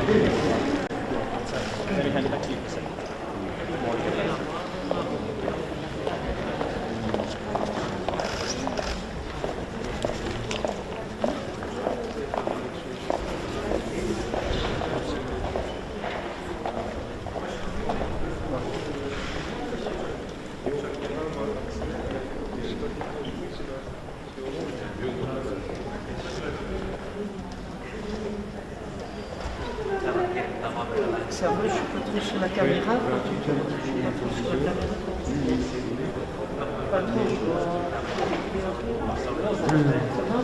Let me hand it back to you for a second. Ça va, je suis pas trop sur la caméra. Je suis pas trop sur la caméra. Pas trop, je dois... Ça va?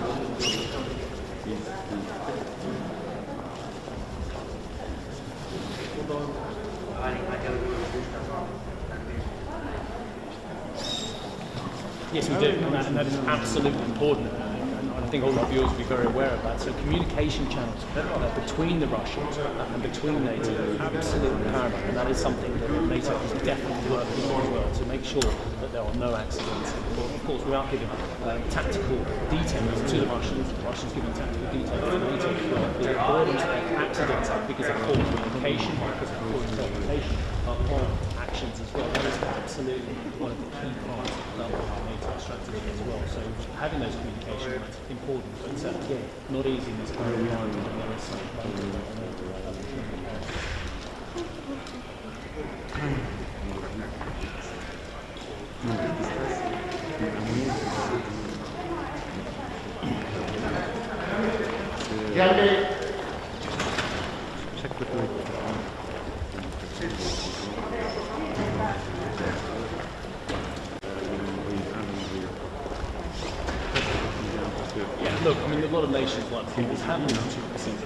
Yes, we do, and that is absolutely important. I think all our viewers will be very aware of that. So communication channels between the Russians and between NATO are absolutely paramount, and that is something that NATO is definitely working on as well to make sure that there are no accidents. Of course, we are giving tactical details to the Russians giving tactical details to NATO as well. The avoidance of accidents because of poor communication, because of poor interpretation of actions as well. That is absolutely one of the key parts of our NATO strategy as well. So having those communication lines is important, but not easy in this kind of environment. And there is some Look, I mean, a lot of nations like this have 2%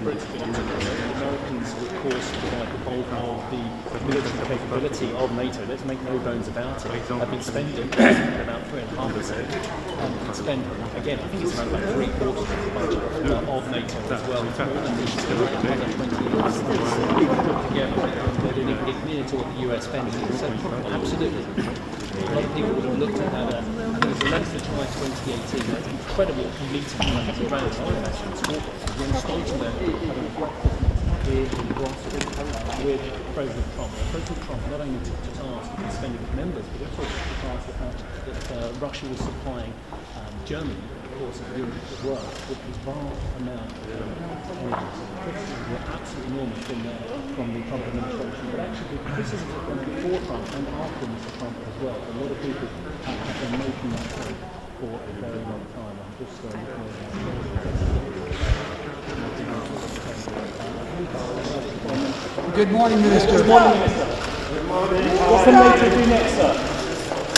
Brits, but the Americans, of course, provide the bulk of the military capability of NATO. Let's make no bones about it. Have been spending about 3.5%. And spend, again, I think it's around about 3/4 of the budget of NATO as well. It's more than these 20 years. Yeah, they didn't even get near to what the US spends. So, absolutely. A lot of people would have looked at that. I think it's 11th of July 2018. That's an incredible meeting around Jens Stoltenberg having a breakfast here in Brussels with President Trump. President Trump not only took to task with spending with members, but also took to task the fact that Russia was supplying Germany, of course, and Europe as well, with a vast amount of energy. Criticisms were absolutely enormous from the Trump administration, but actually the criticisms have gone before Trump and after Mr. Trump as well. A lot of people have been making that point for a very long time. I'm just Good morning, Minister. Good morning, Minister. Good morning. What can NATO do next, sir?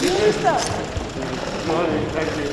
Minister. Good morning. Thank you.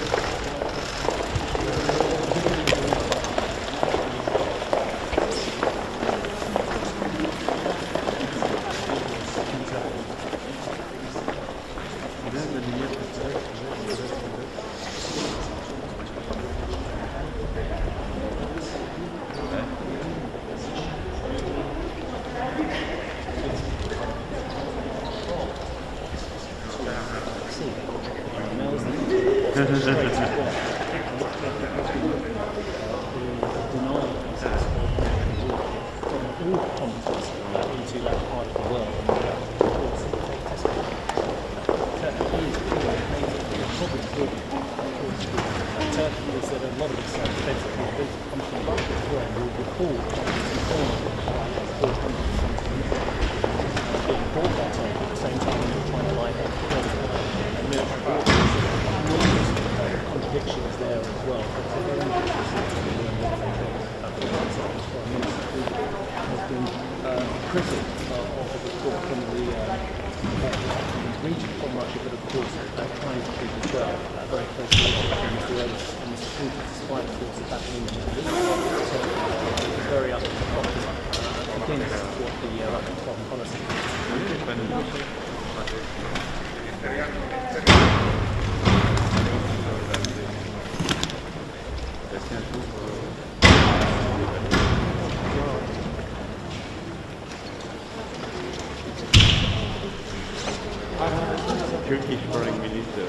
Turkish Foreign Minister.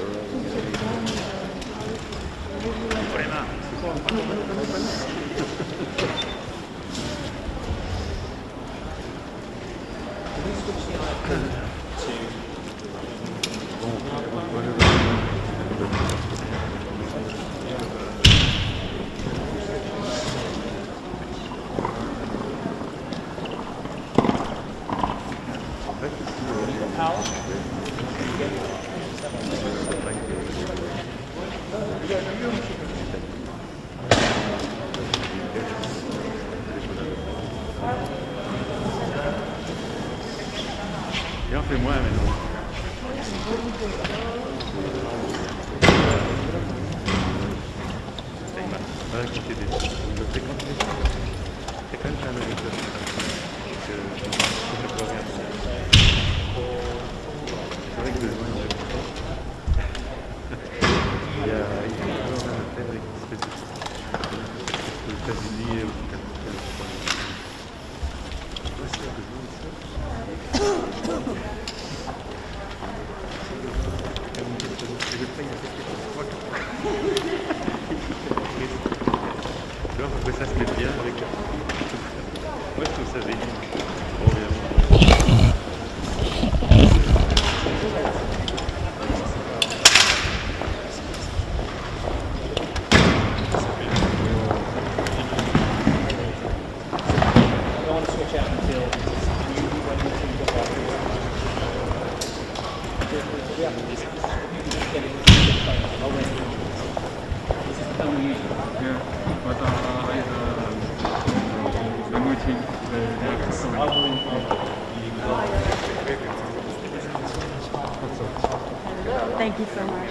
Bien, fais-moi maintenant. Voilà, qui t'aide. Je fréquente un agriculteur. Je peux rien. C'est vrai que le loin, il y a toujours un affaire avec une espèce de États-Unis ou après ça se met bien avec moi je trouve ça génial. Thank you so much.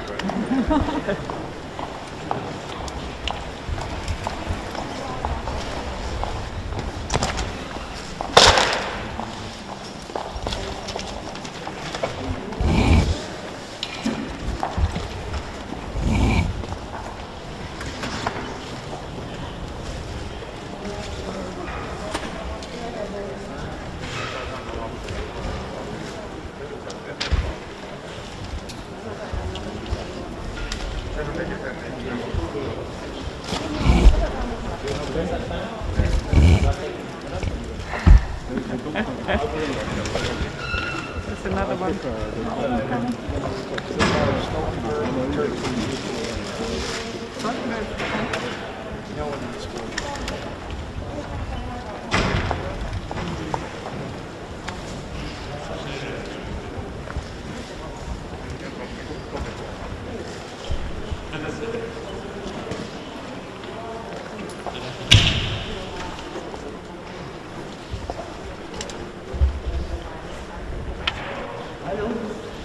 That's another one.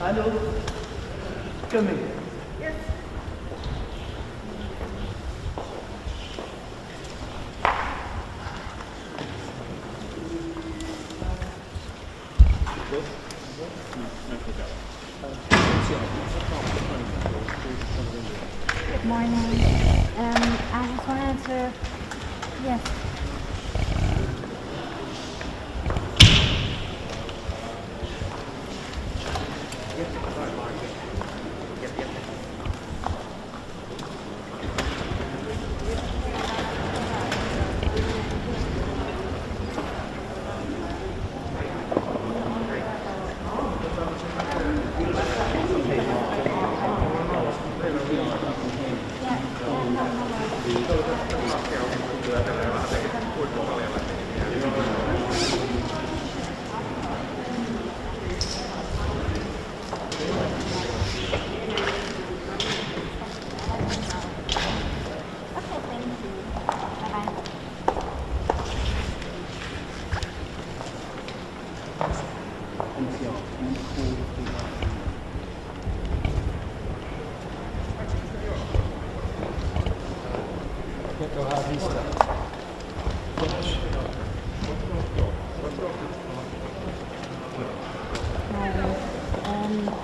Hello? Come in. Yes. Good morning. I just wanted to, yes.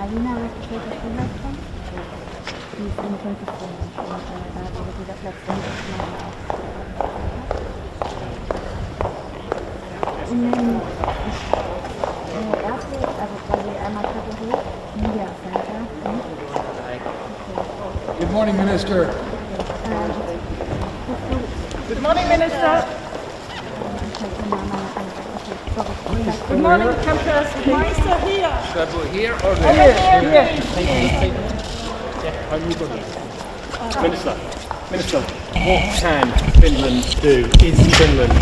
Alina registriert das Inhaltsform. Die ist in 24 und da hat aber gesagt, letztendlich in den ersten, also quasi einmal Kategorie Media Center. Good morning, Minister. Good morning, Minister. Good morning, Campus. Meister here. Here or Minister, what can Finland do? Is Finland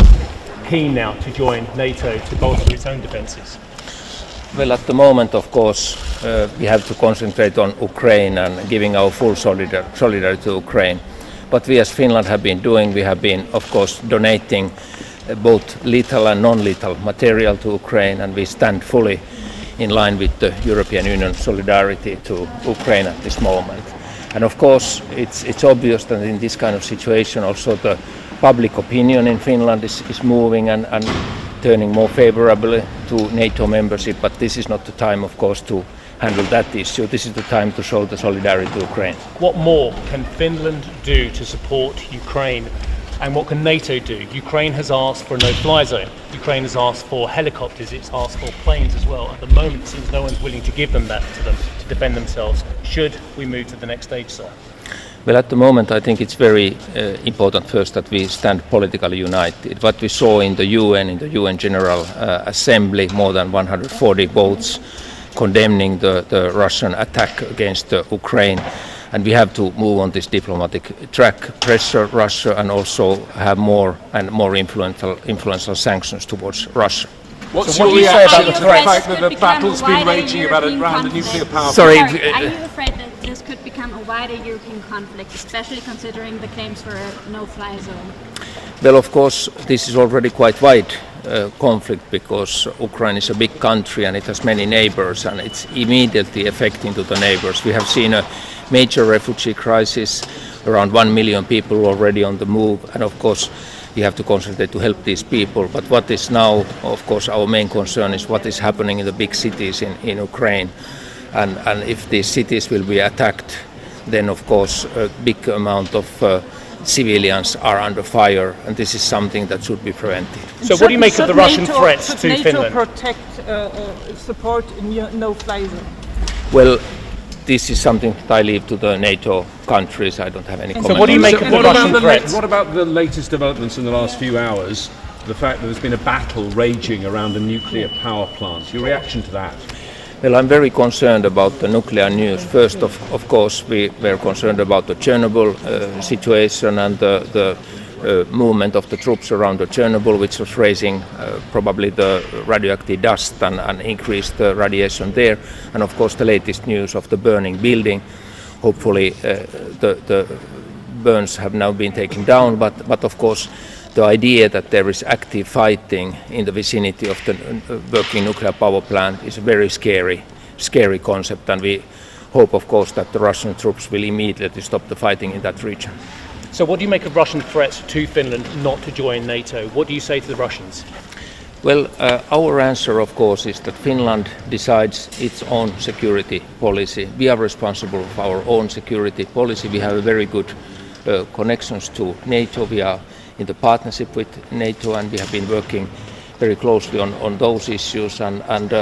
keen now to join NATO to bolster its own defences? Well, at the moment, of course, we have to concentrate on Ukraine and giving our full solidarity to Ukraine. What we as Finland have been doing, we have been, of course, donating both lethal and non-lethal material to Ukraine, and we stand fully in line with the European Union solidarity to Ukraine at this moment. And of course, it's obvious that in this kind of situation also the public opinion in Finland is moving and turning more favorably to NATO membership, but this is not the time, of course, to handle that issue. This is the time to show the solidarity to Ukraine. What more can Finland do to support Ukraine, and what can NATO do? Ukraine has asked for a no-fly zone. Ukraine has asked for helicopters, it's asked for planes as well. At the moment, it seems no one's willing to give them that to them to defend themselves. Should we move to the next stage, sir? Well, at the moment, I think it's very important first that we stand politically united. What we saw in the UN General Assembly, more than 140 votes condemning the Russian attack against Ukraine. And we have to move on this diplomatic track, pressure Russia, and also have more and more influential sanctions towards Russia. What's So what your do you say reaction about to the the threat? fact that the Could become battle's a been wider raging around European the conflict? nuclear power Sorry. plant? Are you afraid that this could become a wider European conflict, especially considering the claims for a no-fly zone? Well, of course, this is already quite wide conflict because Ukraine is a big country and it has many neighbors, and it's immediately affecting to the neighbors. We have seen a major refugee crisis, around 1 million people already on the move, and of course we have to concentrate to help these people. But what is now, of course, our main concern is what is happening in the big cities in Ukraine. And if these cities will be attacked, then of course a big amount of civilians are under fire, and this is something that should be prevented. So what do you make of the Russian threats to NATO Finland? protect, support no-fly zone? Well, this is something that I leave to the NATO countries. I don't have any comment. So what do you make So of the what about Russian threats? what about the latest developments in the last few hours? The fact that there's been a battle raging around a nuclear power plant. Your reaction to that? Well, I'm very concerned about the nuclear news. First, of course, we were concerned about the Chernobyl situation and the movement of the troops around the Chernobyl, which was raising probably the radioactive dust and increased the radiation there. And of course, the latest news of the burning building. Hopefully, the burns have now been taken down. But of course, the idea that there is active fighting in the vicinity of the working nuclear power plant is a very scary concept, and we hope, of course, that the Russian troops will immediately stop the fighting in that region. So what do you make of Russian threats to Finland not to join NATO? What do you say to the Russians? Well, our answer, of course, is that Finland decides its own security policy. We are responsible for our own security policy. We have a very good connections to NATO. We are in the partnership with NATO, and we have been working very closely on those issues. And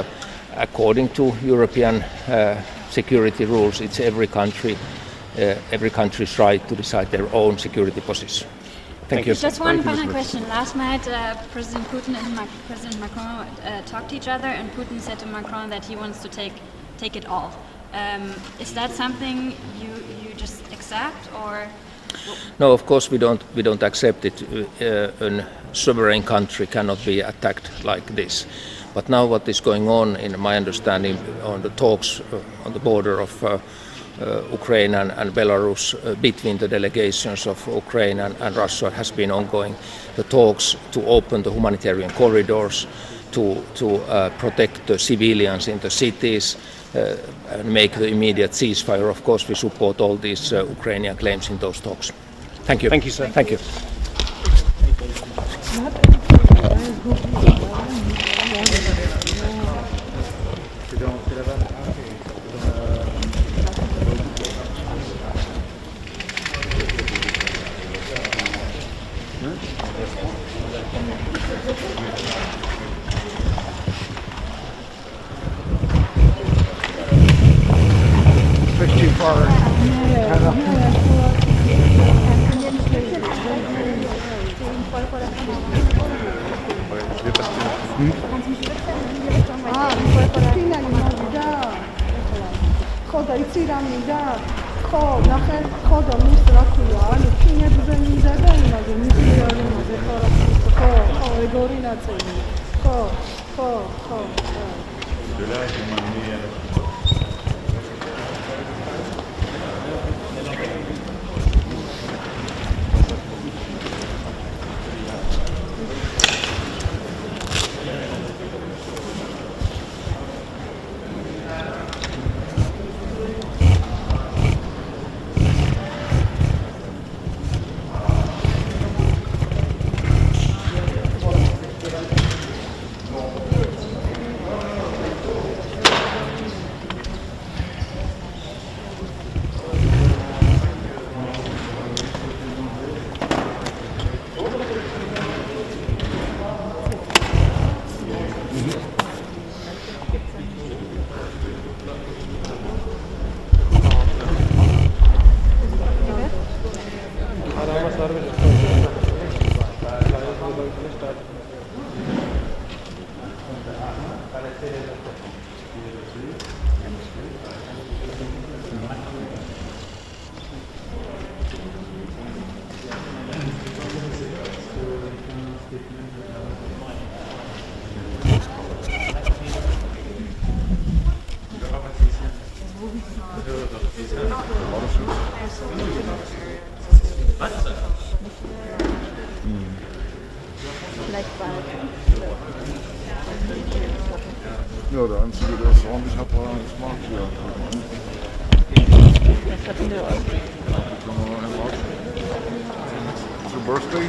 according to European security rules, it's every country's right to decide their own security position. Thank you. Just one final question. Last night, President Putin and President Macron talked to each other, and Putin said to Macron that he wants to take it all. Is that something you just accept, or? No, of course we don't accept it. A sovereign country cannot be attacked like this. But now what is going on, in my understanding, on the talks on the border of Ukraine and Belarus between the delegations of Ukraine and Russia has been ongoing. The talks to open the humanitarian corridors, to protect the civilians in the cities, and make the immediate ceasefire. Of course, we support all these Ukrainian claims in those talks. Thank you. Thank you, sir. Thank you. Too far. Je vais passer. میگم خب نخیر خدا میستراکویا آنی کینه بزنی زده اومده میگیاری اومده خب ایگوری نتایی خب Ja, der Einzige, der es ordentlich hat, war das Markt hier. Was hatten wir auch? It's your birthday?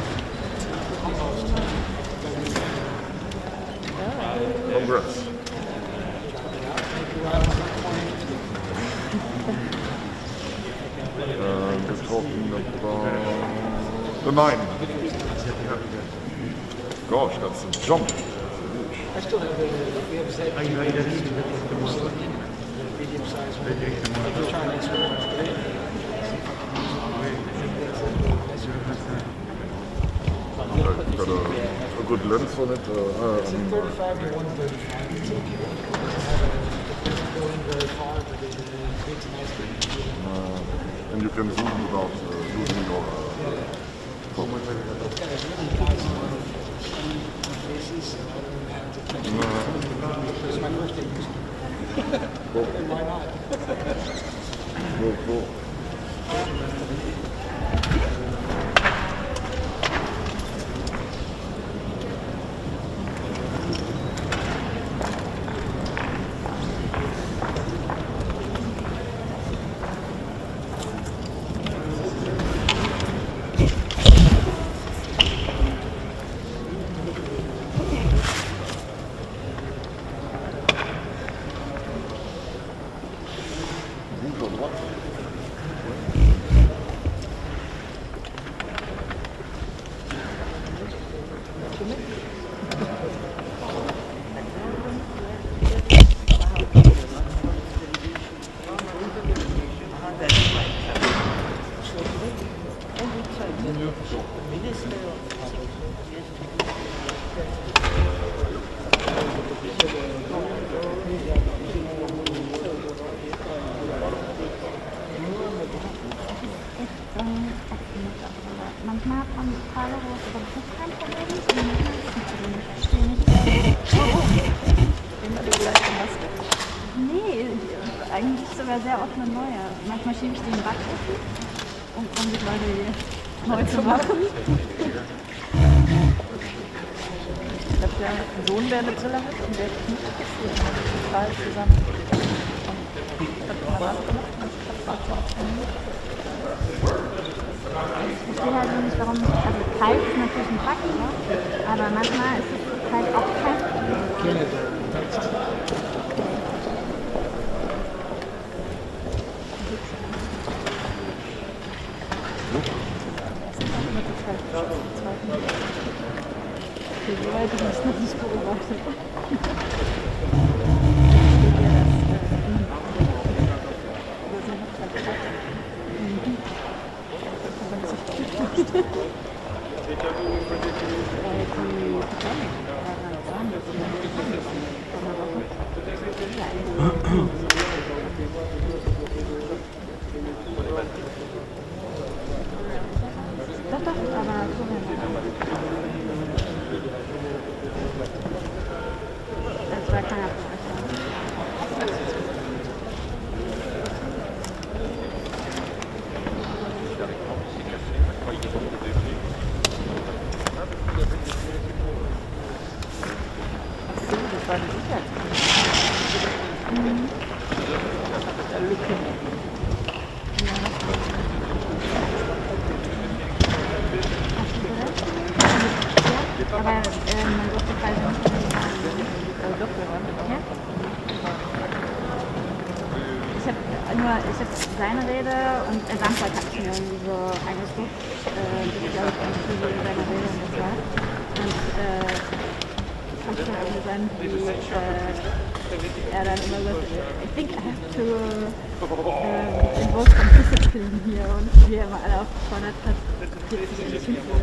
Congrats. We're talking about the 9. Gosh, that's a jump. I still have I know that is medium size. I'm just trying to experiment today. Got a good lens on it. It's a 35 to 135. It's okay. It's going very far, but it's nice. And you can zoom without losing your focus. It's really nice. Faces. It's my birthday. Why not? Cool. Manchmal haben Paare, wo es überhaupt kein Problem ist, und manchmal ist es nicht. Ich verstehe nicht. Immer die gleiche Maske? Nee, eigentlich sogar sehr offene neue. Manchmal schiebe ich die in den Backofen, um die Leute neu zu machen. Ich glaube, der Sohn, der eine Brille hat und der ist nicht interessiert. Wir haben total zusammen. Ich habe mal was gemacht und ich habe was aufgenommen. Ich verstehe halt nur nicht, warum, also kalt ist natürlich ein Fakt, ne? Aber manchmal ist es halt auch kalt. Okay, so weit habe ich noch nicht beobachtet. Das war keiner von euch. Das war die Sicherheitskontrolle. Aber man durfte quasi nicht ich habe seine Rede und Samstag habe ich mir irgendwie so angeguckt, ich glaube ich seine Rede und das war. Und ich fand schon irgendwie sein, wie er dann immer sagt, I think I have to invoke some discipline hier und wie er immer alle aufgefordert hat, sich in die Tiefe.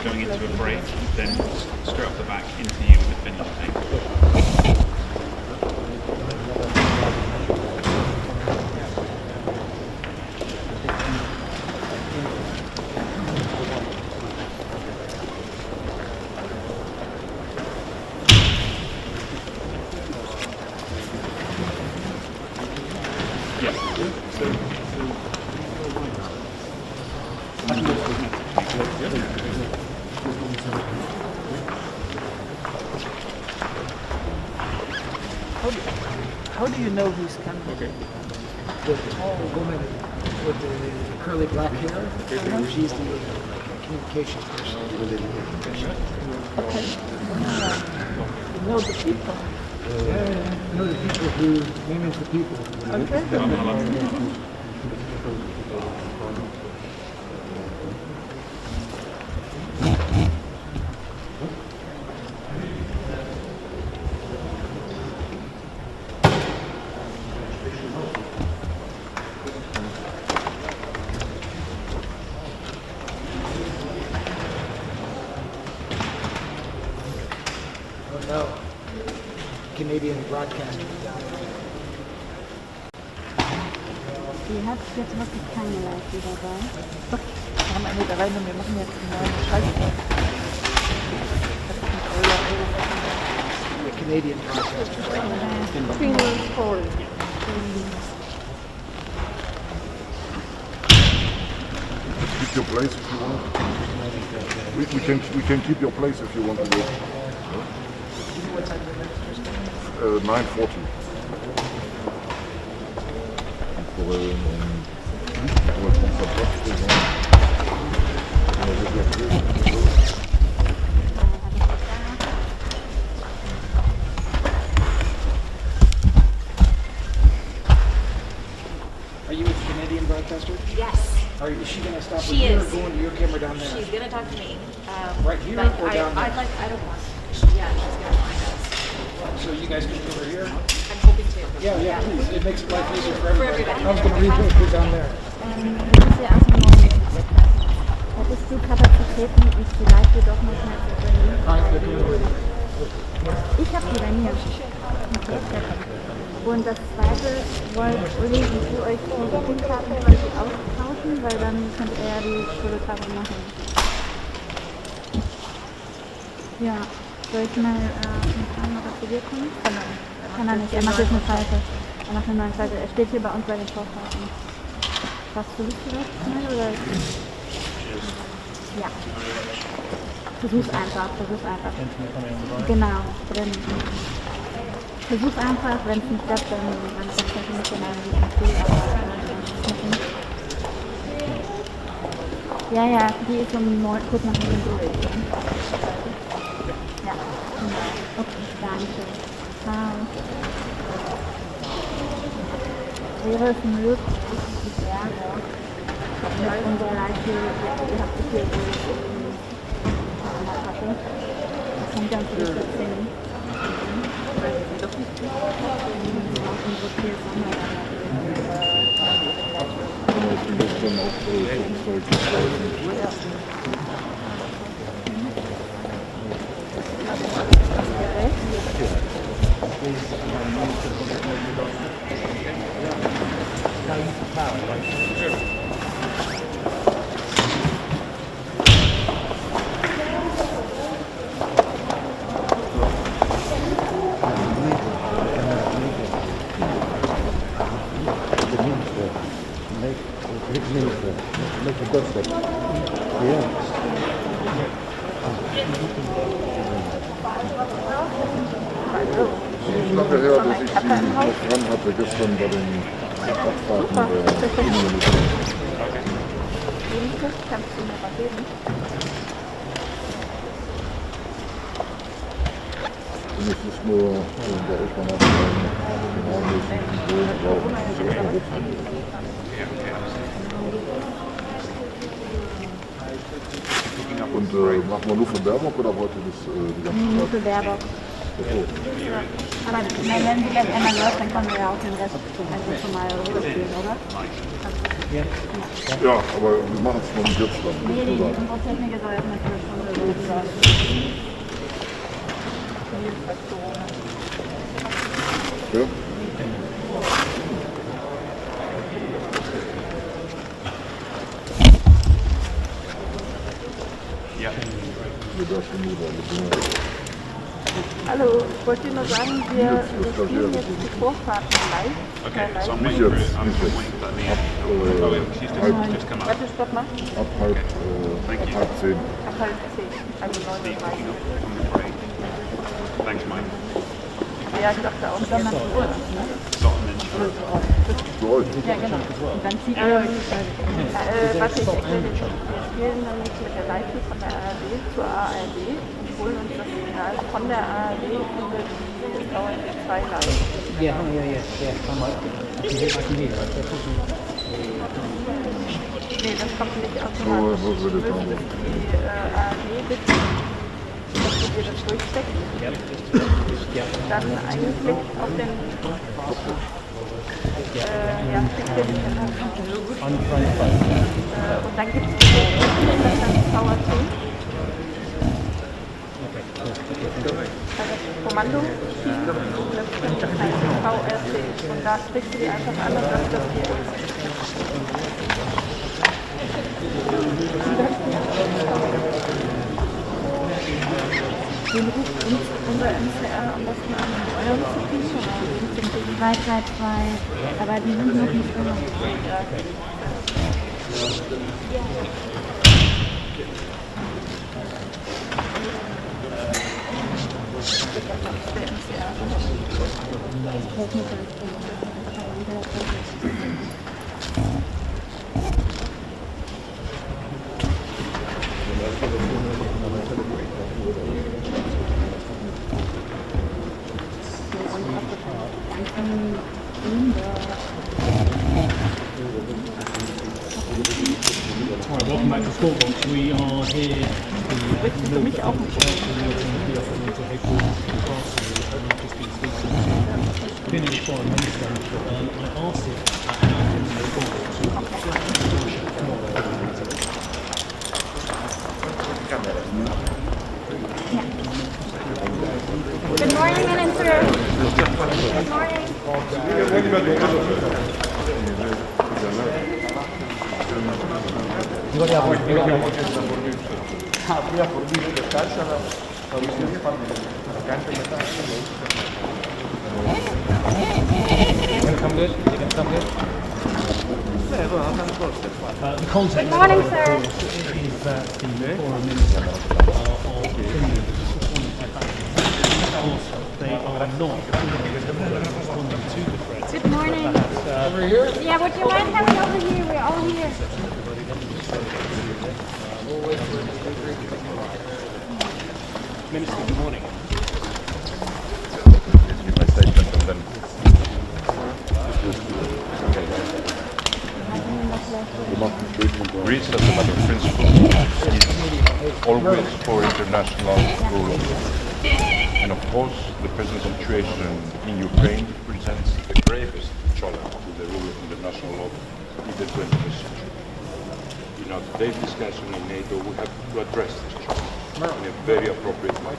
Going into a break, then straight off the back into you with the finish tank. How do you know who's coming? Okay. The tall woman with the curly black hair, she's the communications person. Okay. You know the people. Yeah, I know the people who name the people. Okay. No. Canadian broadcaster. Die hat jetzt wirklich keine Leute dabei. Doch, wir haben eine dabei und wir machen jetzt einen neuen Schalter. The Canadian broadcaster. Finland call. Keep your place if you want. We can keep your place if you want to go. 9:40. Are you with the Canadian broadcaster? Yes. Is she going to stop She with you is. or go into your camera down there? She's going to talk to me. Right here but or down there? I don't want. Yeah, she's going to find us. So you guys can over here? I'm hoping to. Yeah, please. It makes life easier for everybody. everybody. I was going to repost it down there. Das ist ja erst morgen Mittag. Hättest du Kapazitäten, ich vielleicht hier doch noch mal zu übernehmen? Ich habe die bei mir. Und das zweite, Uli, willst du euch die Booking-Karten quasi austauschen, weil dann könnt ihr ja die Schulkarte machen. Ja, soll ich mal noch was zu dir kommen? Kann er nicht, er macht jetzt eine Seite. Er macht eine neue Seite. Er steht hier bei uns bei den Vorfahrten. Hast du Lust vielleicht schnell oder? Ja. Versuch's einfach. Genau, drin. Versuch's einfach, wenn es nicht klappt, dann ist das nicht genau wie Ja, die ist um 9, kurz nach 9 durch. Ja, okay, danke. Ciao. Wäre es möglich, die Berge mit unserer Leiche, ihr habt es hier so das kommt ganz gut erzählen. dann auch für uns heute gestalten. Ich glaube her, dass ich sie noch dran hatte gestern bei den Abfahrten der Innenminister. Kannst du mir was geben? Und es ist nur der Eltern genaumäßig brauchen. Und machen wir nur von Baerbock oder wollt ihr das die ganze Zeit? Nur für Baerbock. Aber wenn sie gleich einmal läuft, dann können wir ja auch den Rest einfach schon mal rüberspielen, oder? Ja, aber wir machen es noch nicht jetzt dann. Nee, unsere Techniker soll erstmal für eine Stunde rüber. Ja? Ja. Hallo, ich wollte dir nur sagen, wir spielen jetzt die Vorfahrten live. Okay, so I'm Nicht waiting jetzt, for nicht jetzt. just come out. Warte, stopp mal. Ab halb 10. Ab halb 10, also 9:30 Uhr. Thanks, Mike. Ja, ich dachte auch. Dann machst du Urlaub, ne? Für euch. Ja, genau. Und dann zieht Warte, ich erkläre dir schon. Wir spielen nämlich mit der Leitung von der ARD zur ARD und holen uns das Signal von der ARD über die VRD2 live. Ja. Nee, das kommt nicht So, automatisch. was will ich Du sagen? müsstest die ARD bitten, dass du dir das durchsteckst. Dann eigentlich auf den klick dir die und dann gibt es VRT. Also Kommando VRT und da klickst du die einfach an und sagst, dass hier ist. Den ruft uns unser MCR am besten an, euren zu kriegen oder 222, aber die sind noch nicht drin. Welcome back to Scorebox. We are here für mich auch nicht. finished foreign minister. I asked him how can they go Good morning, Minister. Good morning. The context Good morning, of sir. is that the foreign minister of Finland, of course, they are not responding to the threat. Good morning. Over here? Yeah, would you mind coming over here? We're all here. Minister, good morning. My statement and then. Greece, as a matter of principle, is always for international rule of law. And of course, the present situation in Ukraine presents the gravest challenge to the rule of international law in the 21st century. Now, today's discussion in NATO, we have to address this challenge in a very appropriate way.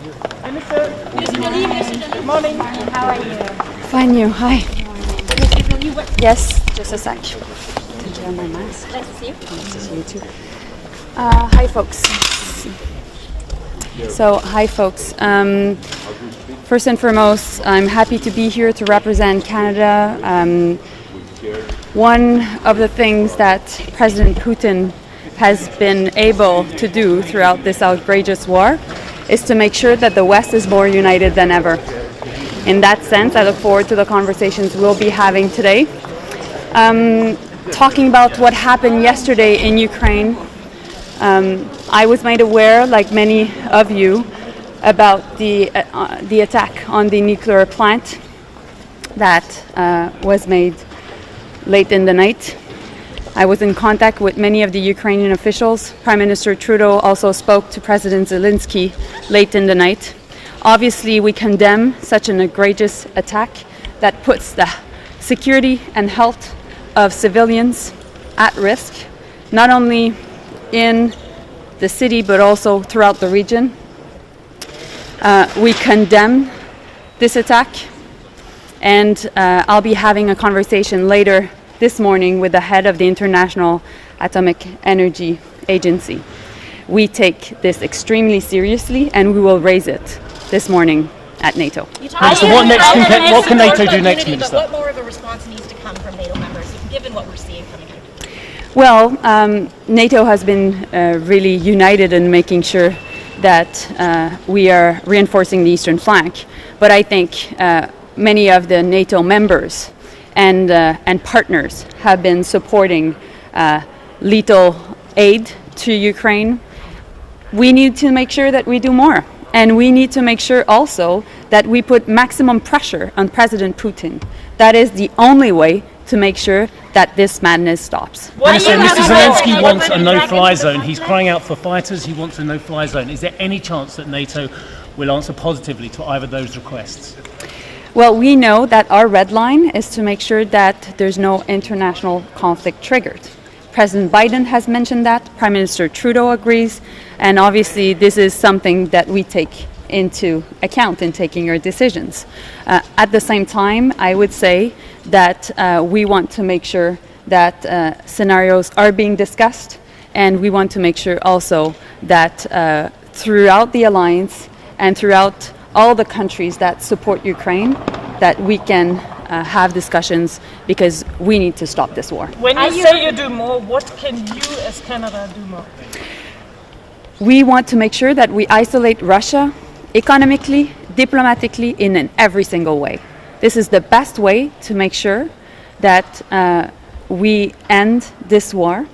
Good morning. How are you? Fine, you. Hi. Yes, just a sec. Take on my mask. Nice to see you. Nice to see you too. Hi, folks. So, hi, folks. First and foremost, I'm happy to be here to represent Canada. One of the things that President Putin has been able to do throughout this outrageous war is to make sure that the West is more united than ever. In that sense, I look forward to the conversations we'll be having today. Talking about what happened yesterday in Ukraine, I was made aware, like many of you, about the attack on the nuclear plant that was made late in the night. I was in contact with many of the Ukrainian officials. Prime Minister Trudeau also spoke to President Zelensky late in the night. Obviously, we condemn such an egregious attack that puts the security and health of civilians at risk, not only in the city but also throughout the region. We condemn this attack, and I'll be having a conversation later this morning with the head of the International Atomic Energy Agency. We take this extremely seriously, and we will raise it this morning at NATO. Minister, what can NATO do next, Minister? What more of a response needs to come from NATO members, given what we're seeing coming out? Well, NATO has been really united in making sure that we are reinforcing the eastern flank. But I think many of the NATO members and partners have been supporting lethal aid to Ukraine. We need to make sure that we do more. And we need to make sure also that we put maximum pressure on President Putin. That is the only way to make sure that this madness stops. Minister, Mr. Zelensky wants a no-fly zone. He's crying out for fighters. He wants a no-fly zone. Is there any chance that NATO will answer positively to either of those requests? Well, we know that our red line is to make sure that there's no international conflict triggered. President Biden has mentioned that, Prime Minister Trudeau agrees, and obviously this is something that we take into account in taking our decisions. At the same time, I would say that we want to make sure that scenarios are being discussed, and we want to make sure also that throughout the alliance and throughout all the countries that support Ukraine, that we can have discussions, because we need to stop this war. When you say you do more, what can you as Canada do more? We want to make sure that we isolate Russia economically, diplomatically, in every single way. This is the best way to make sure that we end this war.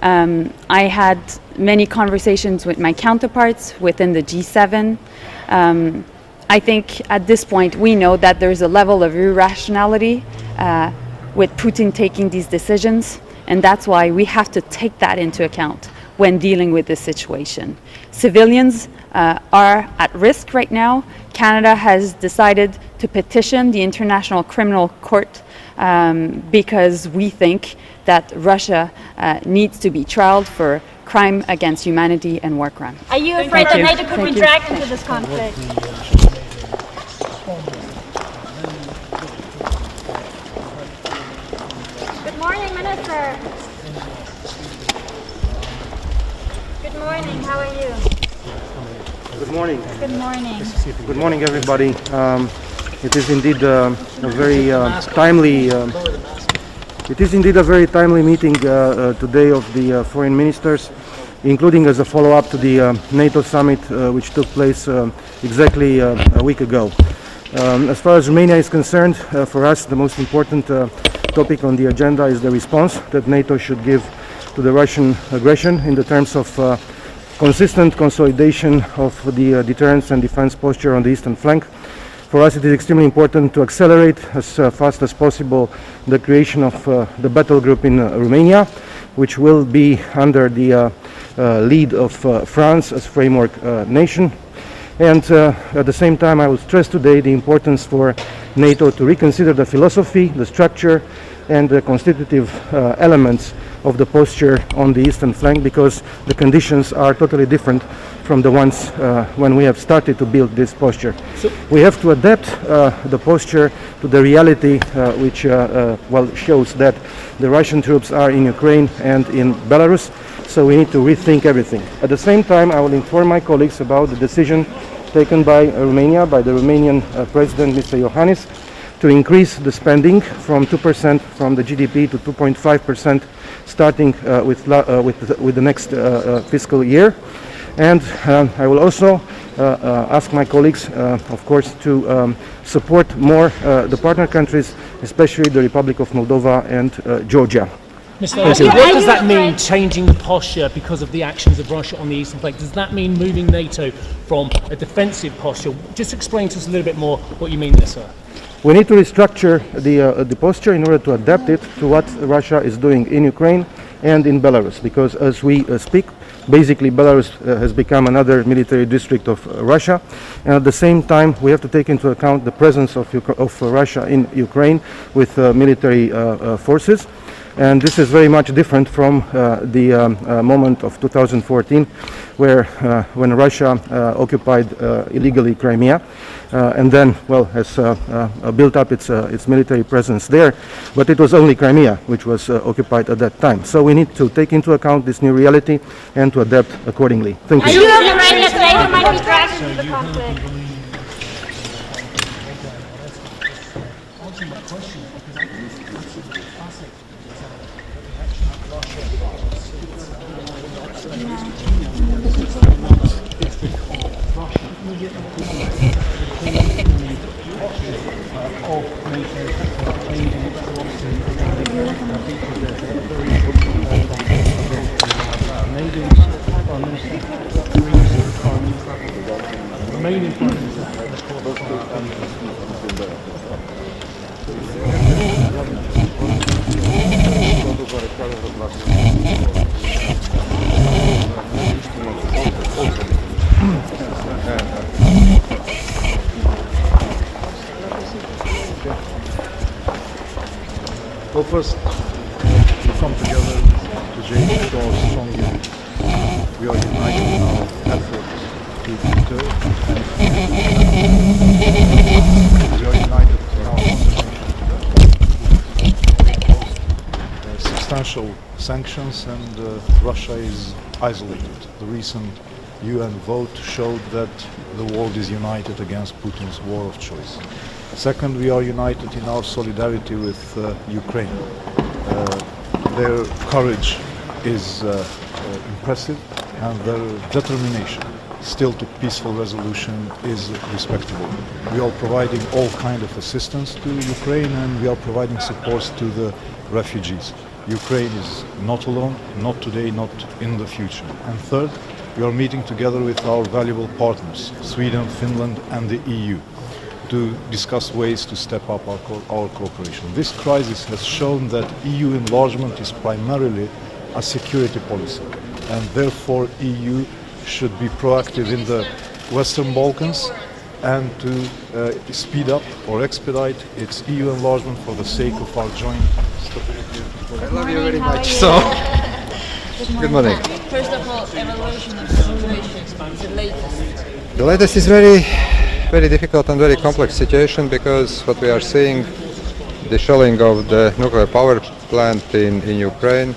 I had many conversations with my counterparts within the G7. I think at this point we know that there's a level of irrationality with Putin taking these decisions, and that's why we have to take that into account when dealing with this situation. Civilians are at risk right now. Canada has decided to petition the International Criminal Court because we think that Russia needs to be trialed for crime against humanity and war crime. Are you afraid that NATO could be dragged into this conflict? Good morning, Minister. Good morning, how are you? Good morning. Good morning. Good morning, everybody. It is indeed a very timely. It is indeed a very timely meeting today of the foreign ministers, including as a follow-up to the NATO summit, which took place exactly a week ago. As far as Romania is concerned, for us the most important topic on the agenda is the response that NATO should give to the Russian aggression in the terms of consistent consolidation of the deterrence and defense posture on the eastern flank. For us it is extremely important to accelerate as fast as possible the creation of the battle group in Romania, which will be under the lead of France as framework nation. And at the same time, I will stress today the importance for NATO to reconsider the philosophy, the structure, and the constitutive elements of the posture on the eastern flank, because the conditions are totally different from the ones when we have started to build this posture. We have to adapt the posture to the reality which shows that the Russian troops are in Ukraine and in Belarus, so we need to rethink everything. At the same time, I will inform my colleagues about the decision taken by Romania, by the Romanian President Mr. Iohannis, to increase the spending from 2% from the GDP to 2.5% starting with the next fiscal year. And I will also ask my colleagues, of course, to support more the partner countries, especially the Republic of Moldova and Georgia. Mr. Oski, what does that mean, changing the posture because of the actions of Russia on the eastern flank? Does that mean moving NATO from a defensive posture? Just explain to us a little bit more what you mean there, sir. We need to restructure the posture in order to adapt it to what Russia is doing in Ukraine and in Belarus, because as we speak, basically Belarus has become another military district of Russia, and at the same time we have to take into account the presence of Russia in Ukraine with military forces. And this is very much different from the moment of 2014, when Russia occupied illegally Crimea, and then, has built up its military presence there. But it was only Crimea which was occupied at that time. So we need to take into account this new reality and to adapt accordingly. Thank you. Are you afraid that NATO might be dragged into the conflict? Well, first, we come together to show our strong unity. We are united in our efforts to deter and we are united in our condemnation. Substantial sanctions, and Russia is isolated. The recent UN vote showed that the world is united against Putin's war of choice. Second, we are united in our solidarity with Ukraine. Their courage is impressive, and their determination still to peaceful resolution is respectable. We are providing all kind of assistance to Ukraine, and we are providing support to the refugees. Ukraine is not alone, not today, not in the future. And third, we are meeting together with our valuable partners, Sweden, Finland and the EU, to discuss ways to step up our cooperation. This crisis has shown that EU enlargement is primarily a security policy, and therefore EU should be proactive in the Western Balkans and to speed up or expedite its EU enlargement for the sake of our joint stability. I love you very much. So, good morning. First of all, evaluation of the situation, the latest. The latest is very difficult and very complex situation, because what we are seeing, the shelling of the nuclear power plant in Ukraine,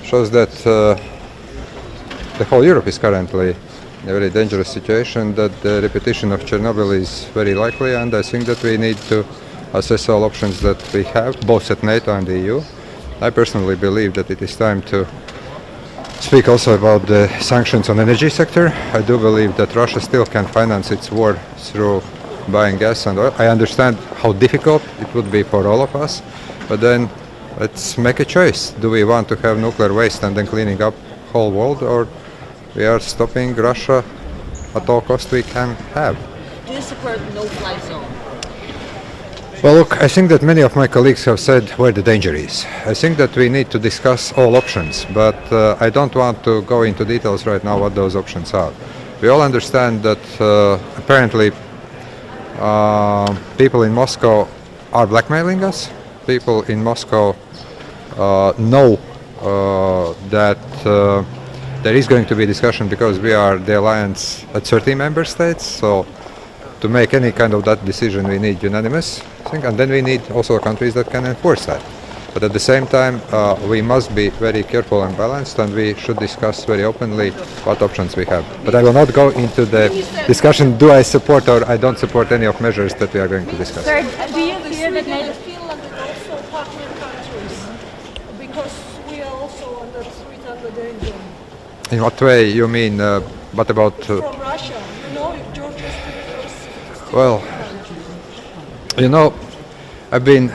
shows that the whole Europe is currently in a very dangerous situation, that the repetition of Chernobyl is very likely, and I think that we need to assess all options that we have, both at NATO and the EU. I personally believe that it is time to speak also about the sanctions on the energy sector. I do believe that Russia still can finance its war through buying gas and oil. I understand how difficult it would be for all of us, but then let's make a choice. Do we want to have nuclear waste and then cleaning up whole world, or we are stopping Russia at all cost we can have? Do you support no-fly zone? Well, look, I think that many of my colleagues have said where the danger is. I think that we need to discuss all options, but I don't want to go into details right now what those options are. We all understand that apparently people in Moscow are blackmailing us. People in Moscow know that there is going to be discussion because we are the alliance at 30 member states. So to make any kind of that decision, we need unanimous thing, and then we need also countries that can enforce that. But at the same time, we must be very careful and balanced, and we should discuss very openly what options we have. But I will not go into the discussion, do I support or I don't support any of measures that we are going to discuss. Sir, do you fear that Sweden NATO... and Finland are also partner countries because we are also under threat and the danger. In what way you mean? What about? From Russia, you know, if Georgia is Well, you know, I've been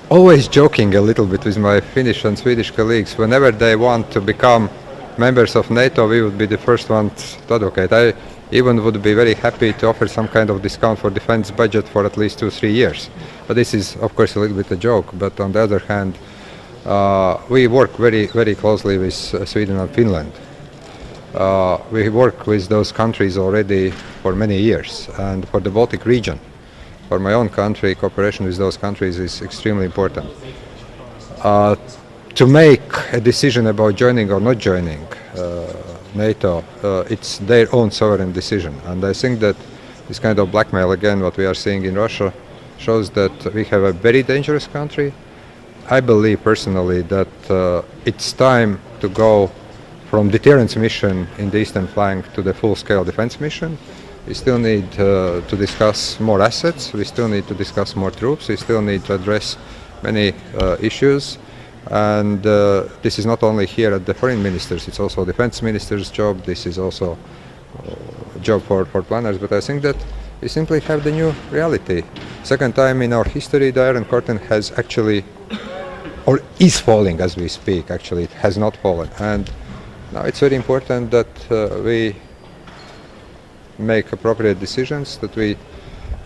always joking a little bit with my Finnish and Swedish colleagues. Whenever they want to become members of NATO, we would be the first ones to advocate. I even would be very happy to offer some kind of discount for defense budget for at least 2-3 years. But this is, of course, a little bit a joke. But on the other hand, we work very, very closely with Sweden and Finland. We work with those countries already for many years, and for the Baltic region. For my own country, cooperation with those countries is extremely important. To make a decision about joining or not joining NATO, it's their own sovereign decision. And I think that this kind of blackmail, again, what we are seeing in Russia, shows that we have a very dangerous country. I believe personally that it's time to go from deterrence mission in the eastern flank to the full-scale defense mission. We still need to discuss more assets, we still need to discuss more troops, we still need to address many issues. And this is not only here at the foreign ministers, it's also defense minister's job, this is also a job for planners, but I think that we simply have the new reality. Second time in our history, the Iron Curtain has actually, or is falling as we speak, actually, it has not fallen. And now it's very important that we make appropriate decisions, that we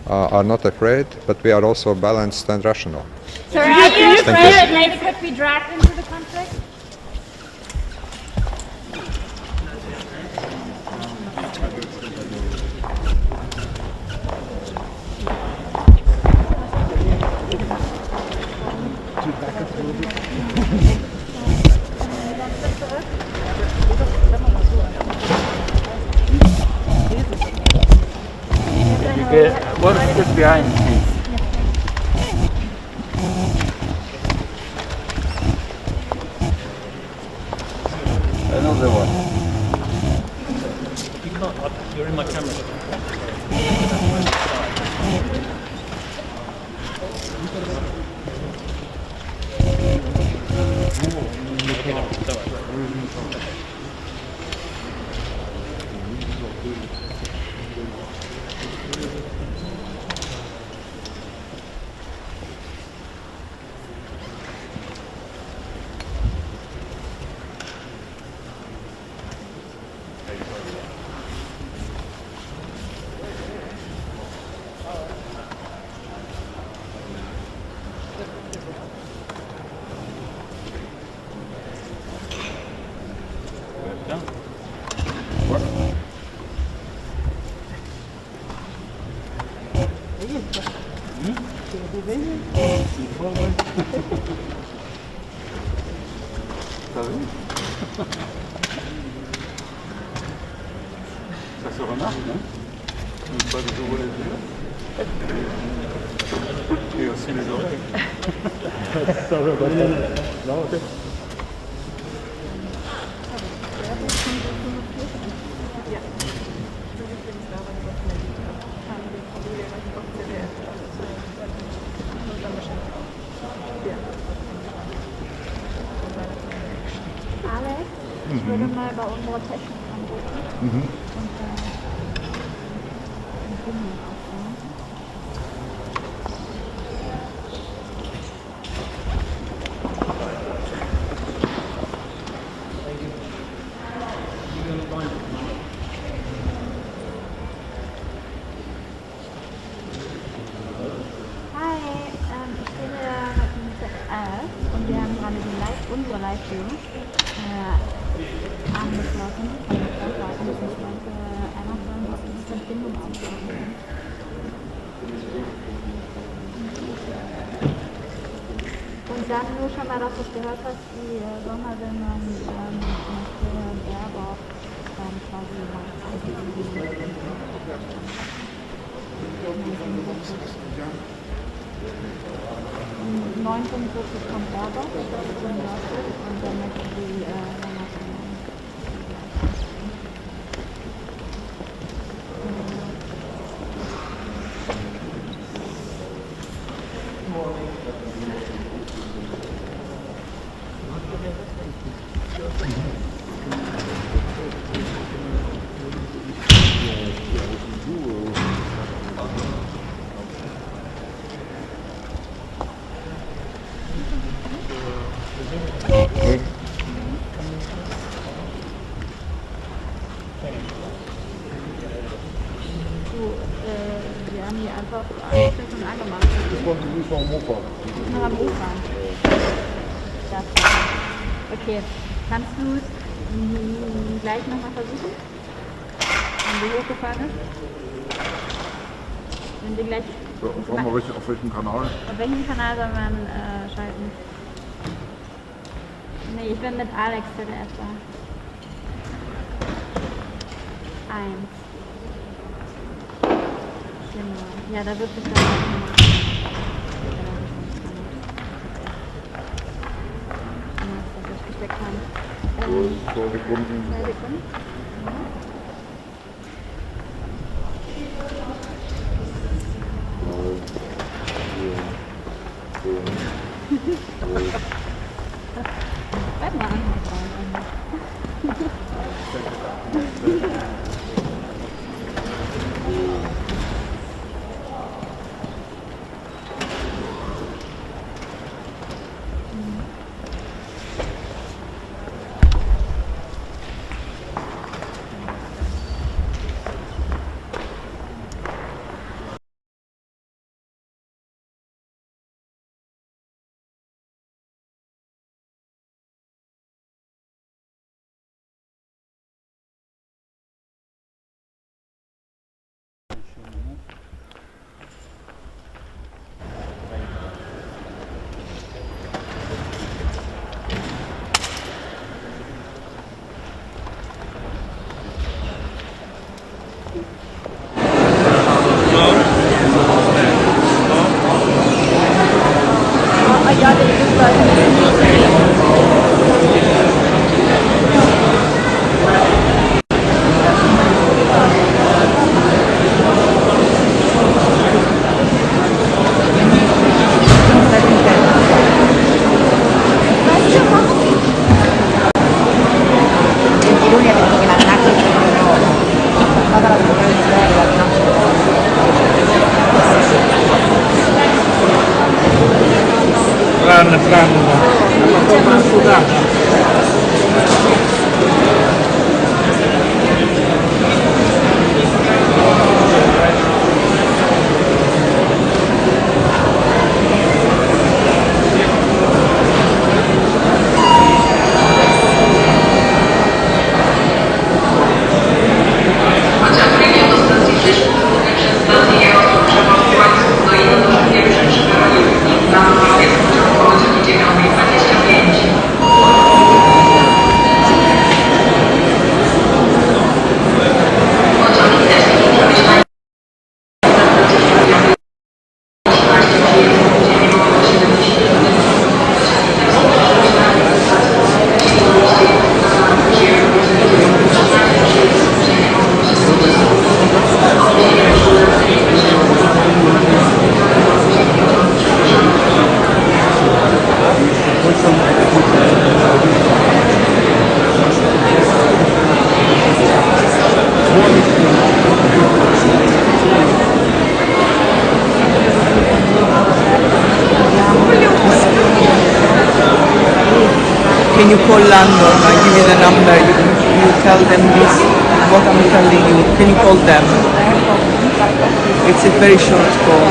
are not afraid, but we are also balanced and rational. Sir, are you afraid that NATO could be dragged into the conflict? What is just behind me? Another one. You can't, you're in my camera. Ça se remarque, hein? Une fois que j'ouvre les yeux. Et aussi les oreilles. Alex, ich würde mal bei unserer Technik anrufen. Und wir haben gerade unsere Live-View angeschlossen. Ich wollte einfach sagen, dass die Verbindung anschließen. Und da dann nur schon mal, dass du es gehört hast, die Sonderinnen Baerbock quasi 1945 kommt Baerbock und dann möchte die wir haben hier einfach angesteckt und angemacht. Das war am Ufer. Noch am Ufer. Das. Okay, kannst du es gleich nochmal versuchen? Wenn du hochgefahren ist? Wenn wir gleich... Schauen wir auf welchem Kanal? Auf welchem Kanal soll man schalten? Nee, ich bin mit Alex zuerst da. 1. Genau. Ja, da wird es dann gesteckt haben. 2 Sekunden. 2 Sekunden. Bleib mal an. Can you call London? I give you the number. You tell them this, what I'm telling you. Can you call them? It's a very short call.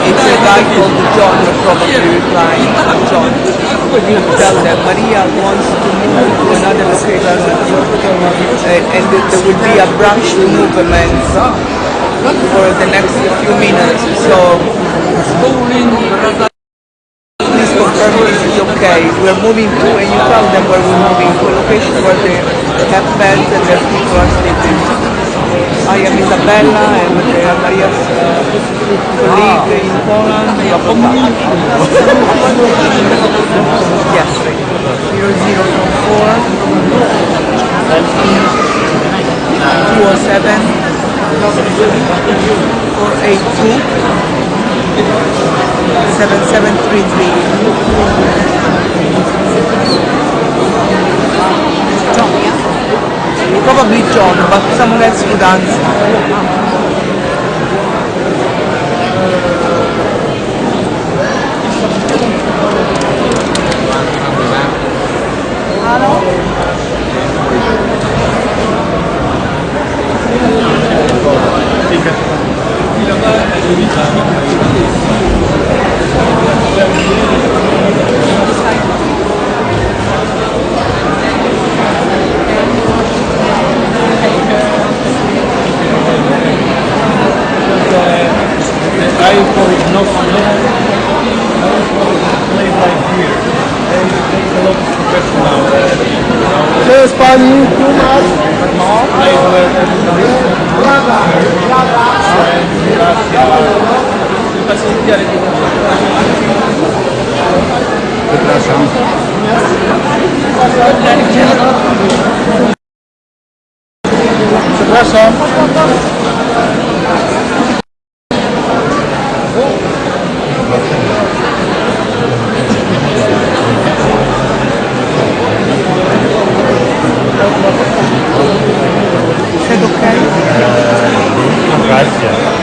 It's a guy called John, you're probably replying to John. Tell them Maria wants to move to another location and there will be a branch movement for the next few minutes. So please confirm this is okay. We're moving to, and you tell them where we're moving to a location where they have beds and their people are sleeping. I am Isabella and Maria's colleague in Poland. Yes, 0044 207 482 7733. Probably John, but someone else would answer. Cześć pani, tu masz. Przepraszam. Przepraszam.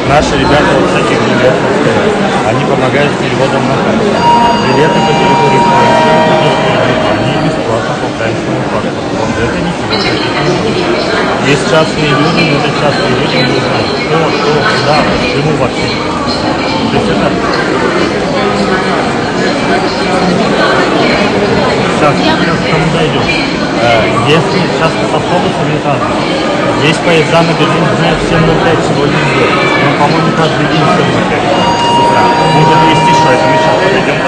Наши ребята вот всяких билетов, они помогают с переводом на карту. Билеты по территории Польши, они бесплатно по украинскому паспорту. Это ничего. Есть частные люди, но это частные люди не знают, что, куда, почему вообще. То есть это... Сейчас, к тому дойдем. Если сейчас с автобусами разные. Есть поезда на Берлин, знают 7:05 сегодня идет. Но, по-моему, каждый день 7:05 с утра. Будет вести, что это мы сейчас подойдем.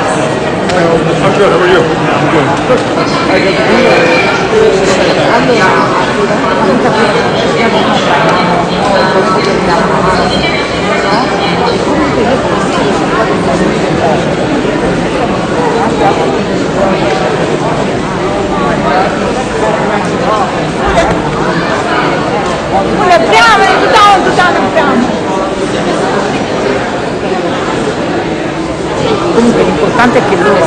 Comunque l'importante è che loro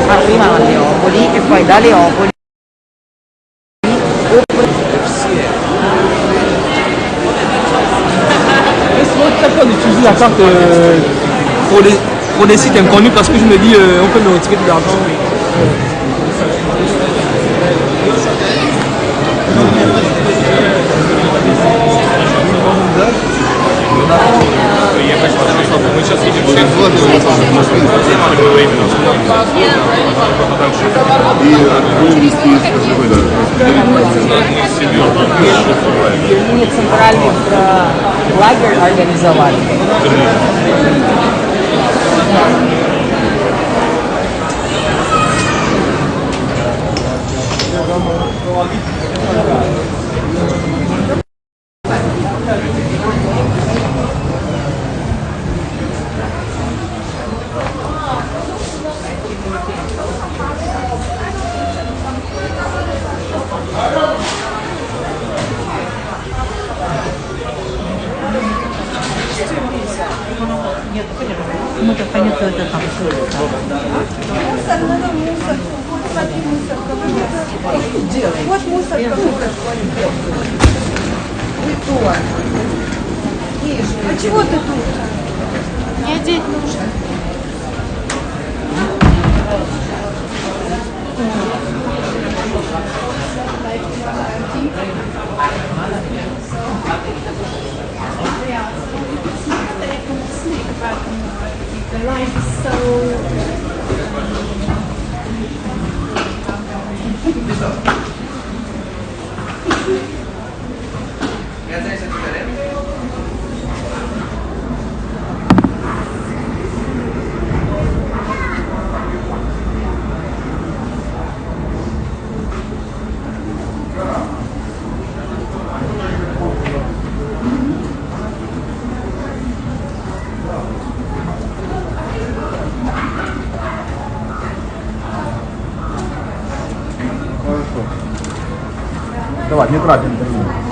arrivano a Leopoli e poi da Leopoli tu joues la carte pour des sites inconnus parce que je me dis on peut me retirer de l'argent. Линии центральных лагерь организовали. Мы-то понятно, это там Вот мусор. А чего ты тут? Не одеть нужно. สวัสดีตลาดจริงๆ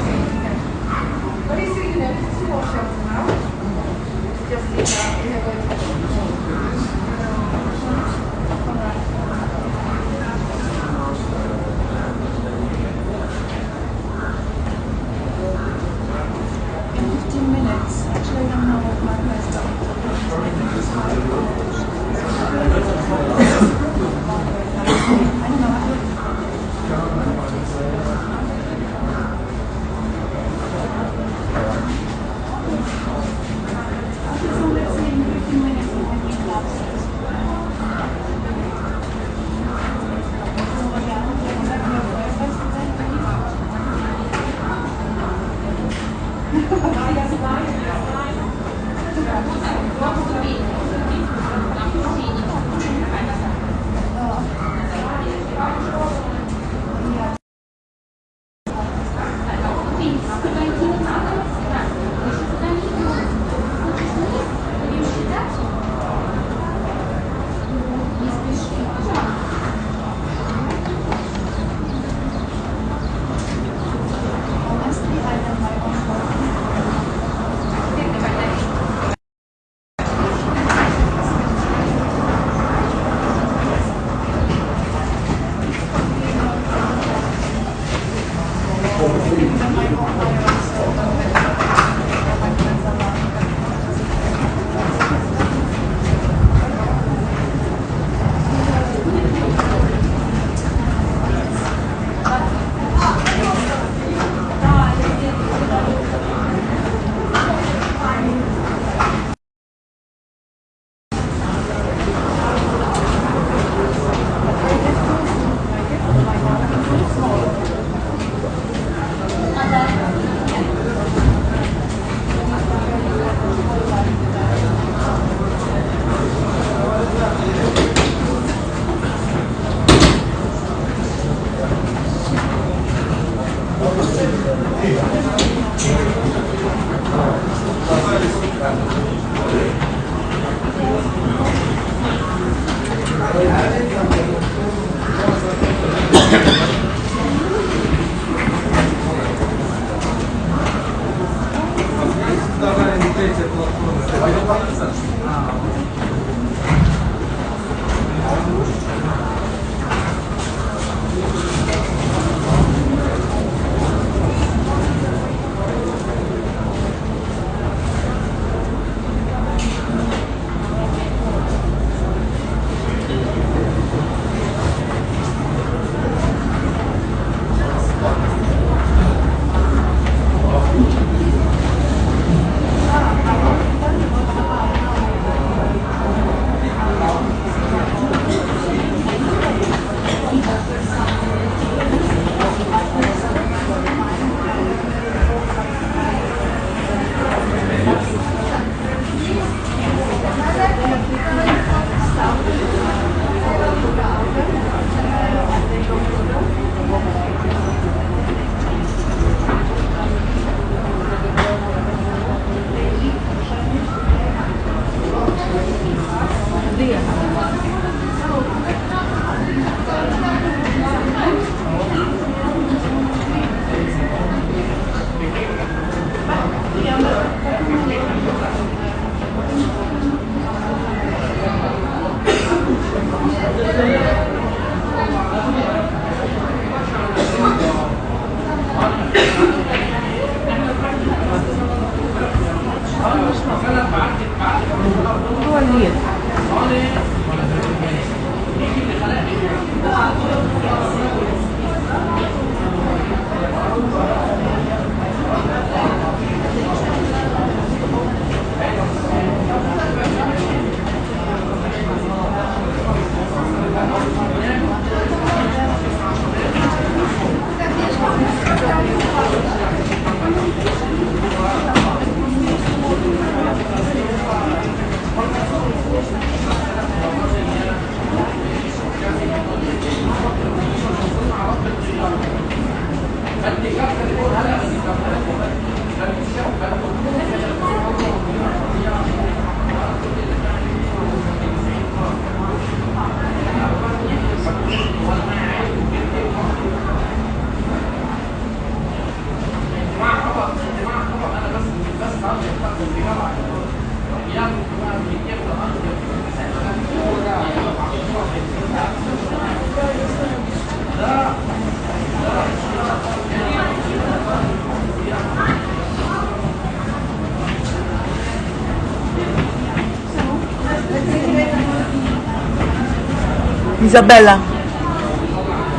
Isabella.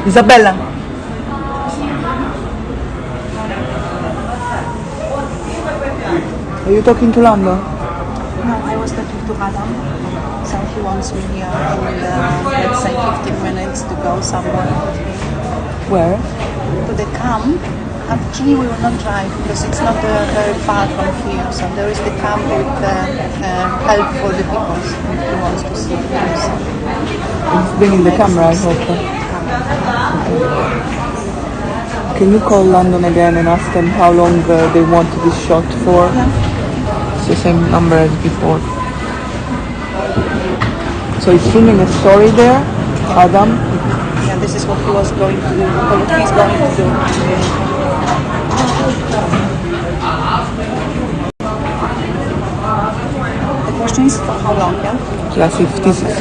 Isabella. Are you talking to Lando? No, I was talking to Adam. So he wants me here in, let's say, 15 minutes to go somewhere. Where? To the camp. Actually, we will not drive because it's not very far from here. So there is the camp with help for the people. He wants to see it. He's bringing the camera, I hope. Can you call London again and ask them how long they want this shot for? Yeah. It's the same number as before. So he's filming a story there, Adam? Yeah, this is what he was going to do, what he's going to do. The question is for how long, yeah? Yes, if this is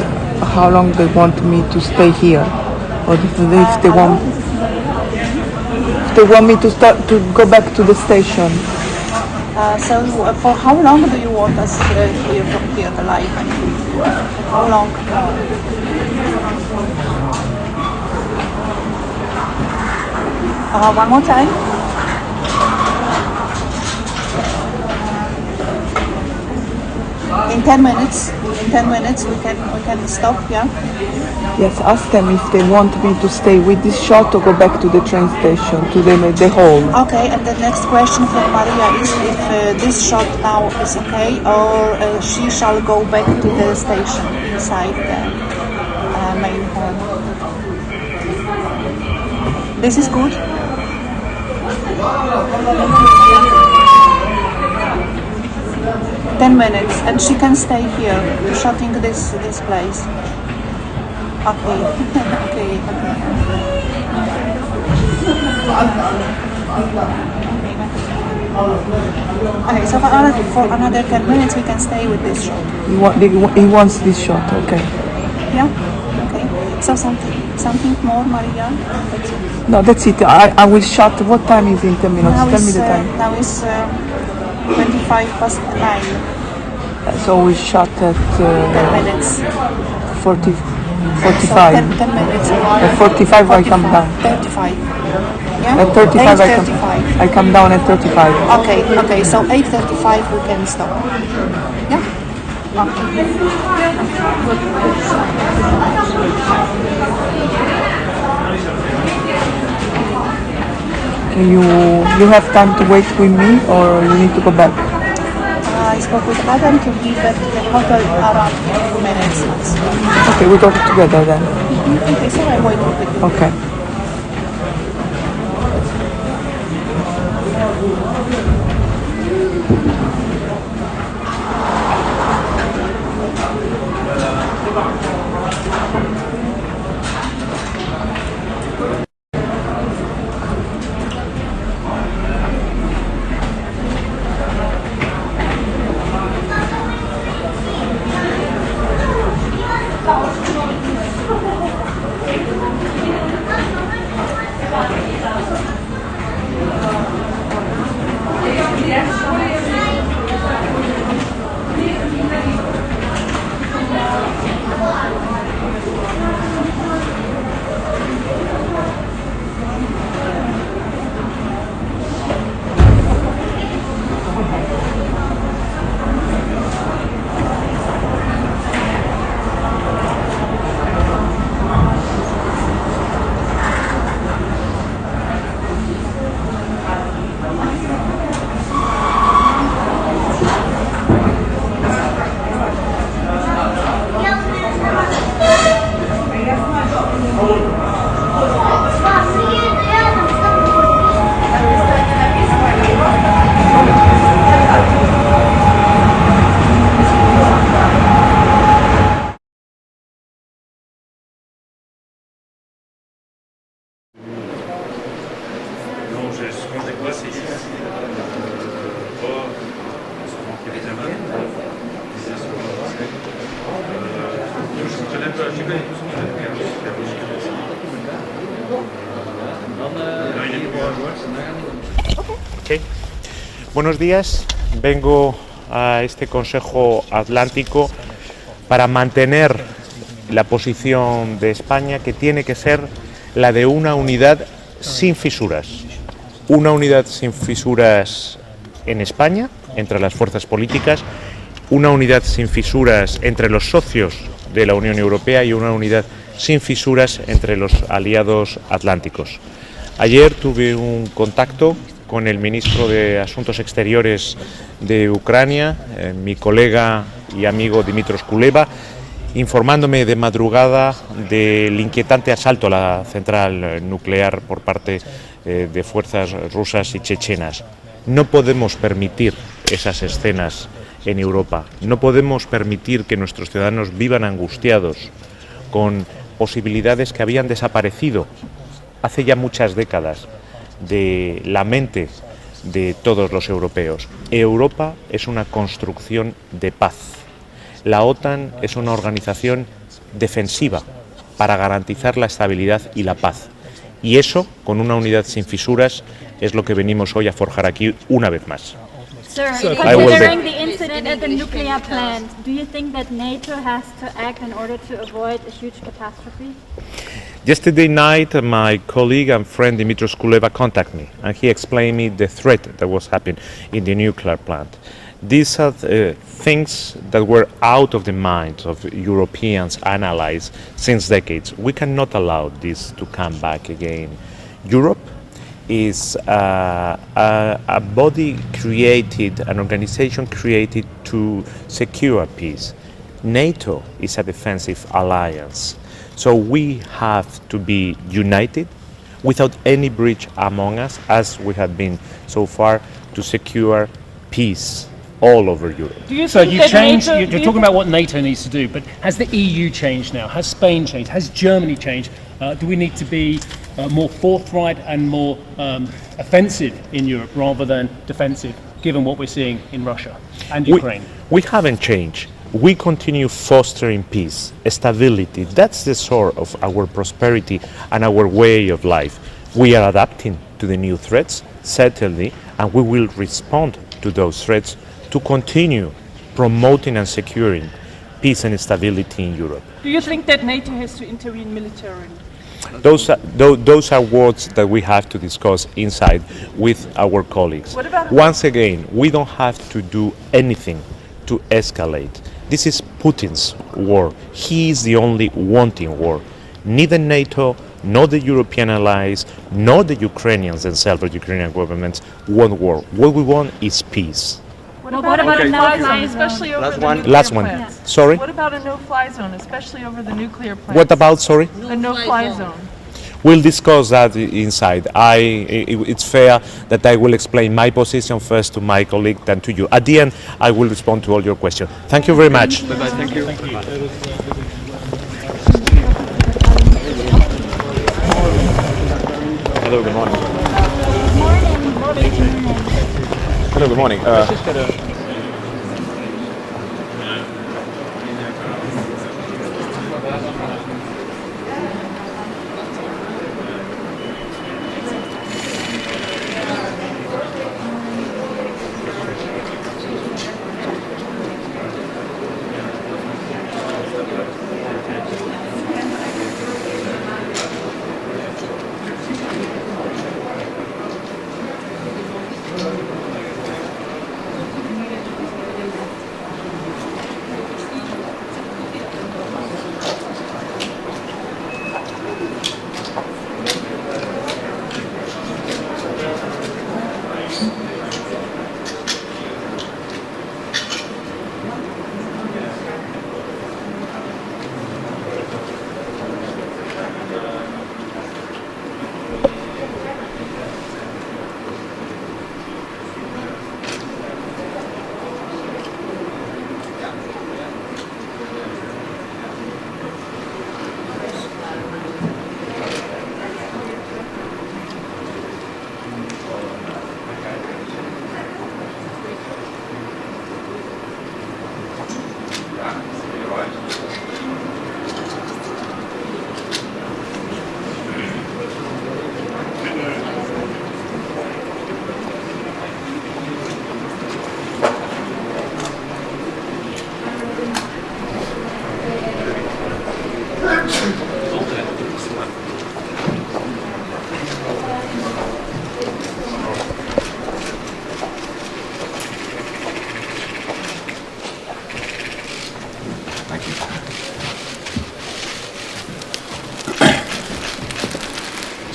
how long they want me to stay here, or if they want me to go back to the station. So for how long do you want us here from here alive? How long? One more time. In 10 minutes. In 10 minutes we can stop. Yeah. Yes, ask them if they want me to stay with this shot or go back to the train station, to the hall. Okay, and the next question for Maria is if this shot now is okay or she shall go back to the station inside the main hall. This is good? 10 minutes, and she can stay here, shooting this place. Okay, okay, okay. So for another 10 minutes we can stay with this shot. He wants this shot, okay. Yeah, okay. So something more, Maria? That's it. No, that's it. I will shot. What time is it in 10 minutes? Now Tell me the time. Now it's 9:25. So we shot at 10 minutes. 45. So 10 minutes. At 45 I come down. 35. Yeah? At 35 I come down at 35. Okay, so 8:35 we can stop. Yeah? You have time to wait with me or you need to go back? I spoke with Adam to be at the hotel around 2 minutes. Okay, we go together then. Okay, so I wait with you. Okay. Okay. Buenos días, vengo a este Consejo Atlántico para mantener la posición de España, que tiene que ser la de una unidad sin fisuras. Una unidad sin fisuras en España, entre las fuerzas políticas, una unidad sin fisuras entre los socios de la Unión Europea y una unidad sin fisuras entre los aliados atlánticos. Ayer tuve un contacto con el ministro de Asuntos Exteriores de Ucrania, mi colega y amigo Dmytro Kuleba, informándome de madrugada del inquietante asalto a la central nuclear por parte de fuerzas rusas y chechenas. No podemos permitir esas escenas en Europa. No podemos permitir que nuestros ciudadanos vivan angustiados con posibilidades que habían desaparecido hace ya muchas décadas de la mente de todos los europeos. Europa es una construcción de paz. La OTAN es una organización defensiva para garantizar la estabilidad y la paz. Y eso, con una unidad sin fisuras, es lo que venimos hoy a forjar aquí una vez más. Sir, considering the incident at the nuclear plant, do you think that NATO has to act in order to avoid a huge catastrophe? Yesterday night, my colleague and friend Dmytro Kuleba contacted me, and he explained me the threat that was happening in the nuclear plant. These are things that were out of the minds of Europeans and allies since decades. We cannot allow this to come back again. Europe is a body created, an organization created to secure peace. NATO is a defensive alliance. So we have to be united without any breach among us, as we have been so far, to secure peace all over Europe. So you're talking about what NATO needs to do, but has the EU changed now? Has Spain changed? Has Germany changed? Do we need to be more forthright and more offensive in Europe rather than defensive, given what we're seeing in Russia and Ukraine? We haven't changed. We continue fostering peace, stability. That's the source of our prosperity and our way of life. We are adapting to the new threats, certainly, and we will respond to those threats to continue promoting and securing peace and stability in Europe. Do you think that NATO has to intervene militarily? Those are words that we have to discuss inside with our colleagues. Once again, we don't have to do anything to escalate. This is Putin's war. He is the only wanting war. Neither NATO, nor the European allies, nor the Ukrainians themselves, the Ukrainian governments, want war. What we want is peace. What about a no-fly zone, especially over the nuclear Last one. plants? Sorry? What about a no-fly zone, especially over the nuclear plants? What about, sorry? A no-fly zone. We'll discuss that inside. It's fair that I will explain my position first to my colleague than to you. At the end, I will respond to all your questions. Thank you very much. Bye-bye. Thank you. Hello, good morning. Hello, good morning.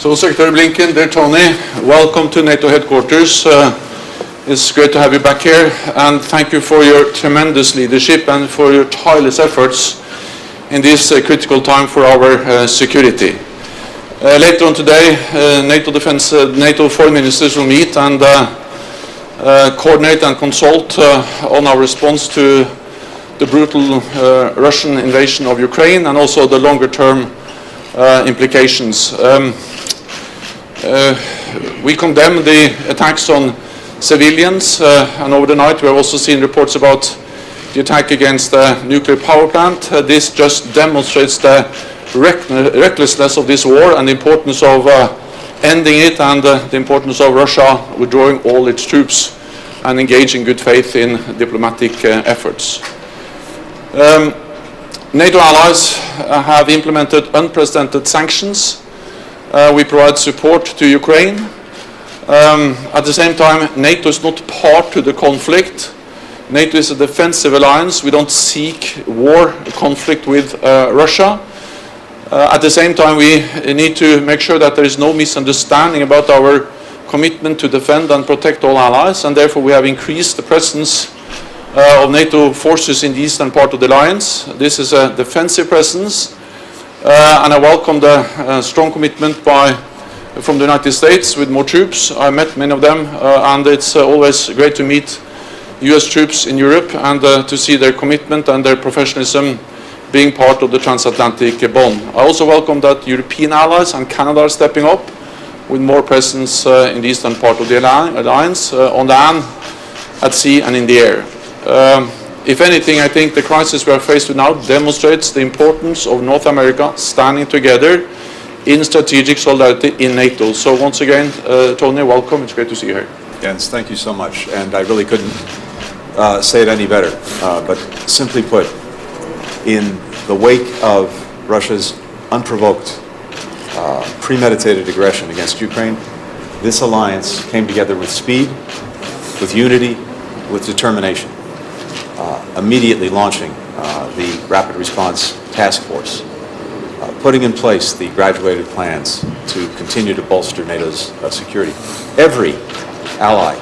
So, Secretary Blinken, dear Tony, welcome to NATO headquarters. It's great to have you back here, and thank you for your tremendous leadership and for your tireless efforts in this critical time for our security. Later on today, NATO foreign ministers will meet and coordinate and consult on our response to the brutal Russian invasion of Ukraine and also the longer-term implications. We condemn the attacks on civilians, and over the night we have also seen reports about the attack against the nuclear power plant. This just demonstrates the recklessness of this war and the importance of ending it, and the importance of Russia withdrawing all its troops and engaging good faith in diplomatic efforts. NATO allies have implemented unprecedented sanctions. We provide support to Ukraine. At the same time, NATO is not part to the conflict. NATO is a defensive alliance. We don't seek war, conflict with Russia. At the same time, we need to make sure that there is no misunderstanding about our commitment to defend and protect all allies, and therefore we have increased the presence of NATO forces in the eastern part of the alliance. This is a defensive presence, and I welcome the strong commitment from the United States with more troops. I met many of them, and it's always great to meet US troops in Europe and to see their commitment and their professionalism being part of the transatlantic bond. I also welcome that European allies and Canada are stepping up with more presence in the eastern part of the alliance, on land, at sea and in the air. If anything, I think the crisis we are faced with now demonstrates the importance of North America standing together in strategic solidarity in NATO. So once again, Tony, welcome. It's great to see you here. Jens, thank you so much. And I really couldn't say it any better. But simply put, in the wake of Russia's unprovoked, premeditated aggression against Ukraine, this alliance came together with speed, with unity, with determination, immediately launching the Rapid Response Task Force, putting in place the graduated plans to continue to bolster NATO's security. Every ally,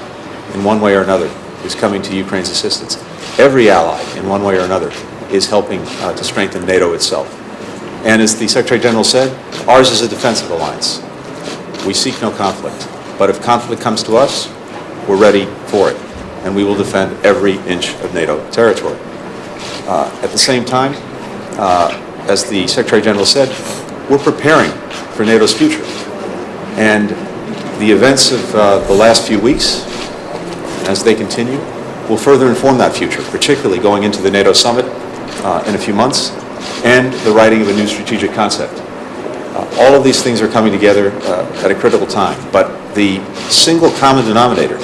in one way or another, is coming to Ukraine's assistance. Every ally, in one way or another, is helping to strengthen NATO itself. And as the Secretary General said, ours is a defensive alliance. We seek no conflict. But if conflict comes to us, we're ready for it. And we will defend every inch of NATO territory. At the same time, as the Secretary General said, we're preparing for NATO's future. And the events of the last few weeks, as they continue, will further inform that future, particularly going into the NATO summit in a few months, and the writing of a new strategic concept. All of these things are coming together at a critical time, but the single common denominator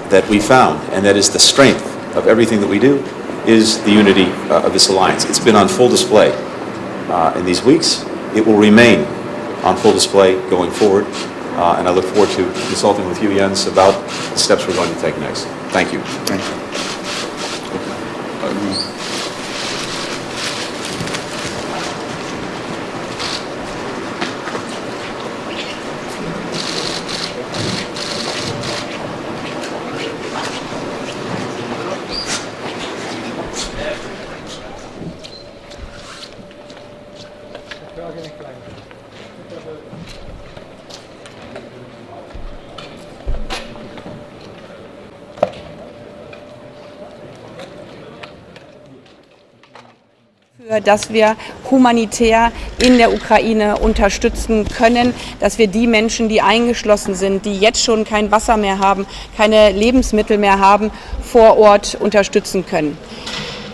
that we found, and that is the strength of everything that we do, is the unity of this alliance. It's been on full display in these weeks. It will remain on full display going forward, and I look forward to consulting with you, Jens, about the steps we're going to take next. Thank you. Thank you. Dass wir humanitär in der Ukraine unterstützen können, dass wir die Menschen, die eingeschlossen sind, die jetzt schon kein Wasser mehr haben, keine Lebensmittel mehr haben, vor Ort unterstützen können.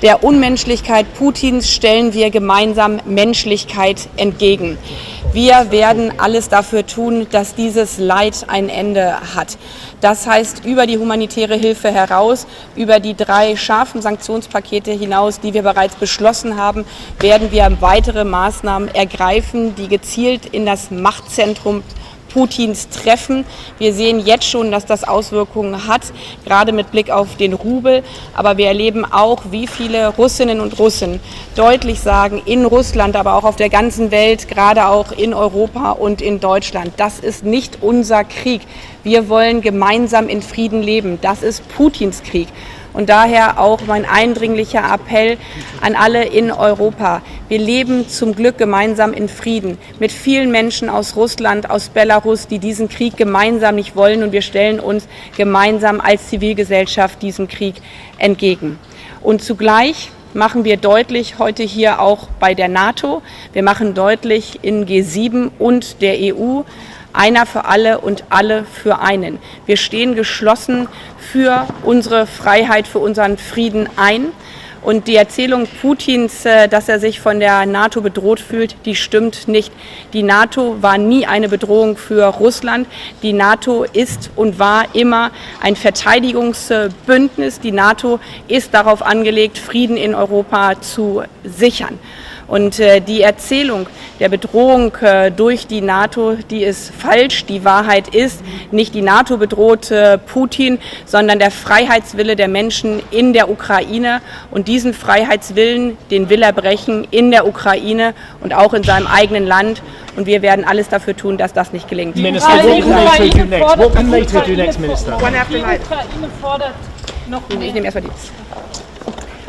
Der Unmenschlichkeit Putins stellen wir gemeinsam Menschlichkeit entgegen. Wir werden alles dafür tun, dass dieses Leid ein Ende hat. Das heißt, über die humanitäre Hilfe heraus, über die 3 scharfen Sanktionspakete hinaus, die wir bereits beschlossen haben, werden wir weitere Maßnahmen ergreifen, die gezielt in das Machtzentrum Putins treffen. Wir sehen jetzt schon, dass das Auswirkungen hat, gerade mit Blick auf den Rubel. Aber wir erleben auch, wie viele Russinnen und Russen deutlich sagen, in Russland, aber auch auf der ganzen Welt, gerade auch in Europa und in Deutschland, das ist nicht unser Krieg. Wir wollen gemeinsam in Frieden leben. Das ist Putins Krieg. Und daher auch mein eindringlicher Appell an alle in Europa. Wir leben zum Glück gemeinsam in Frieden mit vielen Menschen aus Russland, aus Belarus, die diesen Krieg gemeinsam nicht wollen. Und wir stellen uns gemeinsam als Zivilgesellschaft diesem Krieg entgegen. Und zugleich machen wir deutlich heute hier auch bei der NATO, wir machen deutlich in G7 und der EU, einer für alle und alle für einen. Wir stehen geschlossen für unsere Freiheit, für unseren Frieden ein. Und die Erzählung Putins, dass er sich von der NATO bedroht fühlt, die stimmt nicht. Die NATO war nie eine Bedrohung für Russland. Die NATO ist und war immer ein Verteidigungsbündnis. Die NATO ist darauf angelegt, Frieden in Europa zu sichern. Und die Erzählung der Bedrohung durch die NATO, die ist falsch. Die Wahrheit ist, nicht die NATO bedroht Putin, sondern der Freiheitswille der Menschen in der Ukraine. Und diesen Freiheitswillen, den will er brechen in der Ukraine und auch in seinem eigenen Land. Und wir werden alles dafür tun, dass das nicht gelingt. Minister, what can NATO do next? What can NATO do next, Minister? Ich nehme erstmal die.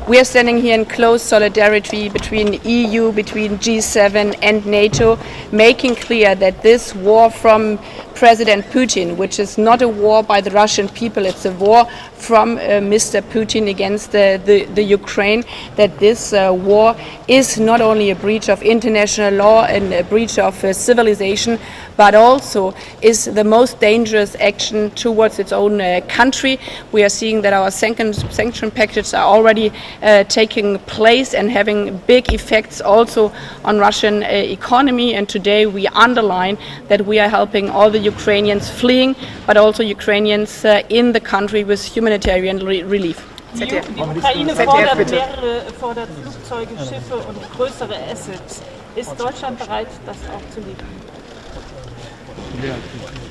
We are standing here in close solidarity between EU, between G7 and NATO, making clear that this war from President Putin, which is not a war by the Russian people, it's a war from Mr. Putin against the Ukraine, that this war is not only a breach of international law and a breach of civilization, but also is the most dangerous action towards its own country. We are seeing that our sanction packages are already taking place and having big effects also on Russian economy. And today we underline that we are helping all the Ukrainians fleeing, but also Ukrainians in the country with humanitarian relief. Die Ukraine fordert Flugzeuge, Schiffe und größere Assets. Ist Deutschland bereit, das auch zu liefern?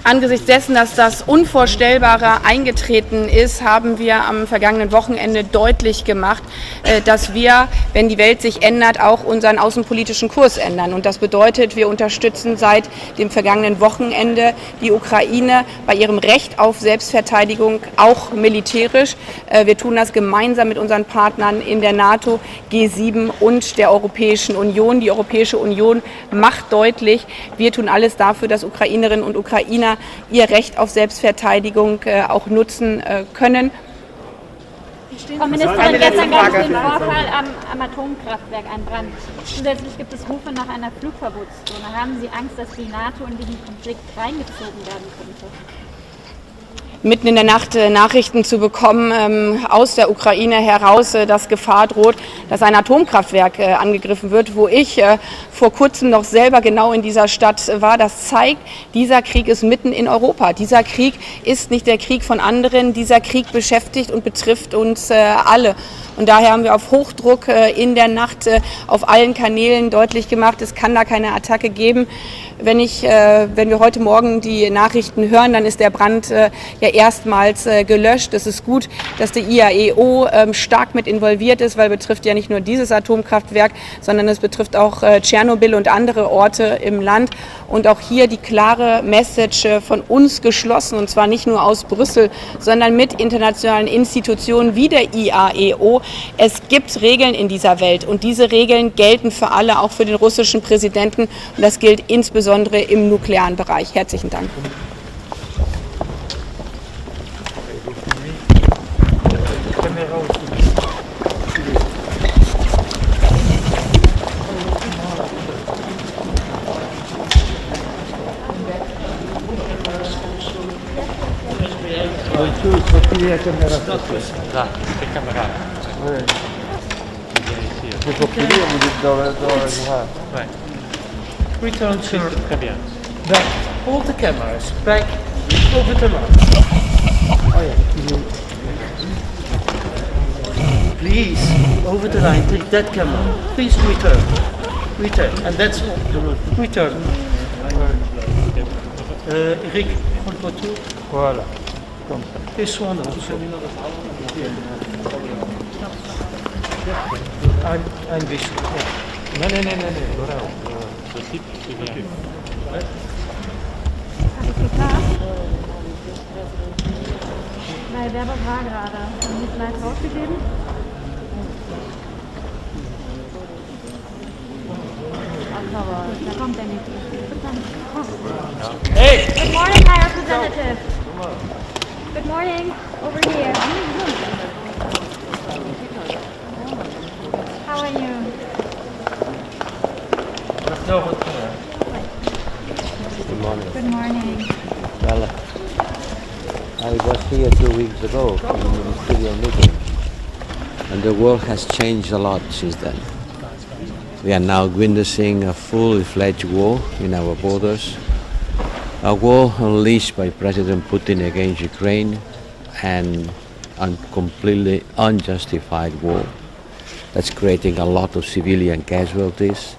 Angesichts dessen, dass das Unvorstellbare eingetreten ist, haben wir am vergangenen Wochenende deutlich gemacht, dass wir, wenn die Welt sich ändert, auch unseren außenpolitischen Kurs ändern. Und das bedeutet, wir unterstützen seit dem vergangenen Wochenende die Ukraine bei ihrem Recht auf Selbstverteidigung, auch militärisch. Wir tun das gemeinsam mit unseren Partnern in der NATO, G7 und der Europäischen Union. Die Europäische Union macht deutlich, wir tun alles dafür, dass Ukrainerinnen und Ukrainer ihr Recht auf Selbstverteidigung auch nutzen können. Frau Ministerin, gestern gab es den Vorfall am Atomkraftwerk, ein Brand. Zusätzlich gibt es Rufe nach einer Flugverbotszone. Haben Sie Angst, dass die NATO in diesen Konflikt reingezogen werden könnte? Mitten in der Nacht Nachrichten zu bekommen aus der Ukraine heraus, dass Gefahr droht, dass ein Atomkraftwerk angegriffen wird, wo ich vor kurzem noch selber genau in dieser Stadt war. Das zeigt, dieser Krieg ist mitten in Europa. Dieser Krieg ist nicht der Krieg von anderen. Dieser Krieg beschäftigt und betrifft uns alle. Und daher haben wir auf Hochdruck in der Nacht auf allen Kanälen deutlich gemacht, es kann da keine Attacke geben. Wenn wir heute Morgen die Nachrichten hören, dann ist der Brand ja erstmals gelöscht. Es ist gut, dass die IAEO stark mit involviert ist, weil betrifft ja nicht nur dieses Atomkraftwerk, sondern es betrifft auch Tschernobyl und andere Orte im Land. Und auch hier die klare Message von uns geschlossen, und zwar nicht nur aus Brüssel, sondern mit internationalen Institutionen wie der IAEO. Es gibt Regeln in dieser Welt und diese Regeln gelten für alle, auch für den russischen Präsidenten. Und das gilt insbesondere im nuklearen Bereich. Herzlichen Dank. Return to back. Hold the cameras back over the line. Oh yeah. Please, over the line, take that camera. Please return. Return. And that's all. Return. Eric, prends le poteau. Voilà. Comme ça. Et soin dans tout ça. Un vaisseau. Non. Voilà. Ce type, c'est bien. Ouais. Weil wer das war gerade? Haben die vielleicht rausgegeben? Da kommt er nicht. Hey! Good morning, High Representative. Good morning. Over here. How are you? Good morning. Good morning. Well, I was here 2 weeks ago in the ministerial meeting, and the world has changed a lot since then. We are now witnessing a full-fledged war in our borders, a war unleashed by President Putin against Ukraine, and a completely unjustified war that's creating a lot of civilian casualties,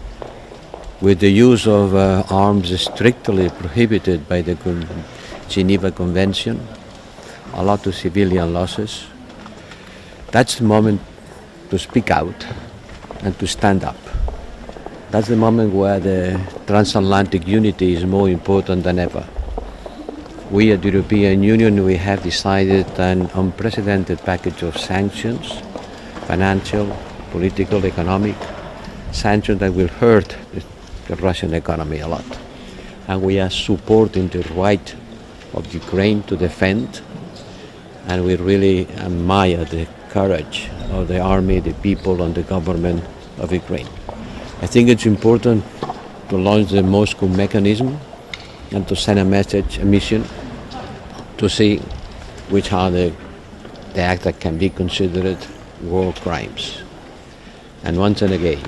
with the use of arms strictly prohibited by the Geneva Convention, a lot of civilian losses. That's the moment to speak out and to stand up. That's the moment where the transatlantic unity is more important than ever. We at the European Union, we have decided an unprecedented package of sanctions, financial, political, economic, sanctions that will hurt the Russian economy a lot. And we are supporting the right of Ukraine to defend, and we really admire the courage of the army, the people, and the government of Ukraine. I think it's important to launch the Moscow mechanism and to send a message, a mission, to see which are the acts that can be considered war crimes. And once and again,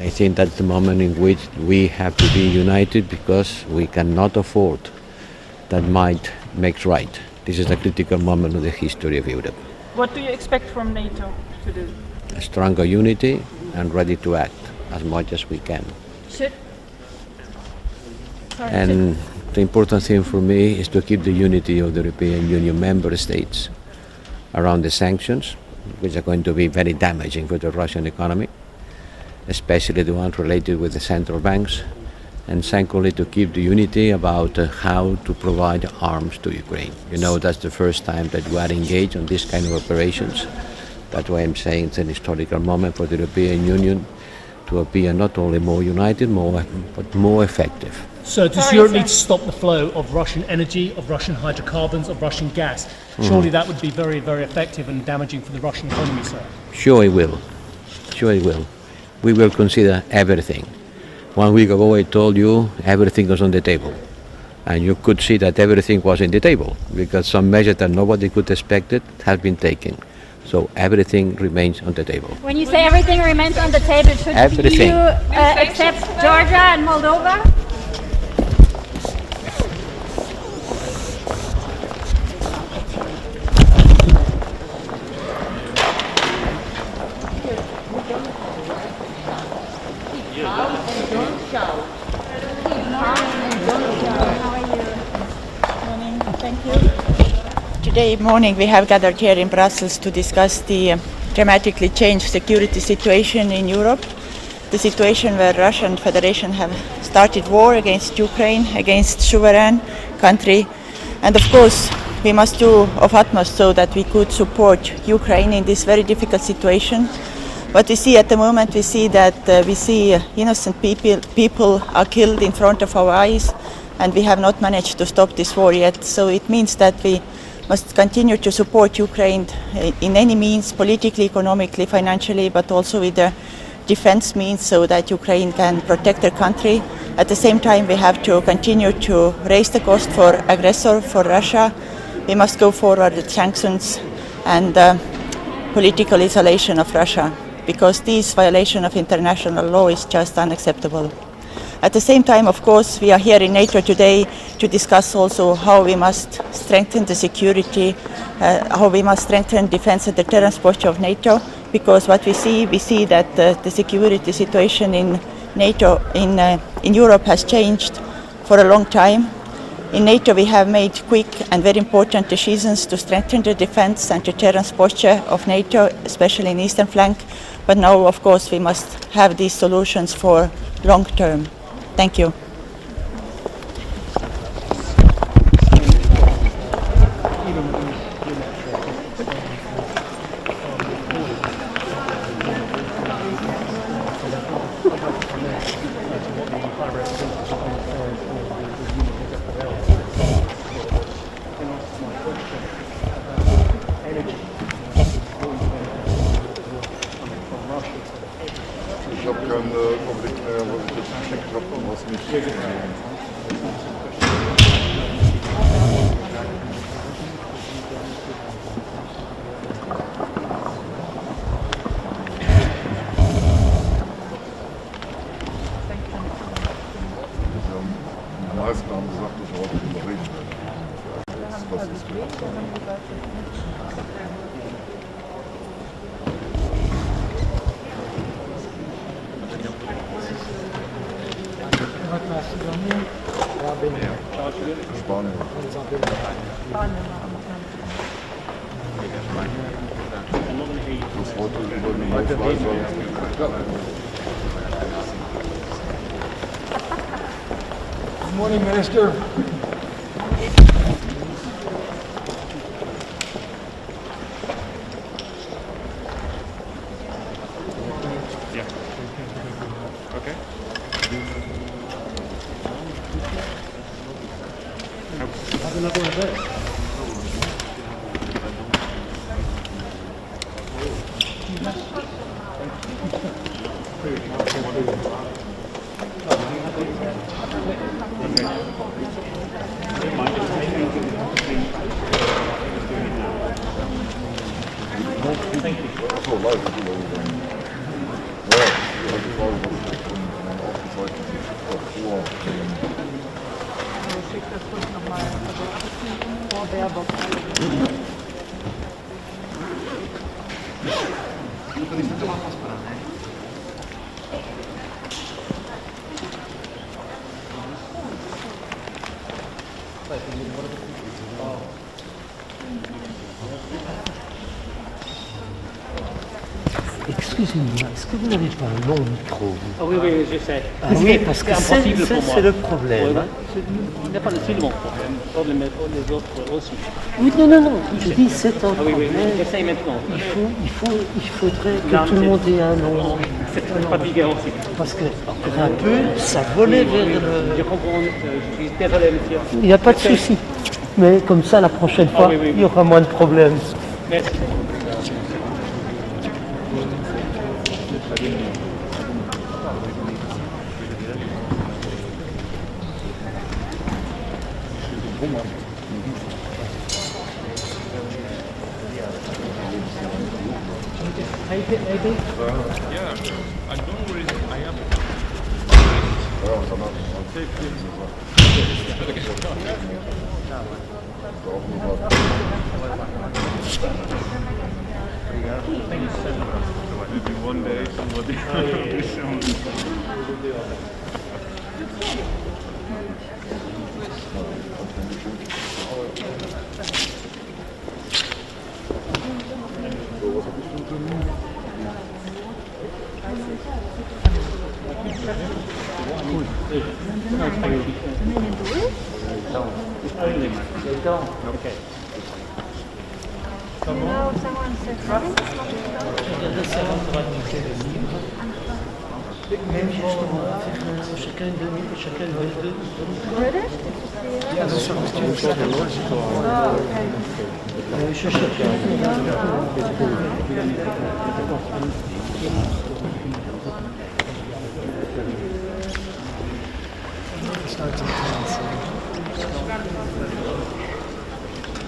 I think that's the moment in which we have to be united, because we cannot afford that might makes right. This is a critical moment of the history of Europe. What do you expect from NATO to do? A stronger unity and ready to act as much as we can. And the important thing for me is to keep the unity of the European Union member states around the sanctions, which are going to be very damaging for the Russian economy, especially the ones related with the central banks, and secondly, to keep the unity about how to provide arms to Ukraine. You know, that's the first time that we are engaged on this kind of operations. That's why I'm saying it's an historical moment for the European Union to appear not only more united, but more effective. So does Europe need to stop the flow of Russian energy, of Russian hydrocarbons, of Russian gas? Surely that would be very, very effective and damaging for the Russian economy, sir. Sure it will. Sure it will. We will consider everything. 1 week ago I told you everything was on the table. And you could see that everything was in the table, because some measures that nobody could expect it have been taken. So everything remains on the table. When you say everything remains on the table, should Everything. you accept Georgia and Moldova? Today morning we have gathered here in Brussels to discuss the dramatically changed security situation in Europe, the situation where Russian Federation have started war against Ukraine, against sovereign country, and of course we must do of utmost so that we could support Ukraine in this very difficult situation. What we see at the moment, we see that innocent people are killed in front of our eyes, and we have not managed to stop this war yet. So it means that we must continue to support Ukraine in any means, politically, economically, financially, but also with the defense means, so that Ukraine can protect their country. At the same time, we have to continue to raise the cost for aggressor, for Russia. We must go forward with sanctions and political isolation of Russia, because this violation of international law is just unacceptable. At the same time, of course, we are here in NATO today to discuss also how we must strengthen the security, how we must strengthen defense and deterrence posture of NATO, because what we see that the security situation in NATO, in Europe has changed for a long time. In NATO, we have made quick and very important decisions to strengthen the defense and deterrence posture of NATO, especially in the eastern flank. But now, of course, we must have these solutions for long term. Thank you. Ich habe keinen Überblick mehr, was ich jetzt geschickt habe und was nicht. Die meisten haben gesagt, dass wir heute darüber reden werden. Was ist gemacht haben. Spanien. Das heute über den Ausweis Good morning, Minister. Excusez-moi, est-ce que vous n'avez pas un long micro? Ah oui, oui, je sais. Ah oui, parce que c'est le problème. Il n'y a pas de problème. Pour les autres aussi. Oui, non, je dis c'est un problème. Oui, j'essaye maintenant. Il faudrait que tout le monde ait un long. C'est fatiguant aussi. Parce que un peu, ça volait vers le... Je comprends, je suis désolé, monsieur. Il n'y a pas de souci. Mais comme ça, la prochaine fois, il y aura moins de problèmes. Merci. Yeah, I don't worry. I am. One day somebody will show me. Okay. No, someone said Même justement, faire chacun une demi, chacun deux.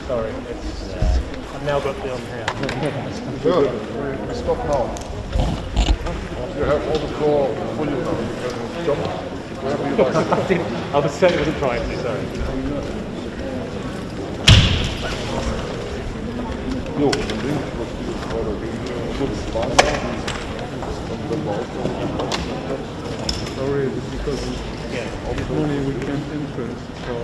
Sorry, I've now got the on hand. Good. Stop now. You have all the floor for you now. You can jump wherever you like. I certainly wasn't trying to, sorry. Jo, dann links, was die Frau dagegen Schutz war. Und dann war auch Sorry, because this morning we can't enter, so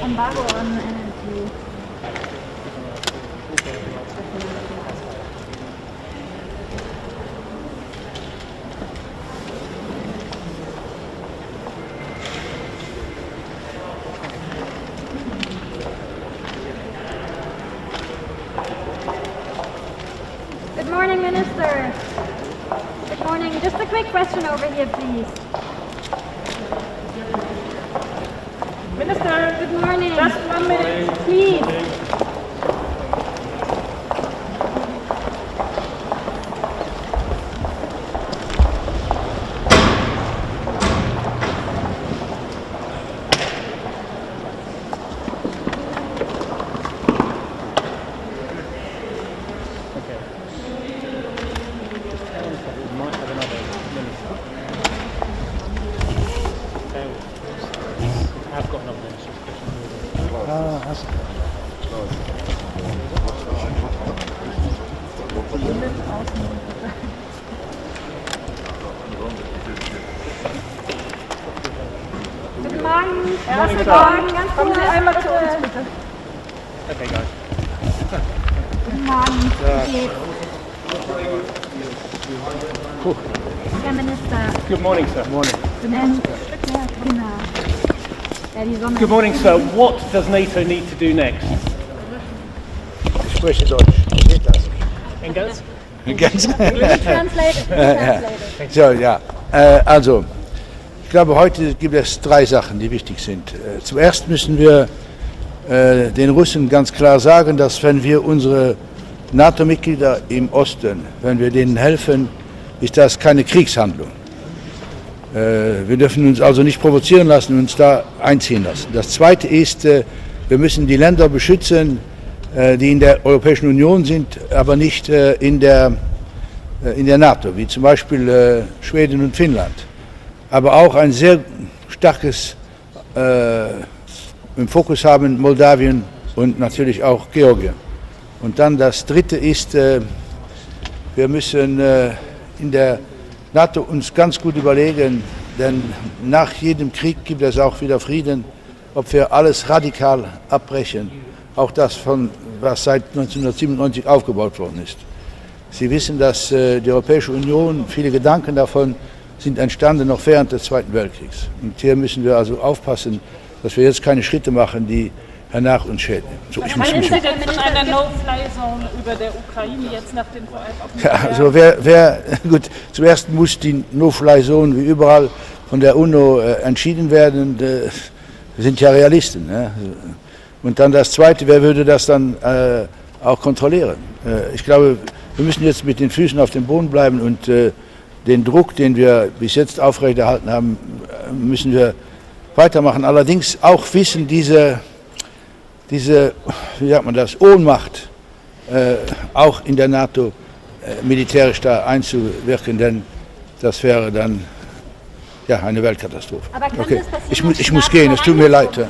Embargo on energy. Good morning, Minister. Good morning. Just a quick question over here, please. Minister, good morning. Just 1 minute, please. Guten Morgen. Ja, Guten guten Morgen. Morgen. Ganz Kommen kurz, Sie einmal zu uns, bitte. bitte. Okay, guys. Guten Morgen. Wie geht's? Herr Minister. Good morning, sir. Morning. Ja, genau. Ja, die Sonne. Good morning, sir. What does NATO need to do next? Ich spreche Deutsch. Geht das? Engels? Ganz. Translate. So, ja. Also, ich glaube, heute gibt es 3 Sachen, die wichtig sind. Zuerst müssen wir den Russen ganz klar sagen, dass wenn wir unsere NATO-Mitglieder im Osten, wenn wir denen helfen, ist das keine Kriegshandlung. Wir dürfen uns also nicht provozieren lassen und uns da einziehen lassen. Das Zweite ist, wir müssen die Länder beschützen, die in der Europäischen Union sind, aber nicht in der NATO, wie zum Beispiel Schweden und Finnland. Aber auch ein sehr starkes im Fokus haben Moldawien und natürlich auch Georgien. Und dann das Dritte ist, wir müssen in der NATO uns ganz gut überlegen, denn nach jedem Krieg gibt es auch wieder Frieden, ob wir alles radikal abbrechen, auch das, was seit 1997 aufgebaut worden ist. Sie wissen, dass die Europäische Union, viele Gedanken davon sind entstanden noch während des Zweiten Weltkriegs. Und hier müssen wir also aufpassen, dass wir jetzt keine Schritte machen, die danach uns schäden. So, Was halten Sie denn von einer No-Fly-Zone über der Ukraine jetzt nach dem gut, zuerst muss die No-Fly-Zone wie überall von der UNO entschieden werden. Wir sind ja Realisten. Ne? Und dann das Zweite, wer würde das dann auch kontrollieren? Ich glaube, wir müssen jetzt mit den Füßen auf dem Boden bleiben und den Druck, den wir bis jetzt aufrechterhalten haben, müssen wir weitermachen. Allerdings auch wissen, diese wie sagt man das, Ohnmacht auch in der NATO militärisch da einzuwirken, denn das wäre dann ja eine Weltkatastrophe. Aber kann okay, das passieren, ich muss gehen, es tut mir leid. Ja.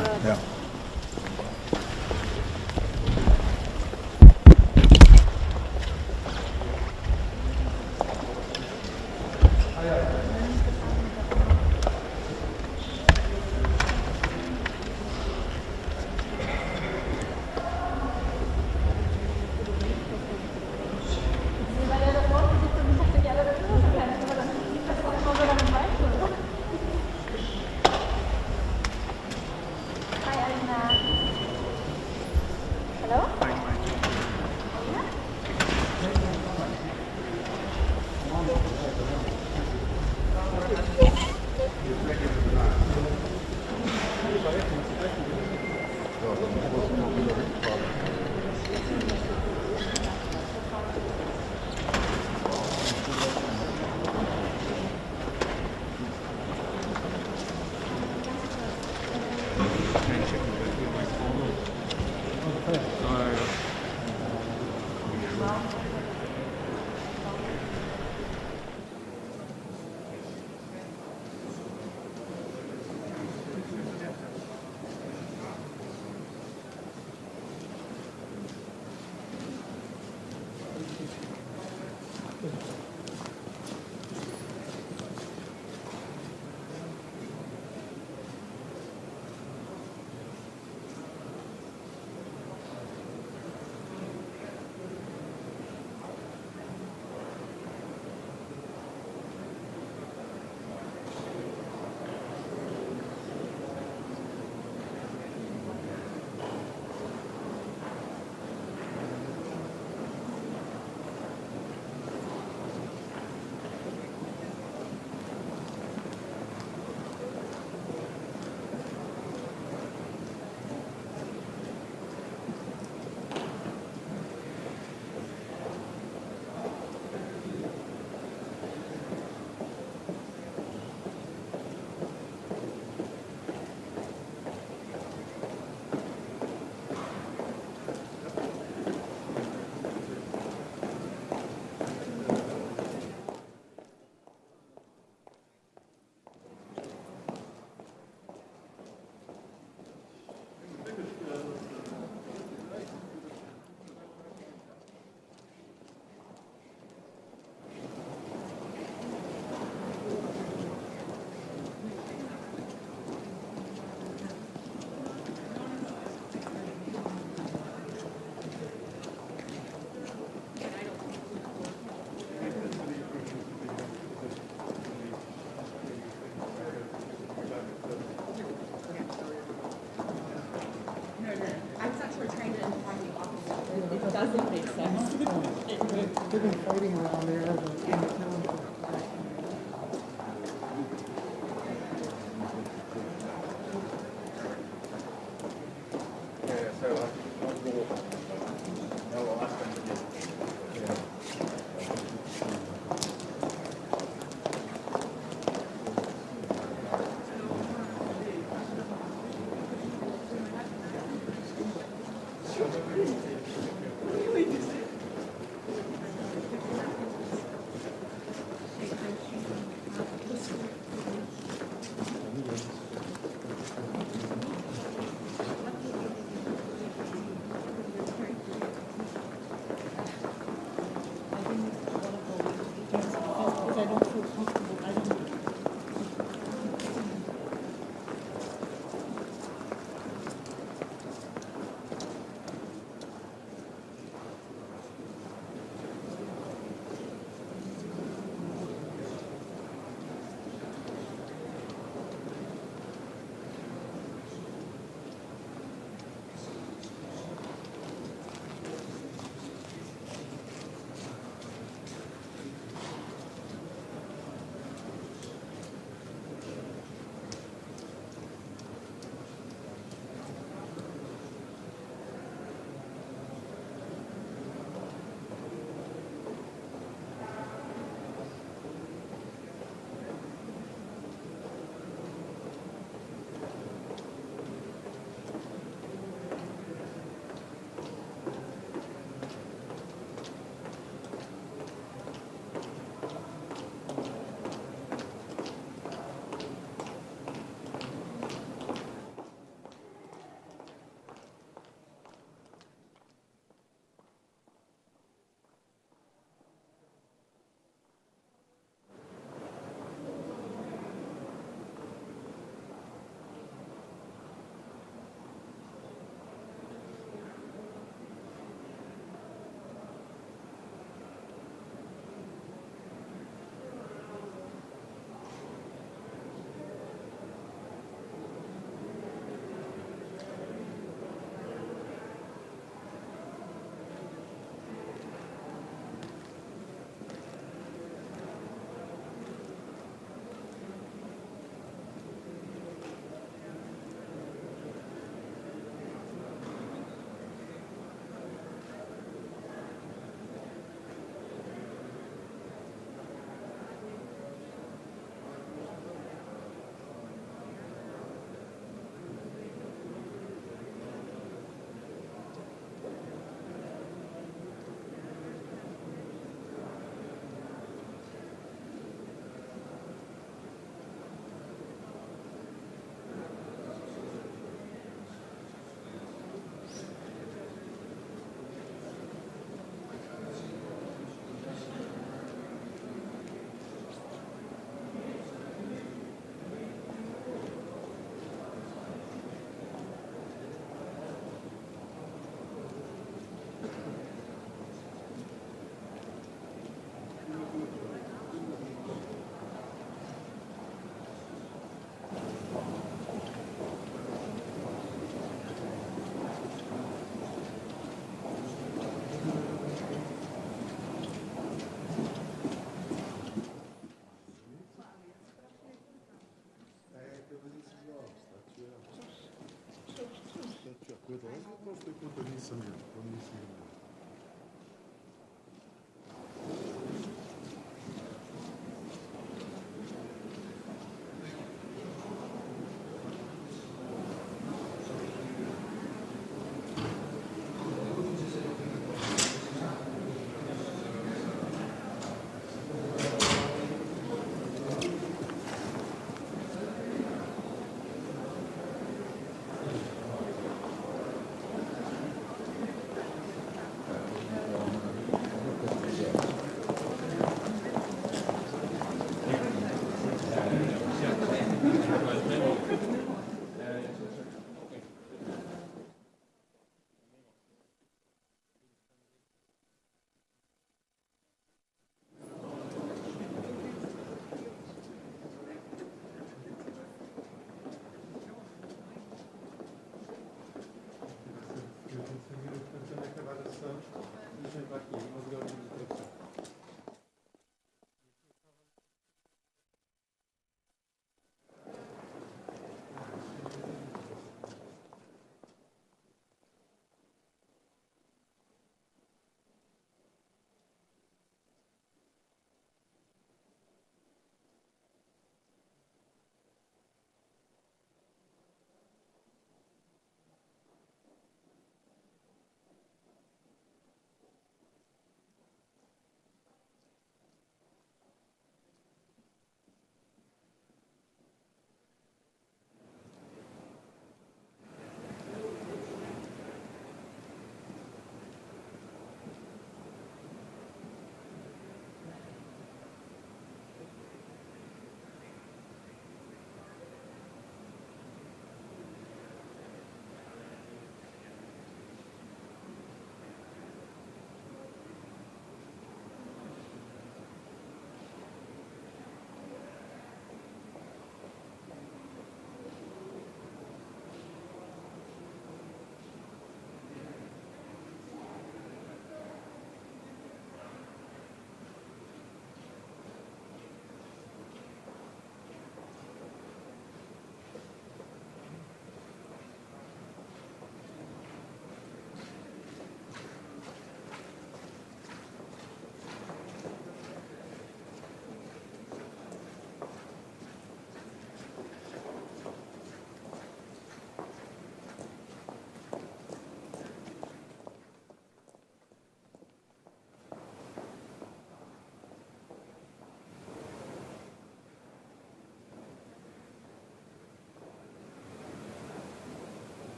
doesn't make sense. They've been fighting around there in the town.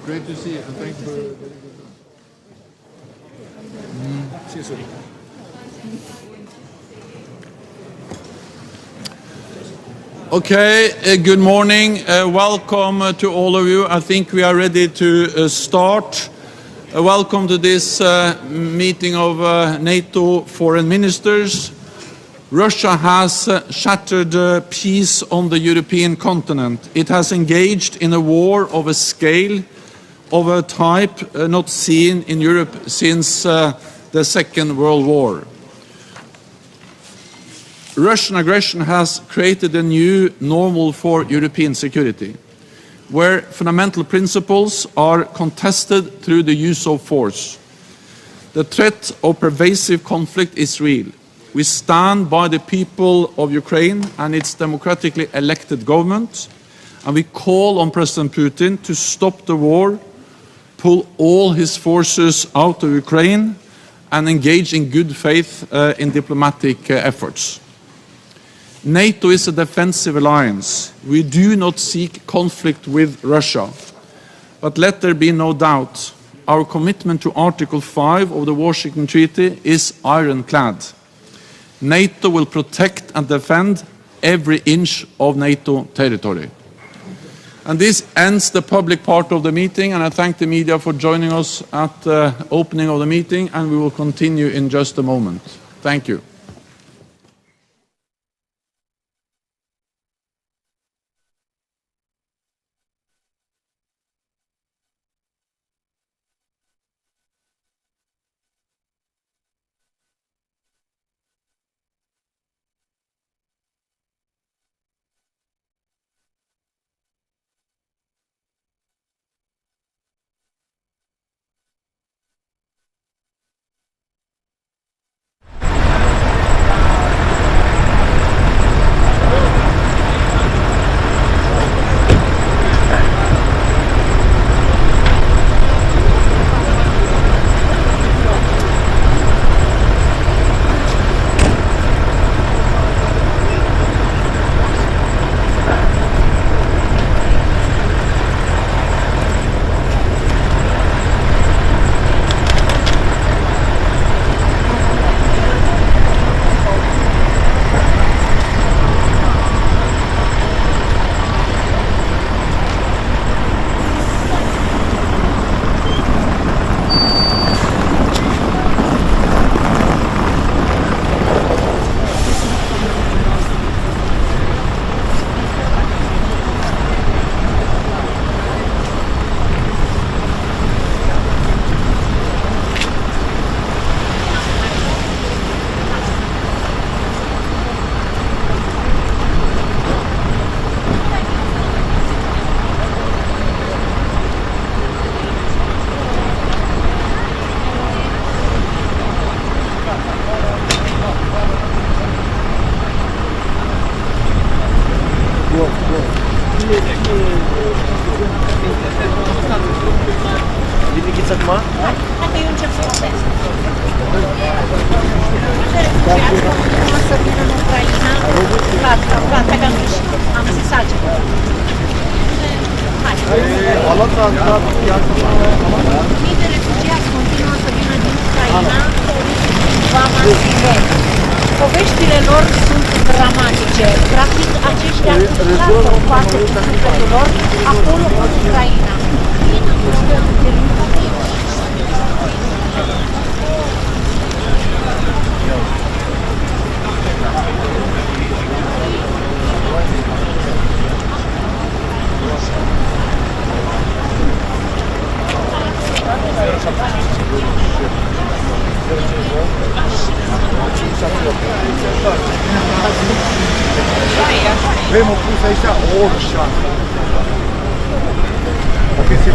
Great to see you, and thanks for. See you soon. Okay, good morning. Welcome to all of you. I think we are ready to start. Welcome to this meeting of NATO foreign ministers. Russia has shattered peace on the European continent. It has engaged in a war of a scale, of a type not seen in Europe since the Second World War. Russian aggression has created a new normal for European security, where fundamental principles are contested through the use of force. The threat of pervasive conflict is real. We stand by the people of Ukraine and its democratically elected government, and we call on President Putin to stop the war, pull all his forces out of Ukraine, and engage in good faith in diplomatic efforts. NATO is a defensive alliance. We do not seek conflict with Russia. But let there be no doubt, our commitment to Article 5 of the Washington Treaty is ironclad. NATO will protect and defend every inch of NATO territory. And this ends the public part of the meeting, and I thank the media for joining us at the opening of the meeting, and we will continue in just a moment. Thank you. Poveștile lor sunt dramatice. Practic, aceștia luptă foarte cu lor acolo în Ucraina. Vemo tu sei sta orsa. Ok, sì.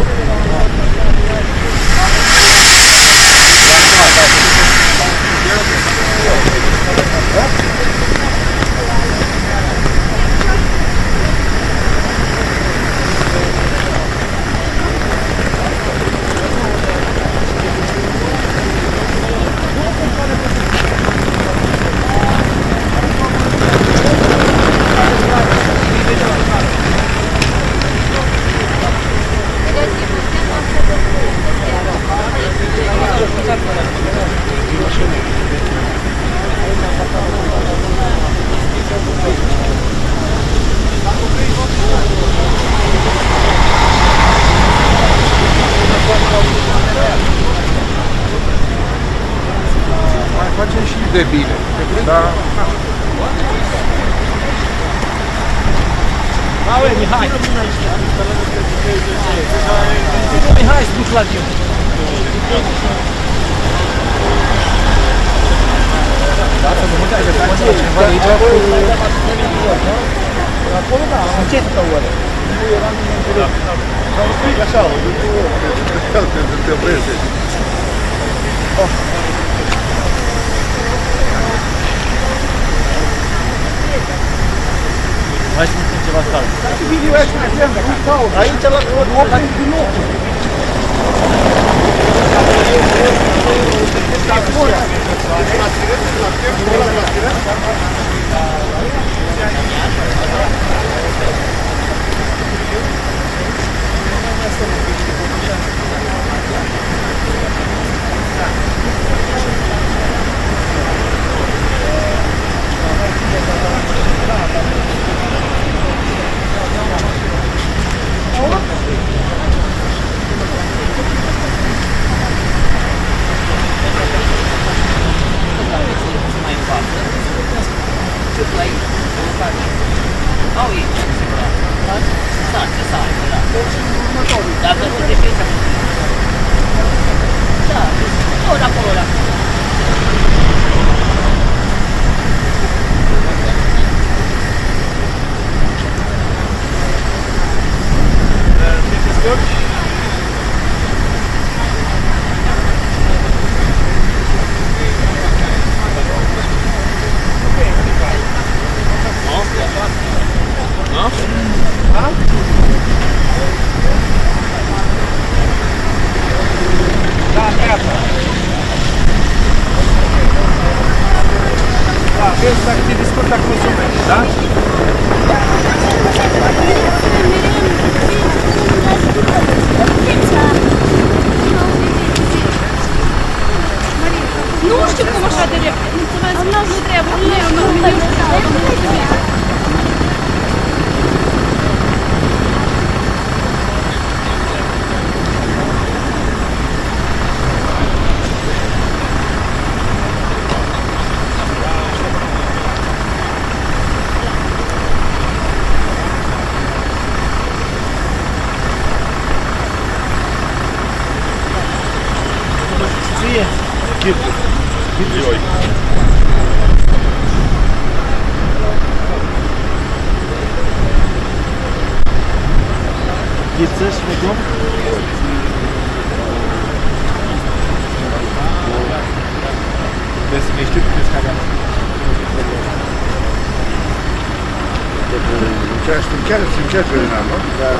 de bine. Da? Mihai! Mihai, spus la tine! Da, să nu mă dai de cineva de aici acolo, da, încet pe ore. Nu era nimeni înțeleg. Dar îmi spui așa, te oprezi. Hai să ne ceva stal. Aici la Gibt's mit dem? Das nicht stimmt, das kann Încerci Elena, nu? Da.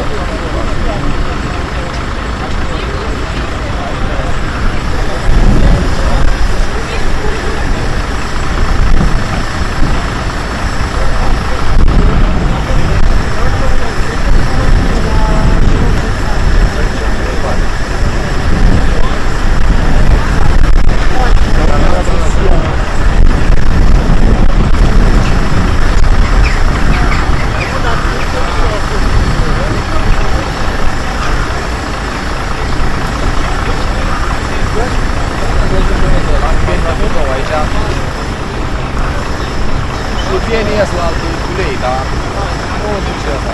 Pieni ies la altul cu lei, dar nu o duce asta.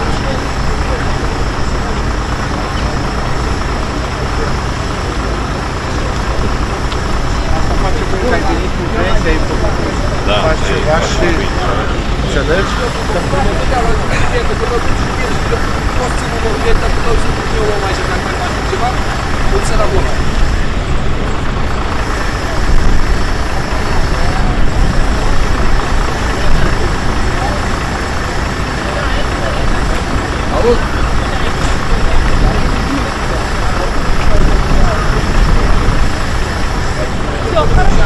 Asta face că ai venit cu vrei, ai făcut, faci ceva și înțelegi? Dar până nu te-a luat clientă, că nu duci bine și că poți ține un client, dacă nu ține eu om aici, dacă mai faci ceva, nu ți la bună. Auzi? Все, хорошо.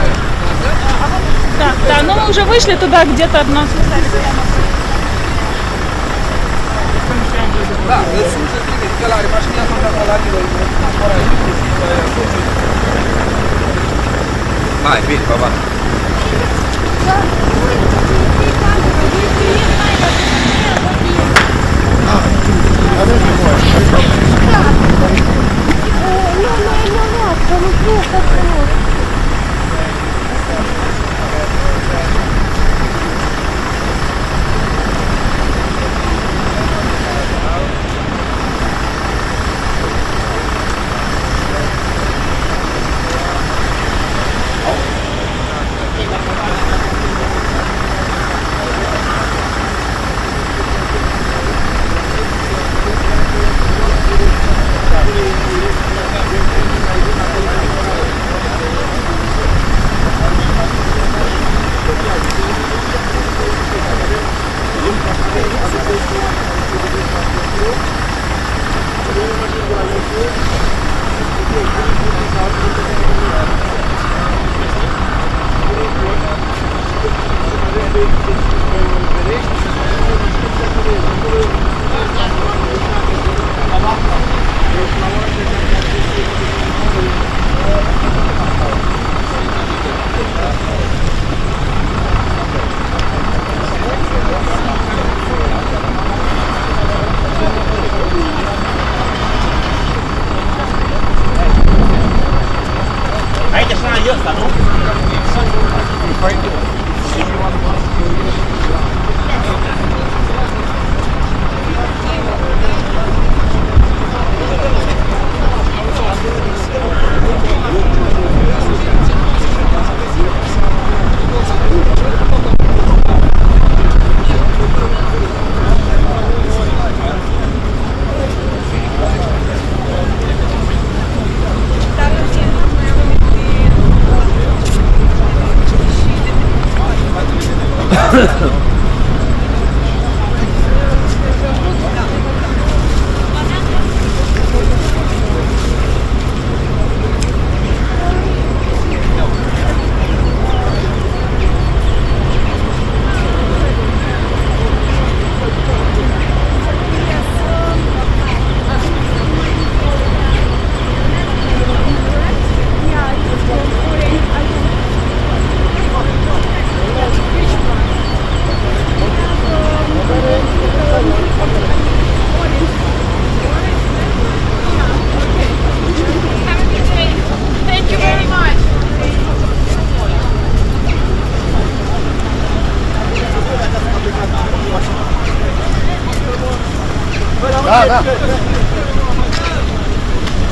Да, да, но мы уже вышли туда, где-то от нас. Da, îl sună bine, că la mașina s-a dat la tine, hai, bine, pa, pa. Nu,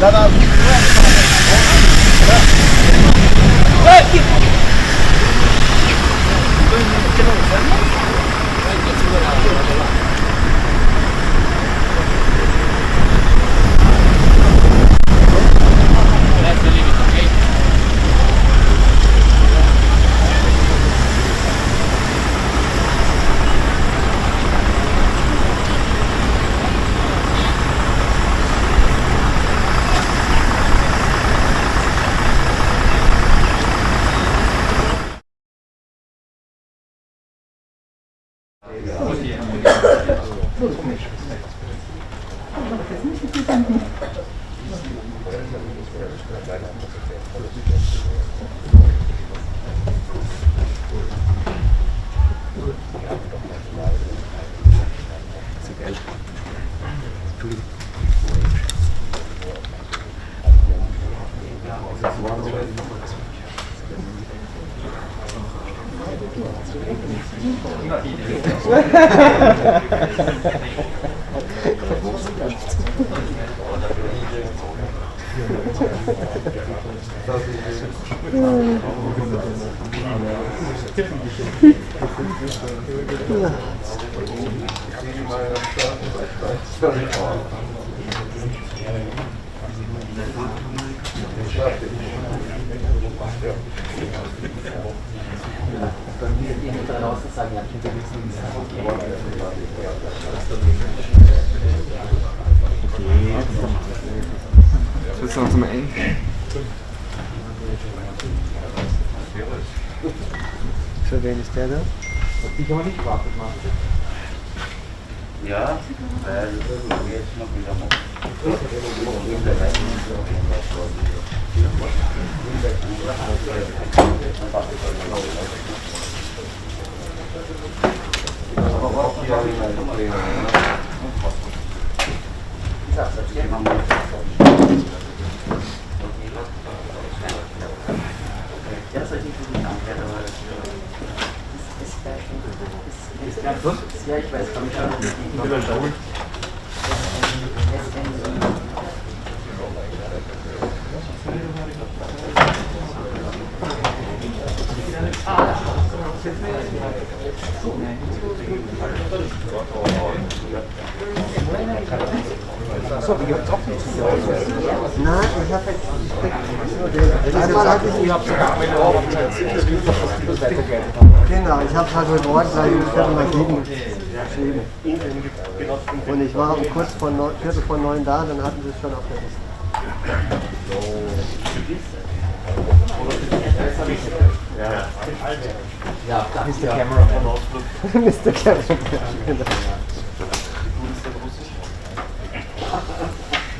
Das ist noch zum Ende. So, wen ist der da? Die kann man nicht warten machen. Ja, weil jetzt noch wieder mal. Ja, ich weiß, kann ich schon. So, wie geht's auch nicht? Nein, ich habe einmal hatte ich genau, ich habe halt heute Morgen gleich um 7:15 geschrieben. Und ich war um kurz vor 8:45 da, dann hatten sie es schon auf der Liste. Ja, da ist der Camera von Ausflug. Mr. Camera, genau.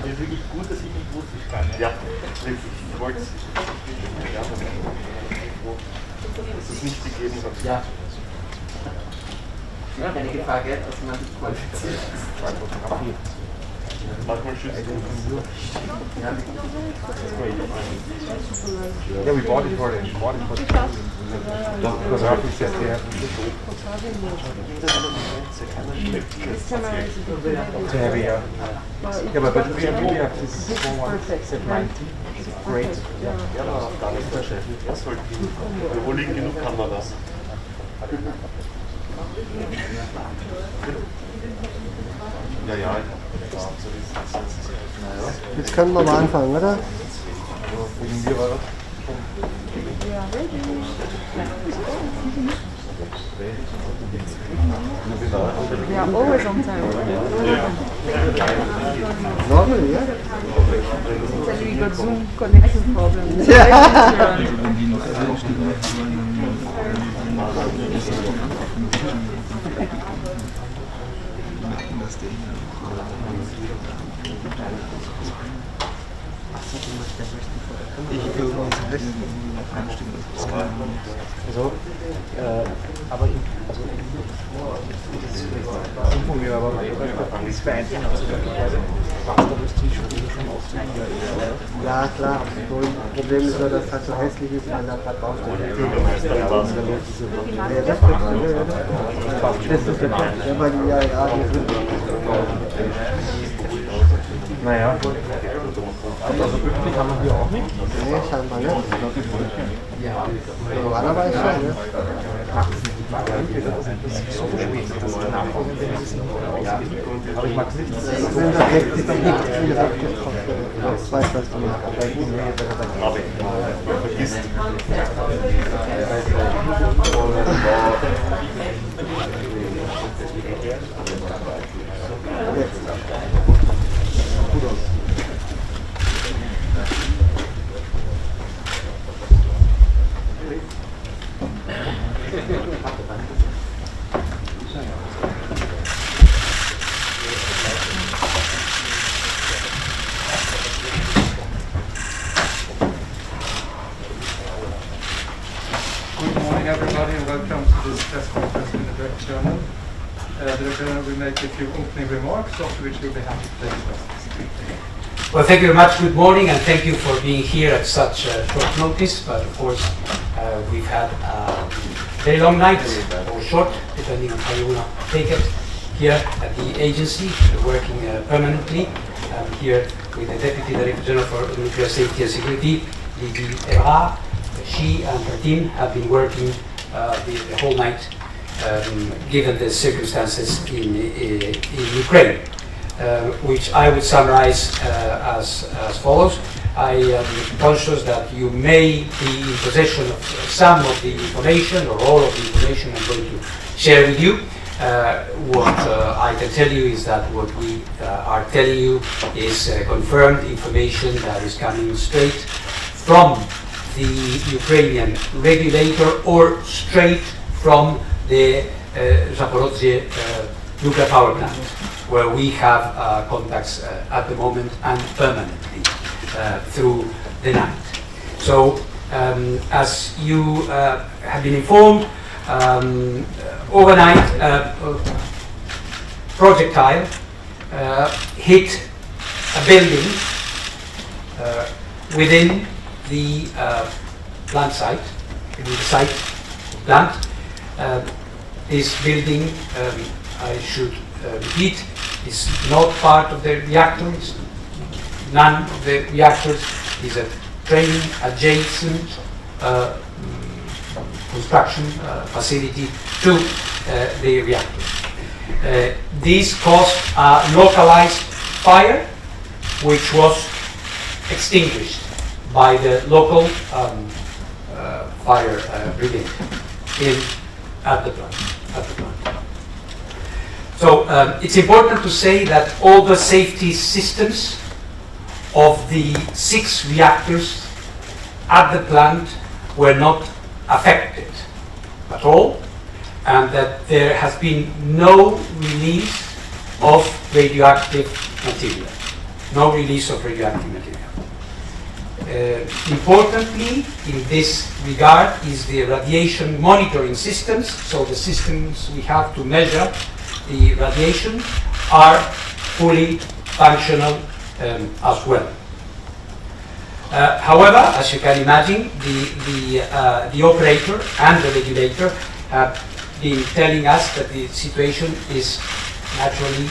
Das ist wirklich gut, dass ich nicht Russisch kann. Ja, wirklich. Ich wollte es. Dass es nicht gegeben hat. Ja. Ja, eine Frage, dass man nicht qualifiziert ist. Manchmal schützt du Yeah, we bought it for them. Because our office says they have it's heavy, yeah. Yeah, but we have this small one, set 90. It's great. Ja, da ist der Chef. Er sollte wo liegen genug Kameras? Ja, ja. Jetzt können wir mal anfangen, oder? Yeah, always on time. Normally, yeah. Tell you we got Zoom connection problems. Ich will uns wissen. Also, aber Impfung wäre aber das Vereinten Ja, klar. So ein Problem ist nur, dass es halt so hässlich ist, weil da gerade Baustelle ist. Ja, das ist der Punkt. Ja, weil die ja, die sind. Naja. Also pünktlich haben wir hier auch nicht? Nee, scheinbar nicht. Normalerweise schon, ne? Aber ich mag es nicht. Ich bin da echt viele getroffen. Ich weiß, was du machst. Good morning, everybody, and welcome to this press conference in the Director General. The Director General will make a few opening remarks, after which we'll be happy to take questions. Well, thank you very much. Good morning, and thank you for being here at such short notice. But of course, we've had a very long night, or short, depending on how you want to take it, here at the agency, working permanently. Here with the Deputy Director General for Nuclear Safety and Security, Lydie Evrard. She and her team have been working the whole night, given the circumstances in Ukraine, which I would summarize as follows. I am conscious that you may be in possession of some of the information or all of the information I'm going to share with you. What I can tell you is that what we are telling you is confirmed information that is coming straight from the Ukrainian regulator or straight from the Zaporozhye nuclear power plant, where we have contacts at the moment and permanently through the night. So, as you have been informed, overnight projectile hit a building within the plant site, within the site plant. This building, I should repeat, is not part of the reactors. None of the reactors is a training adjacent construction facility to the reactor. This caused a localized fire, which was extinguished by the local fire brigade at the plant. So it's important to say that all the safety systems of the 6 reactors at the plant were not affected at all, and that there has been no release of radioactive material. No release of radioactive material. Importantly, in this regard, is the radiation monitoring systems. So the systems we have to measure the radiation are fully functional as well. However, as you can imagine, the operator and the regulator have been telling us that the situation is naturally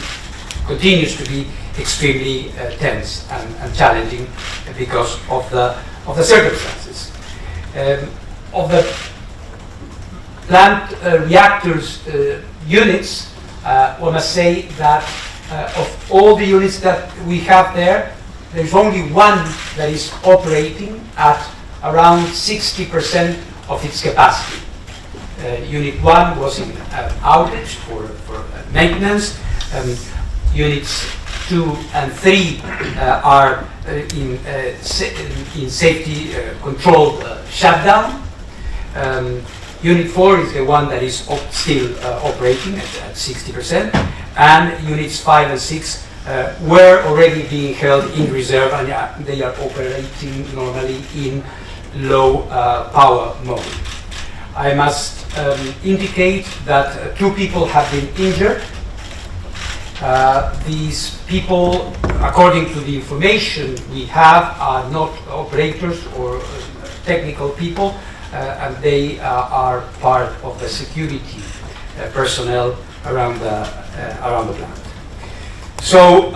continues to be extremely tense and challenging because of the circumstances. Of the plant reactors units, one must say that of all the units that we have there, there's only one that is operating at around 60% of its capacity. Unit 1 was in outage for maintenance. Units 2 and 3 are in safety controlled shutdown. Unit 4 is the one that is still operating at 60%, and units 5 and 6 were already being held in reserve, and they are operating normally in low power mode. I must indicate that 2 people have been injured. These people, according to the information we have, are not operators or technical people, and they are part of the security personnel around the plant. So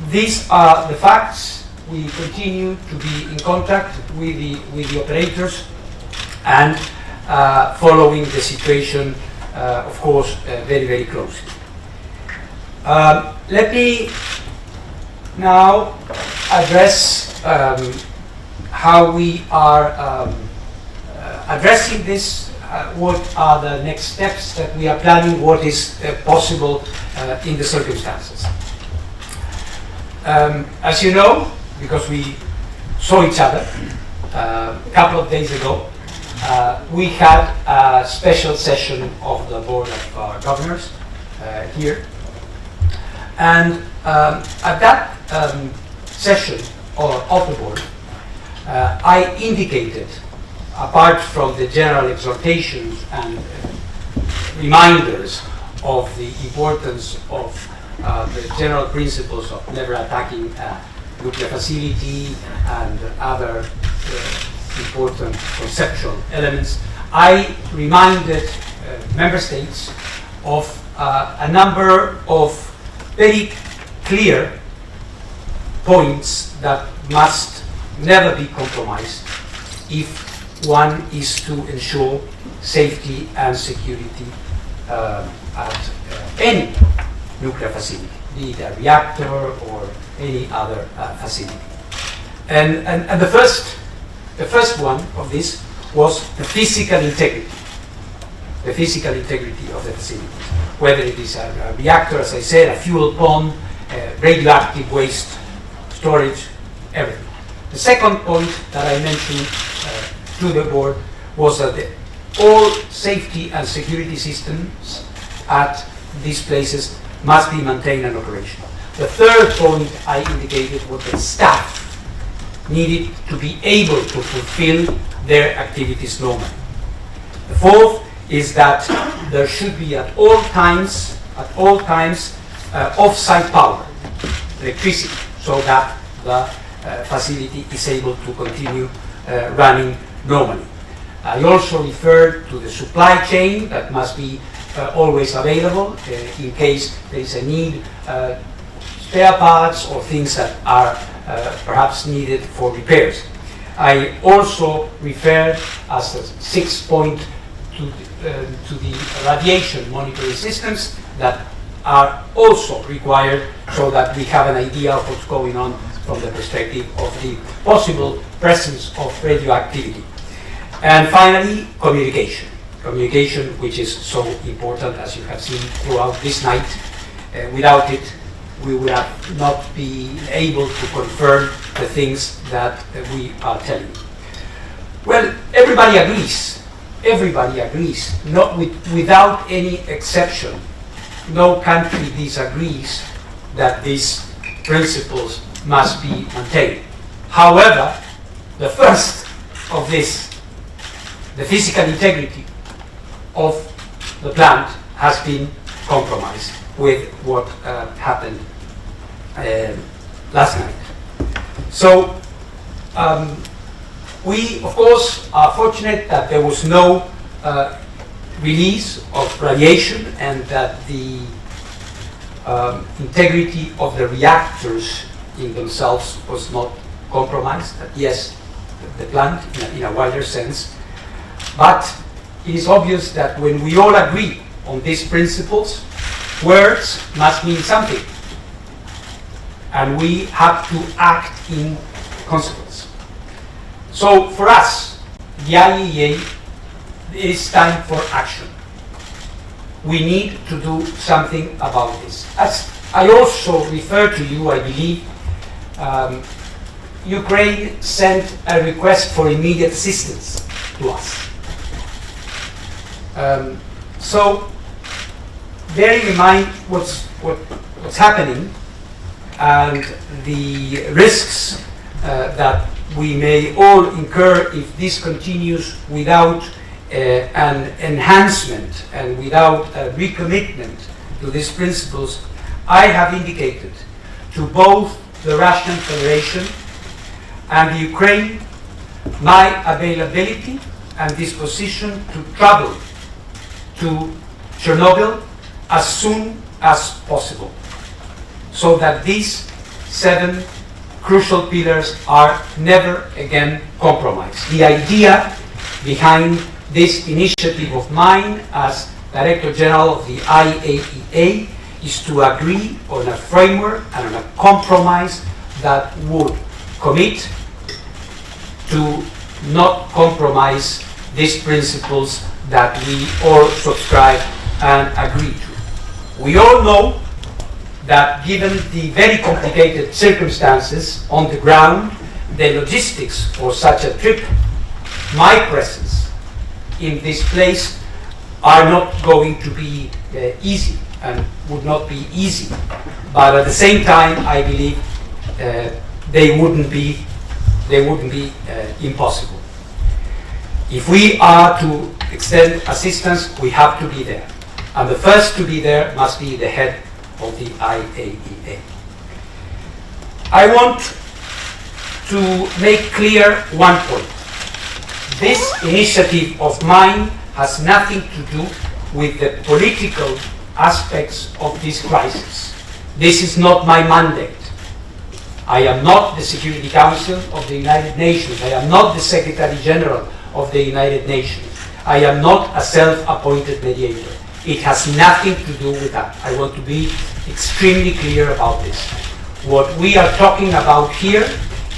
these are the facts. We continue to be in contact with the operators and following the situation, of course, very, very closely. Let me now address how we are addressing this, what are the next steps that we are planning, what is possible in the circumstances. As you know, because we saw each other a couple of days ago, we had a special session of the Board of Governors here. And at that session of the board, I indicated, apart from the general exhortations and reminders of the importance of the general principles of never attacking a nuclear facility and other important conceptual elements, I reminded member states of a number of very clear points that must never be compromised if one is to ensure safety and security at any nuclear facility, be it a reactor or any other facility. And the first one of this was the physical integrity of the facility. Whether it is a reactor, as I said, a fuel pond, radioactive waste storage, everything. The second point that I mentioned to the board was that all safety and security systems at these places must be maintained and operational. The third point I indicated was that staff needed to be able to fulfill their activities normally. The fourth is that there should be at all times off-site power, electricity, so that the facility is able to continue running normally. I also referred to the supply chain that must be always available in case there is a need, spare parts or things that are perhaps needed for repairs. I also referred as a sixth point to the radiation monitoring systems that are also required so that we have an idea of what's going on from the perspective of the possible presence of radioactivity. And finally, communication. Communication, which is so important, as you have seen throughout this night. Without it, we would have not been able to confirm the things that we are telling. Well, everybody agrees. Everybody agrees, without any exception. No country disagrees that these principles must be maintained. However, the first of this, the physical integrity of the plant, has been compromised with what happened last night. So we, of course, are fortunate that there was no release of radiation and that the integrity of the reactors in themselves was not compromised. Yes, the plant in a wider sense. But it is obvious that when we all agree on these principles, words must mean something. And we have to act in consequence. So for us, the IAEA, it is time for action. We need to do something about this. As I also referred to you, I believe, Ukraine sent a request for immediate assistance to us. So bearing in mind what's happening and the risks that we may all incur if this continues without an enhancement and without a recommitment to these principles, I have indicated to both the Russian Federation and the Ukraine my availability and disposition to travel to Chernobyl as soon as possible, so that this 7 crucial pillars are never again compromised. The idea behind this initiative of mine as Director General of the IAEA is to agree on a framework and on a compromise that would commit to not compromise these principles that we all subscribe and agree to. We all know that given the very complicated circumstances on the ground, the logistics for such a trip, my presence in this place are not going to be easy and would not be easy. But at the same time, I believe they wouldn't be impossible. If we are to extend assistance, we have to be there. And the first to be there must be the head of the IAEA. I want to make clear one point. This initiative of mine has nothing to do with the political aspects of this crisis. This is not my mandate. I am not the Security Council of the United Nations. I am not the Secretary General of the United Nations. I am not a self-appointed mediator. It has nothing to do with that. I want to be extremely clear about this. What we are talking about here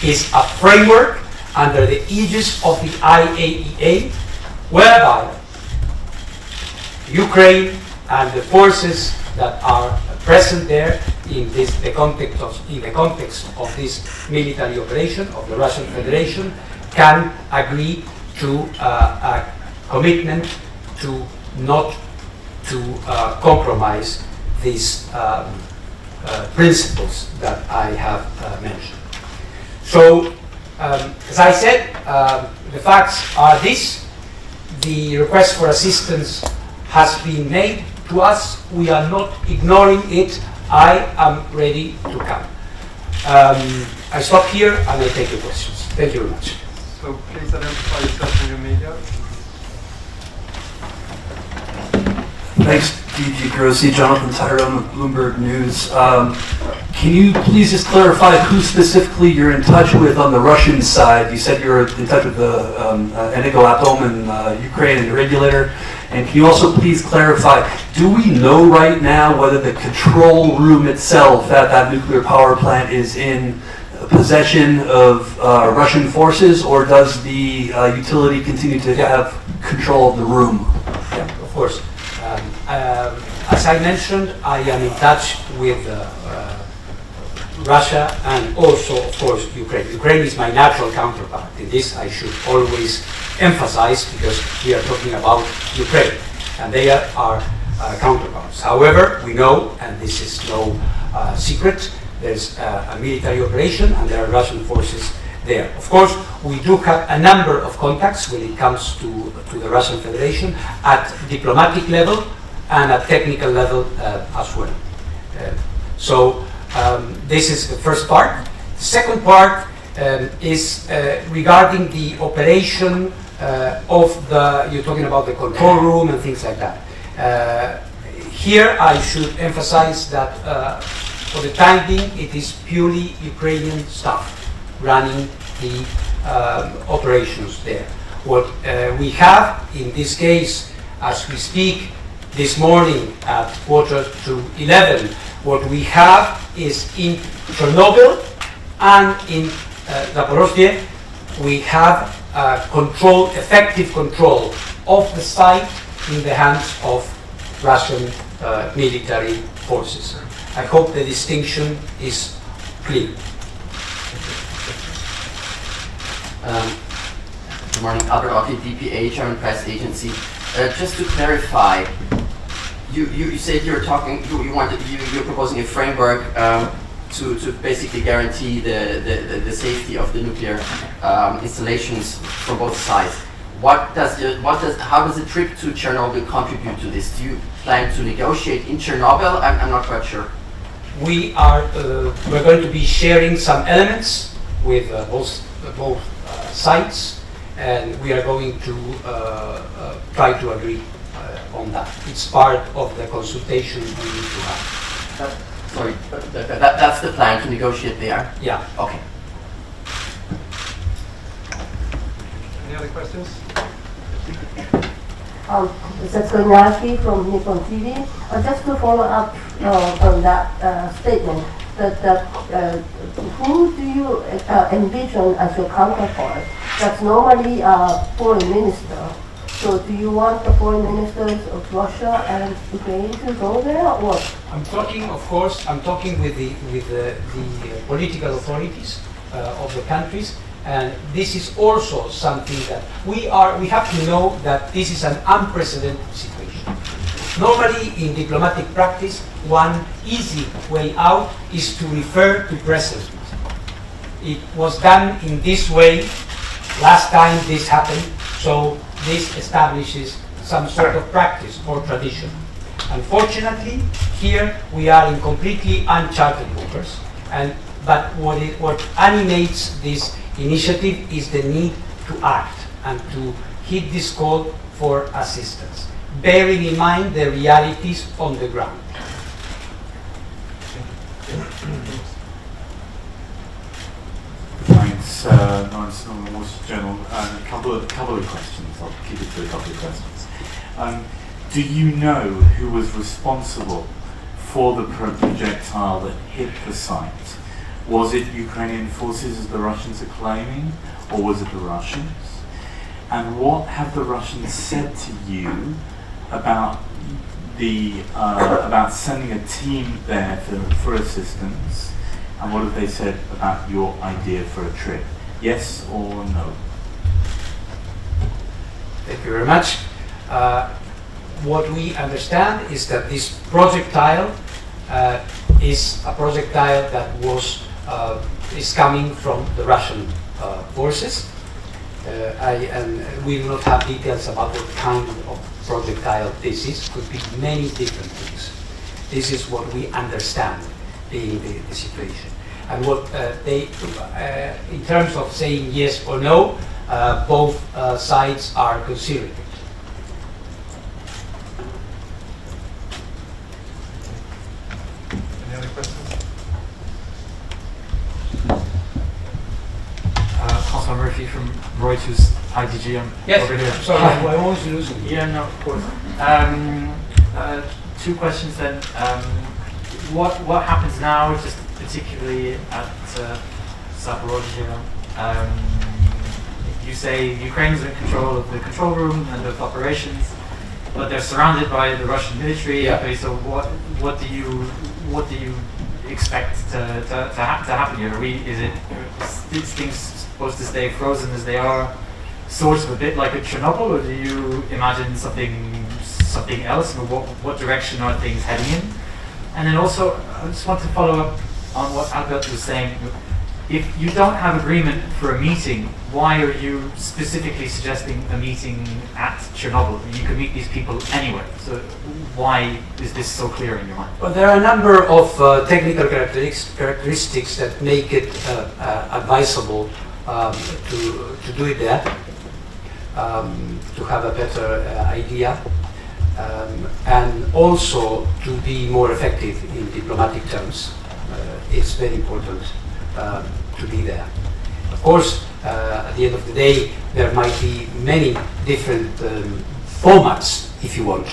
is a framework under the aegis of the IAEA, whereby Ukraine and the forces that are present there in the context of this military operation of the Russian Federation can agree to a commitment to not to compromise these principles that I have mentioned. So, as I said, the facts are this. The request for assistance has been made to us. We are not ignoring it. I am ready to come. I stop here and I take your questions. Thank you very much. So please identify yourself in your media. Thanks, DG Grossi. Jonathan Tyrone with Bloomberg News. Can you please just clarify who specifically you're in touch with on the Russian side? You said you're in touch with the Energoatom in Ukraine and the regulator. And can you also please clarify, do we know right now whether the control room itself at that nuclear power plant is in possession of Russian forces, or does the utility continue to have control of the room? Yeah, of course. As I mentioned, I am in touch with Russia and also, of course, Ukraine. Ukraine is my natural counterpart. In this, I should always emphasize, because we are talking about Ukraine, and they are our counterparts. However, we know, and this is no secret, there's a military operation and there are Russian forces there. Of course, we do have a number of contacts when it comes to the Russian Federation at diplomatic level and at technical level as well. So this is the first part. The second part is regarding the operation of you're talking about the control room and things like that. Here I should emphasize that for the time being it is purely Ukrainian staff running the operations there. What we have in this case, as we speak this morning at 11:15, what we have is in Chernobyl and in Zaporozhye, we have effective control of the site in the hands of Russian military forces. I hope the distinction is clear. Good morning, Albert Oki, DPA, German Press Agency. Just to clarify, you said you're proposing a framework to basically guarantee the safety of the nuclear installations from both sides. How does the trip to Chernobyl contribute to this? Do you plan to negotiate in Chernobyl? I'm not quite sure. We're going to be sharing some elements with both sides, and we are going to try to agree on that. It's part of the consultation we need to have. sorry, that's the plan to negotiate there? Yeah. Okay. Any other questions? Zatsunyaki from Nippon TV. Just to follow up on that statement, that who do you envision as your counterpart? That's normally a foreign minister. So do you want the foreign ministers of Russia and Ukraine to go there, or? I'm talking, of course, with the political authorities of the countries. And this is also something that we have to know that this is an unprecedented situation. Normally in diplomatic practice, one easy way out is to refer to precedent. It was done in this way last time this happened, so this establishes some sort of practice or tradition. Unfortunately, here we are in completely uncharted waters, but what animates this initiative is the need to act and to heed this call for assistance, bearing in mind the realities on the ground. Thanks, Lawrence from the Wall Street Journal. A couple of questions. I'll keep it to a couple of questions. Do you know who was responsible for the projectile that hit the site? Was it Ukrainian forces, as the Russians are claiming, or was it the Russians? And what have the Russians said to you about about sending a team there for assistance? And what have they said about your idea for a trip? Yes or no? Thank you very much. What we understand is that this projectile is a projectile that is coming from the Russian forces. And we do not have details about what kind of projectile this is. Could be many different things. This is what we understand being the situation. And what in terms of saying yes or no, both sides are considering it. Any other questions? François Murphy from Reuters IDG. Yes, over here. sorry, I always lose you. Yeah, no, of course. Two questions then. What happens now, just particularly at Zaporozhye? You say Ukraine is in control of the control room and of operations, but they're surrounded by the Russian military. Yeah. Okay, so what do you expect to happen here? Is things supposed to stay frozen as they are, sort of a bit like a Chernobyl, or do you imagine something else? And what direction are things heading in? And then also, I just want to follow up on what Albert was saying. If you don't have agreement for a meeting, why are you specifically suggesting a meeting at Chernobyl? You could meet these people anywhere. So why is this so clear in your mind? Well, there are a number of technical characteristics that make it advisable to do it there, to have a better idea, and also to be more effective in diplomatic terms. It's very important to be there. Of course, at the end of the day, there might be many different formats, if you want.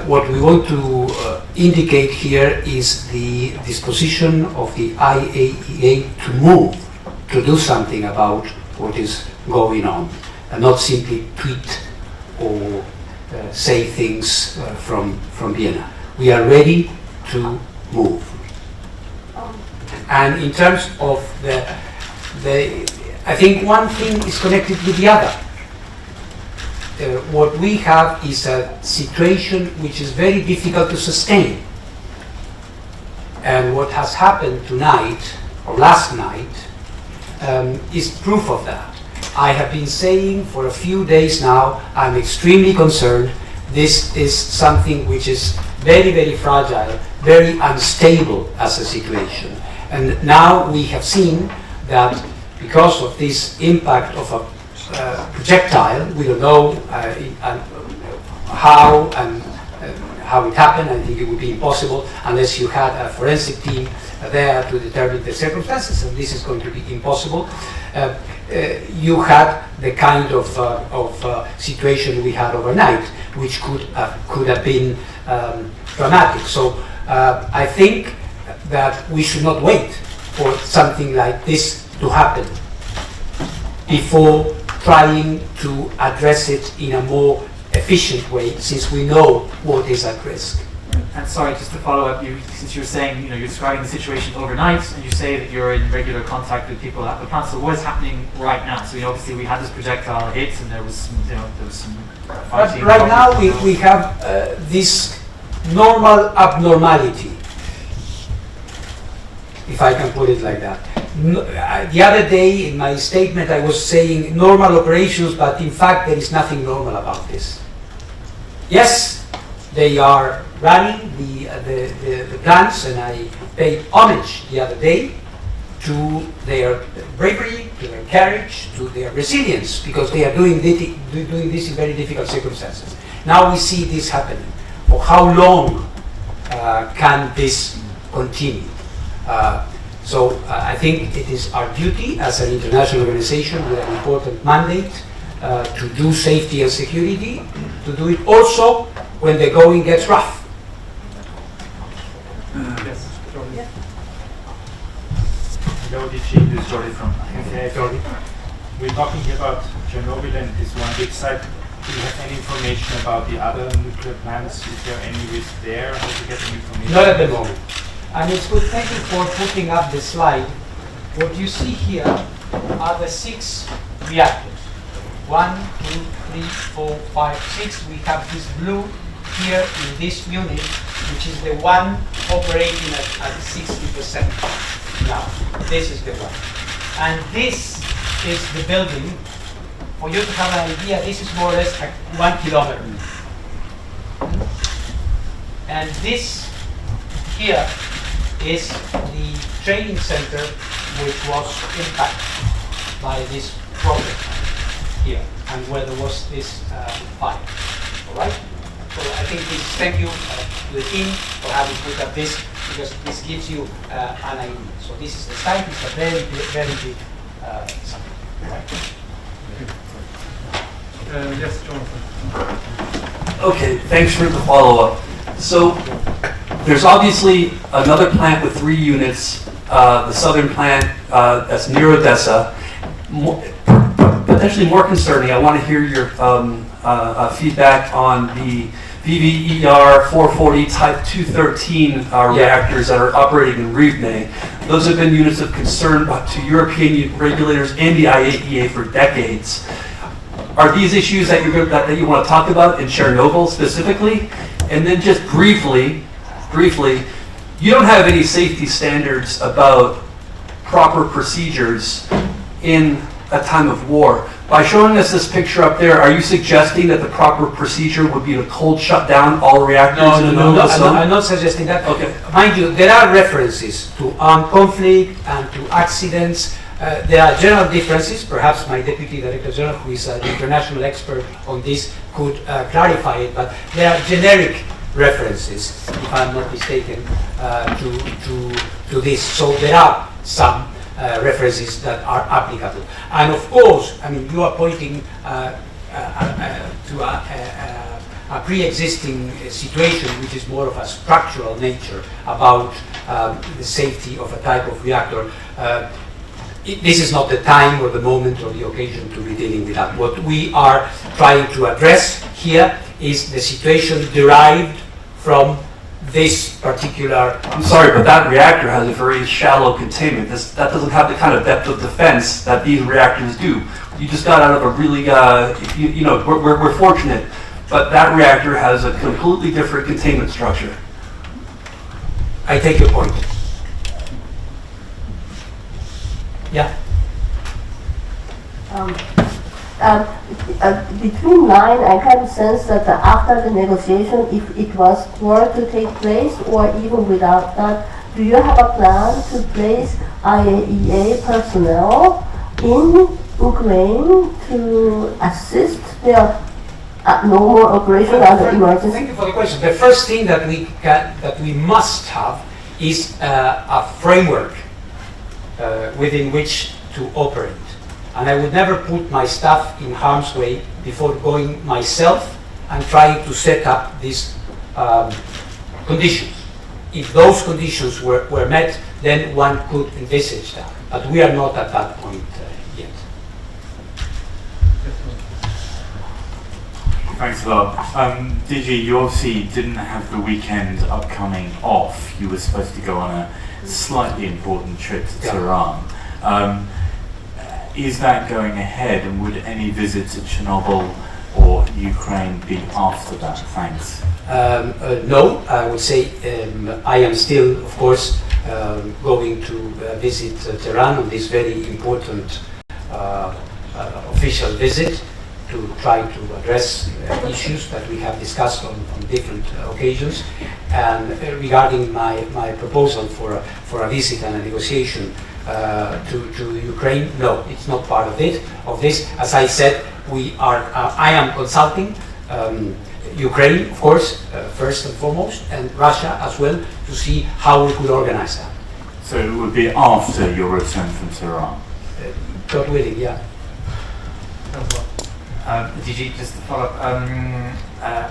What we want to indicate here is the disposition of the IAEA to move, to do something about what is going on, and not simply tweet or say things from Vienna. We are ready to move. And in terms of I think one thing is connected with the other. What we have is a situation which is very difficult to sustain. And what has happened tonight, or last night, is proof of that. I have been saying for a few days now, I'm extremely concerned. This is something which is very, very fragile, very unstable as a situation. And now we have seen that because of this impact of a projectile, we don't know how how it happened. I think it would be impossible unless you had a forensic team there to determine the circumstances, and this is going to be impossible. You had the kind of situation we had overnight, which could have been dramatic. So I think that we should not wait for something like this to happen before trying to address it in a more efficient way, since we know what is at risk. And sorry, just to follow up, since you were saying, you're describing the situation overnight, and you say that you're in regular contact with people at the plant. So what's happening right now? So obviously we had this projectile hit, and there was some fighting. Right now we have this normal abnormality, if I can put it like that. The other day in my statement I was saying normal operations, but in fact there is nothing normal about this. Yes, they are running the plants, and I paid homage the other day to their bravery, to their courage, to their resilience, because they are doing this in very difficult circumstances. Now we see this happening. For how long can this continue? So I think it is our duty as an international organization with an important mandate to do safety and security, to do it also when the going gets rough. Yes, Jordan. Yeah. Hello, DG, this is Jordi from Jordi. We're talking here about Chernobyl and this one big site. Do you have any information about the other nuclear plants? Is there any risk there? How to get any information? Not at the moment. And it's good, thank you for putting up the slide. What you see here are the 6 reactors. 1, 2, 3, 4, 5, 6. We have this blue here in this unit, which is the one operating at 60%. Now, this is the one. And this is the building. For you to have an idea, this is more or less 1 kilometer. And this here is the training center which was impacted by this project here, and where there was this fire. All right? So I think this, thank you to the team for having put up this, because this gives you an idea. So this is the site. It's a very, very big site. Right? Yes, Jonathan. Okay, thanks for the follow-up. So there's obviously another plant with 3 units, the southern plant that's near Odessa. Potentially more concerning, I want to hear your feedback on the VVER 440 Type 213 reactors that are operating in Rivne. Those have been units of concern to European regulators and the IAEA for decades. Are these issues that you want to talk about in Chernobyl specifically? And then just briefly, you don't have any safety standards about proper procedures in a time of war. By showing us this picture up there, are you suggesting that the proper procedure would be to cold shut down all reactors in the middle of the sun? I'm not suggesting that. Okay. Mind you, there are references to armed conflict and to accidents. There are general differences. Perhaps my Deputy Director General, who is an international expert on this, could clarify it, but there are generic references, if I'm not mistaken, to this. So there are some references that are applicable. And of course, I mean, you are pointing to a pre-existing situation which is more of a structural nature about the safety of a type of reactor. This is not the time or the moment or the occasion to be dealing with that. What we are trying to address here is the situation derived from this particular... I'm sorry, but that reactor has a very shallow containment. That doesn't have the kind of depth of defense that these reactors do. You just got out of a really, we're fortunate, but that reactor has a completely different containment structure. I take your point. Yeah. Between line, I can sense that after the negotiation, if it was to take place, or even without that, do you have a plan to place IAEA personnel in Ukraine to assist their no more operation under emergency? Thank you for the question. The first thing that we must have is a framework within which to operate. And I would never put my staff in harm's way before going myself and trying to set up these conditions. If those conditions were met, then one could envisage that. But we are not at that point yet. Thanks a lot. DG, you obviously didn't have the weekend upcoming off. You were supposed to go on a slightly important trip to Tehran. Is that going ahead, and would any visit to Chernobyl or Ukraine be after that? Thanks. No, I would say I am still, of course, going to visit Tehran on this very important official visit to try to address issues that we have discussed on different occasions. And regarding my proposal for a visit and a negotiation to Ukraine, no, it's not part of it. Of this, as I said, I am consulting Ukraine, of course, first and foremost, and Russia as well, to see how we could organize that. So it would be after your return from Tehran? God willing, yeah. DG, just to follow up,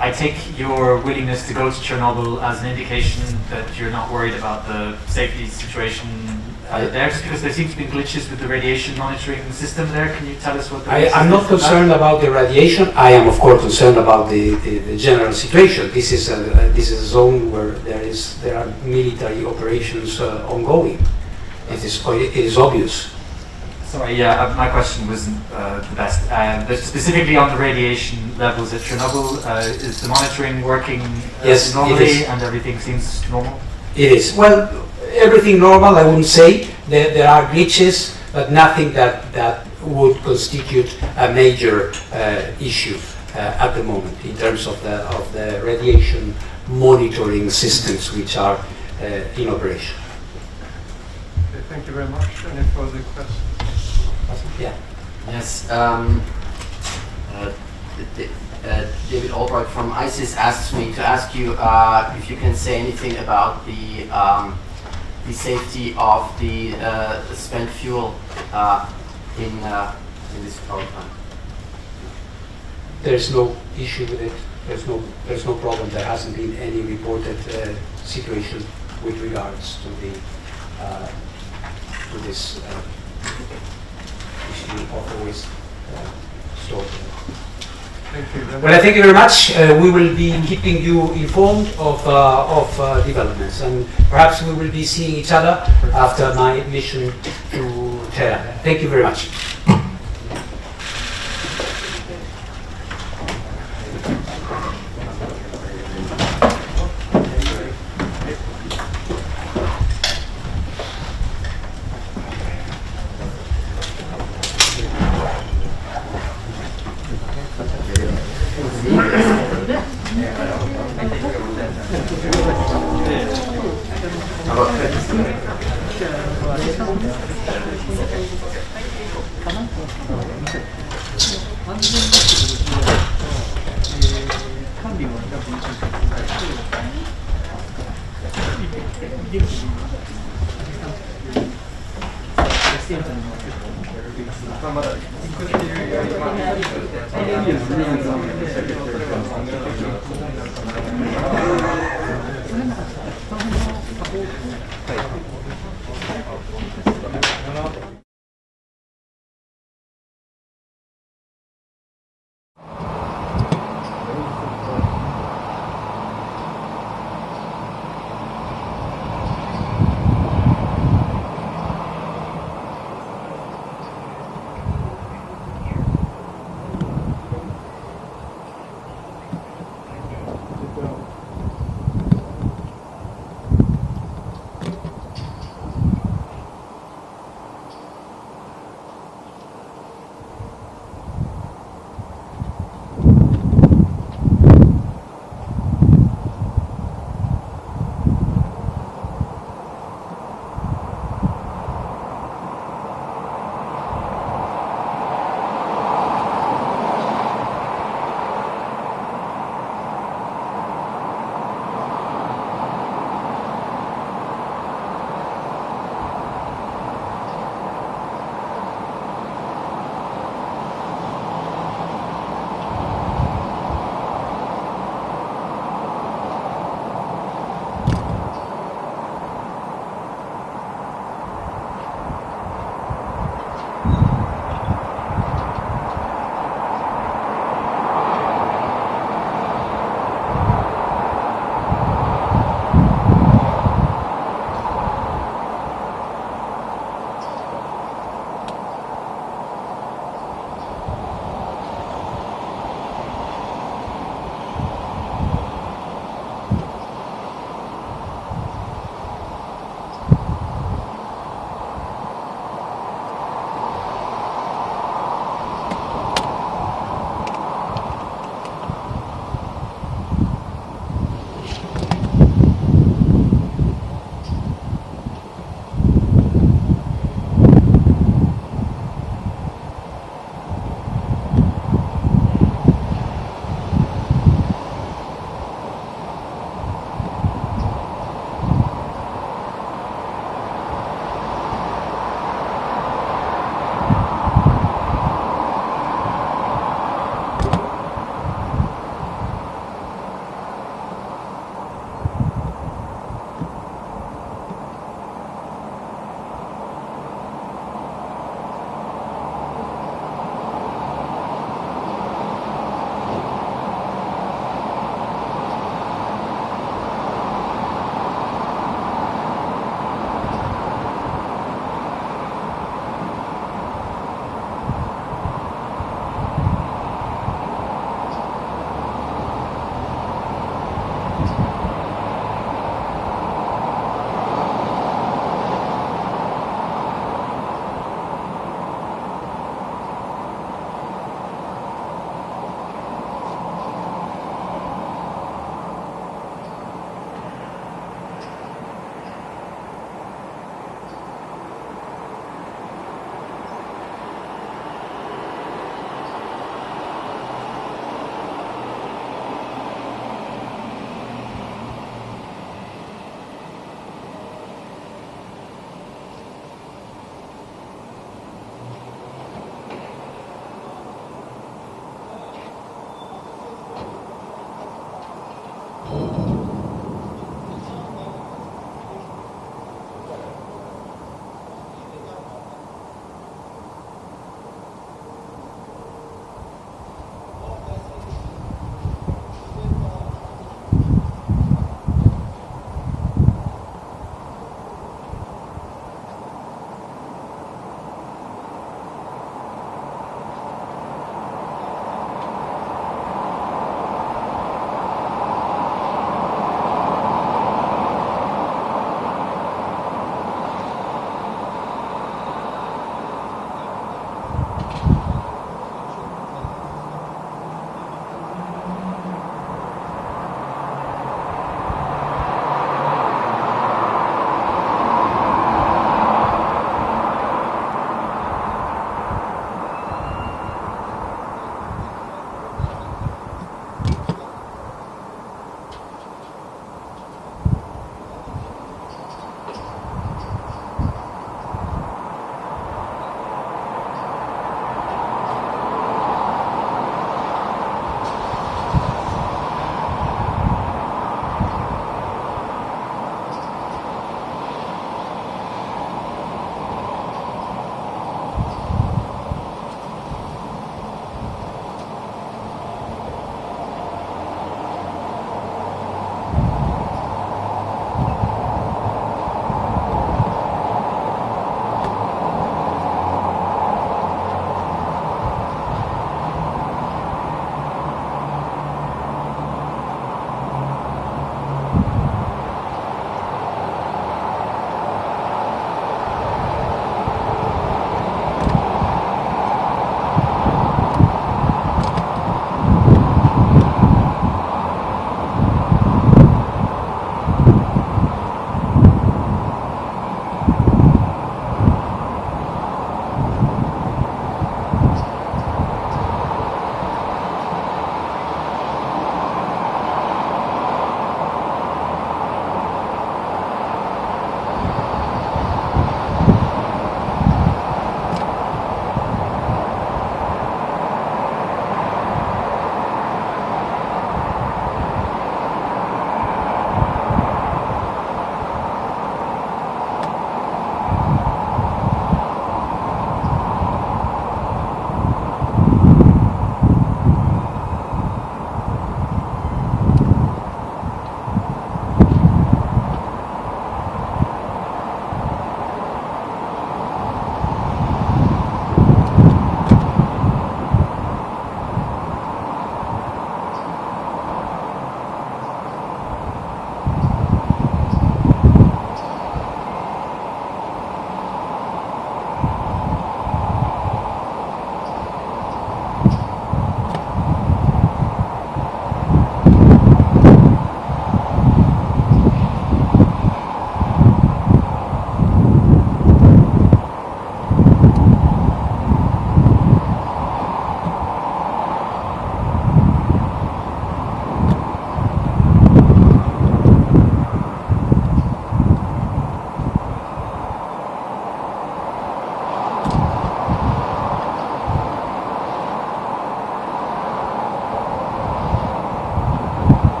I take your willingness to go to Chernobyl as an indication that you're not worried about the safety situation there, just because there seems to be glitches with the radiation monitoring system there. Can you tell us what the I'm not concerned about the radiation. I am, of course, concerned about the general situation. This is a zone where there are military operations ongoing. It is obvious. Sorry, yeah, my question wasn't the best. But specifically on the radiation levels at Chernobyl, is the monitoring working normally and everything seems normal? It is. Well, everything normal, I wouldn't say. There are glitches, but nothing that would constitute a major issue at the moment in terms of the radiation monitoring systems which are in operation. Okay, thank you very much. Any further questions? Yeah. Yes. David Albright from ISIS asks me to ask you if you can say anything about the safety of the spent fuel in this power plant. There's no issue with it. There's no problem. There hasn't been any reported situation with regards to this issue of the waste stored. Well, I thank you very much. We will be keeping you informed of developments, and perhaps we will be seeing each other after my mission to Tehran. Thank you very much.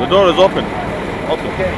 The door is open. Okay.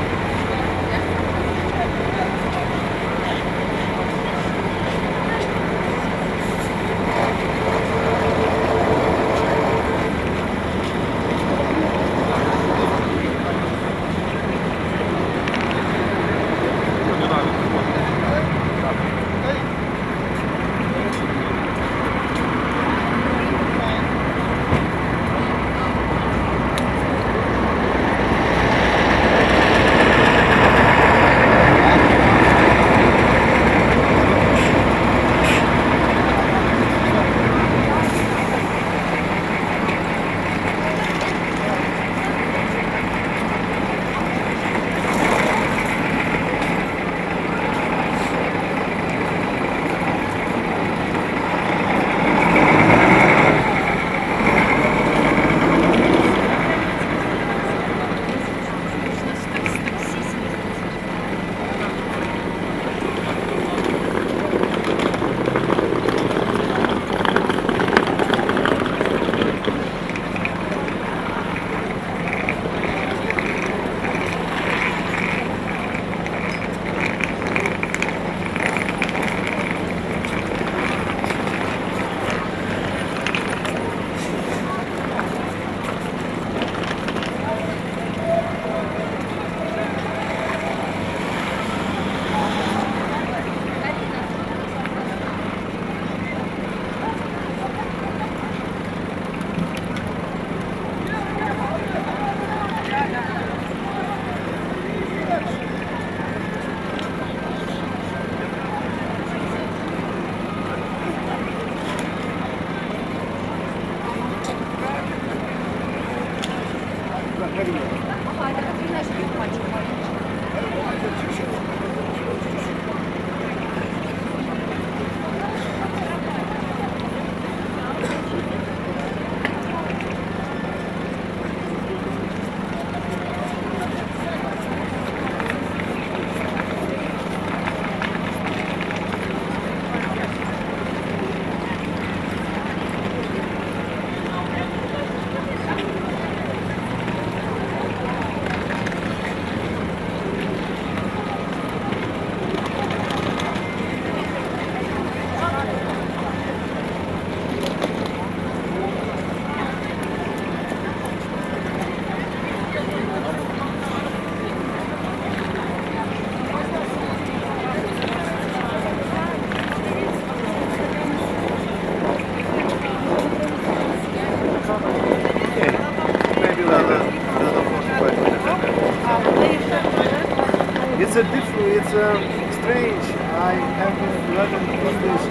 It's strange. I have been learning English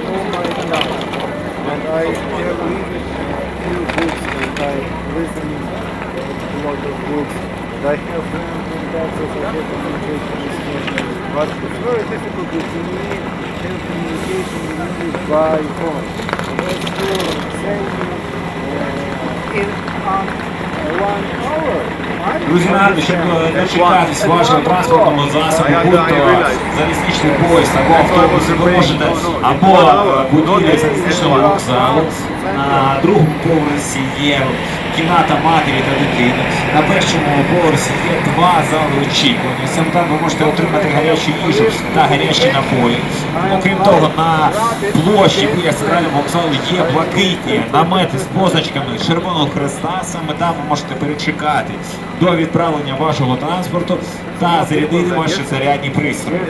all my life, and I have read a few books, and I listen to a lot of books, and I have learned contacts of communication, but it's very difficult to me to have communication in English by phone. That's true. In 1 hour. Друзі, нагадую, щоб дочекатись вашого транспортного засобу, будь-то залізничний поїзд або автобус, ви можете або будівлі залізничного вокзалу, на другому поверсі є кімната матері та дитини, на першому поверсі є 2 зали очікування, саме там ви можете отримати гарячу їжу та гарячі напої. Окрім того, на площі біля центрального вокзалу є блакитні намети з позначками Червоного Хреста, саме там ви можете перечекати до відправлення вашого транспорту та зарядити ваші зарядні пристрої.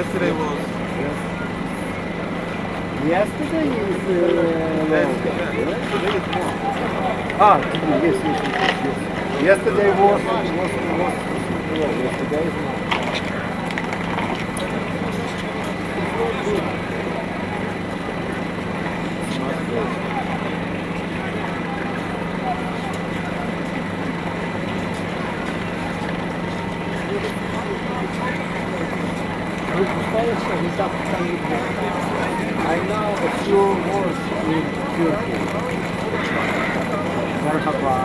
Yesterday was yesterday. I know a few words in Turkey. Merhaba.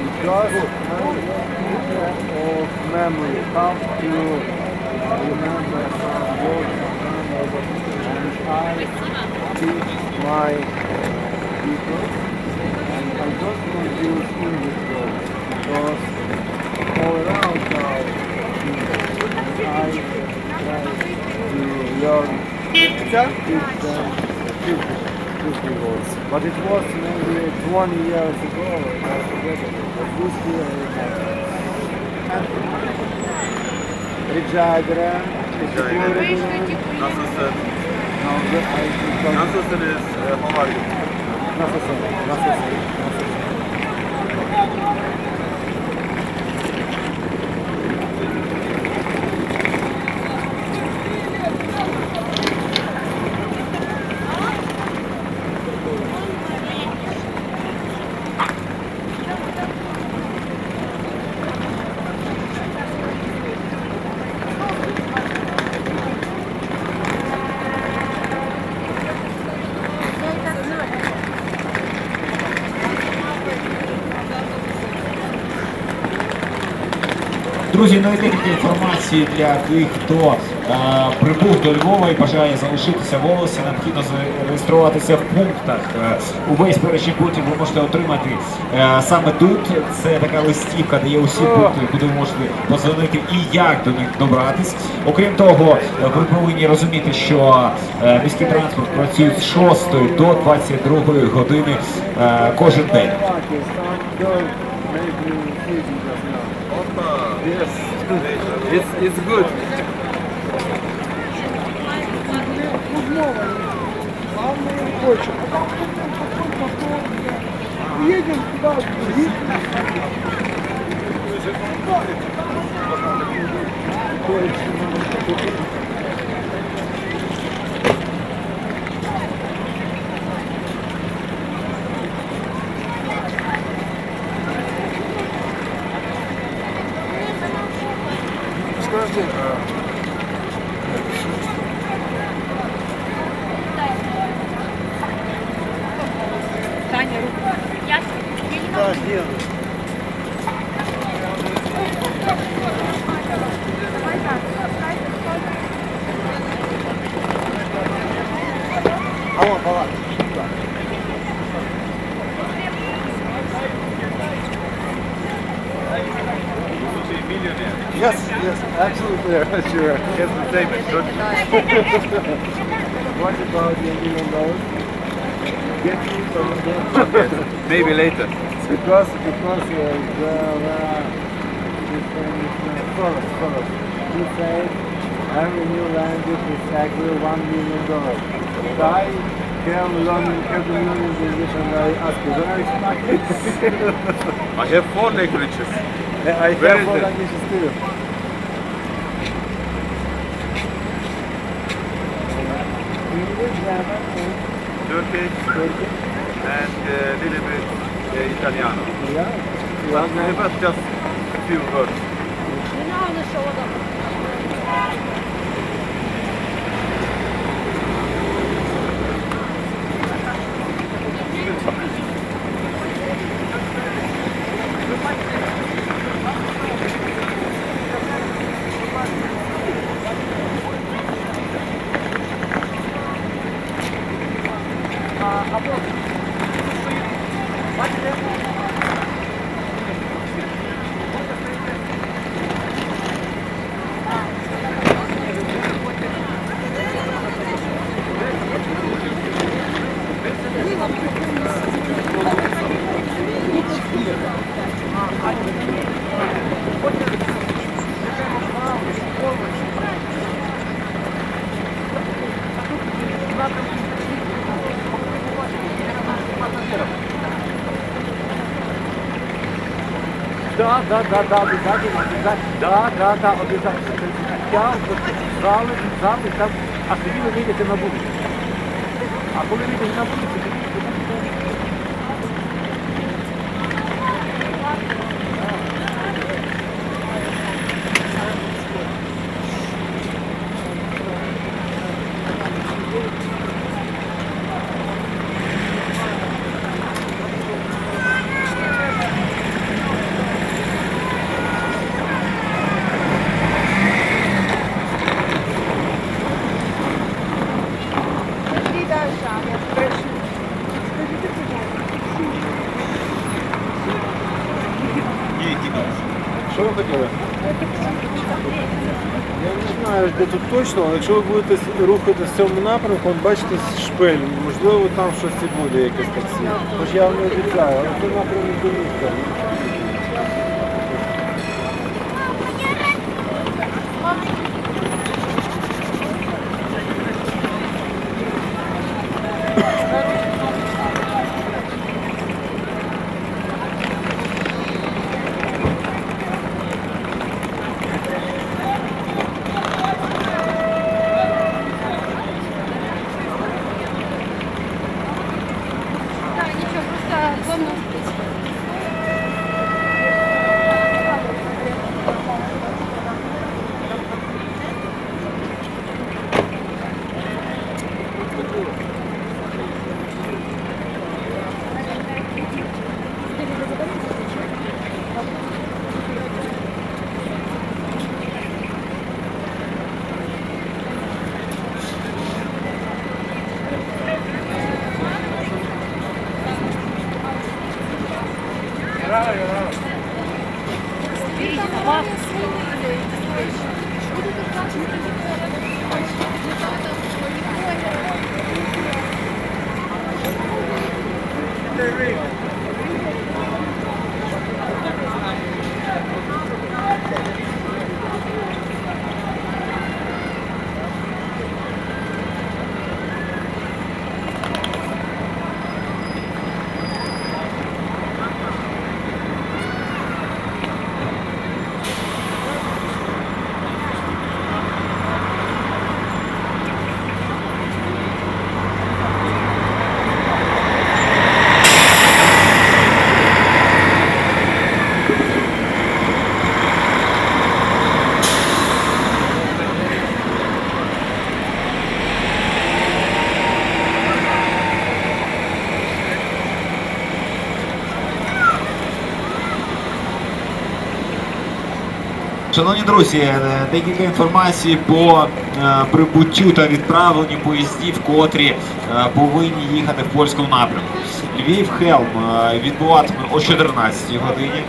Because of memory, how to remember some words and I teach my people I don't want to use English words because all around now I try to learn different words. But it was maybe 20 years ago altogether. But this year rica ederim. Nasılsın? Nasılsınız? How are you? Nasılsın? Друзі, ну і декілька інформації для тих, хто прибув до Львова і бажає залишитися в області, необхідно зареєструватися в пунктах. Увесь перший пункт ви можете отримати саме тут. Це така листівка, де є усі пункти, куди ви можете подзвонити і як до них добратись. Окрім того, ви повинні розуміти, що міський транспорт працює з 6 до 22 години кожен день. Yes, it's good. Едем туда, Скажите, Таня, руку. Я не да, делаю. Yes, absolutely, sure. Yes, the same, it's good. What about the $1 million? Get me some of them. Maybe later. Because there are different first. He said every new language is exactly $1 million. But I can learn every million English and I ask you, where is my I have 4 languages. I Where have is 4 it? languages too. English, German, Turkish, and a little bit Italiano. Yeah. But just a few words. Да, обязательно. Я зали, там, а тоді ви вийдете на вулицю. А коли вийдете на вулицю, Що ви хотіли? Я не знаю, де тут точно, але якщо ви будете рухатися в цьому напрямку, бачите шпиль, можливо там щось і буде якесь таксі. Тож я вам не обіцяю, але це напрямок до міста. Шановні друзі, декілька інформацій по прибуттю та відправленню поїздів, котрі повинні їхати в польському напрямку. Львів-Хелм відбуватиме о 14 годині,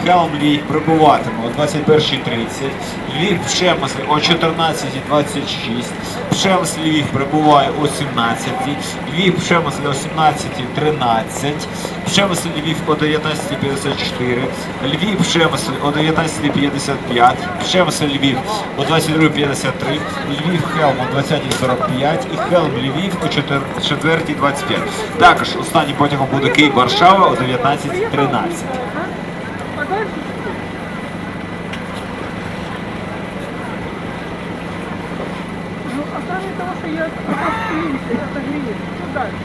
Хелм-Львів прибуватиме о 21:30, Львів-Пшемисль о 14:26, Пшемисль-Львів прибуває о 17:00, Львів-Пшемисль о 17:13, Пшемисль-Львів о 19:54, Львів-Пшемисль о 19:55, Пшемисль-Львів о 22:53, Львів-Хелм о 20:45 і Хелм-Львів о 4:25. Також останнім потягом буде Київ-Варшава о 19:13. Ну, а кроме того, что я это греет, что дальше?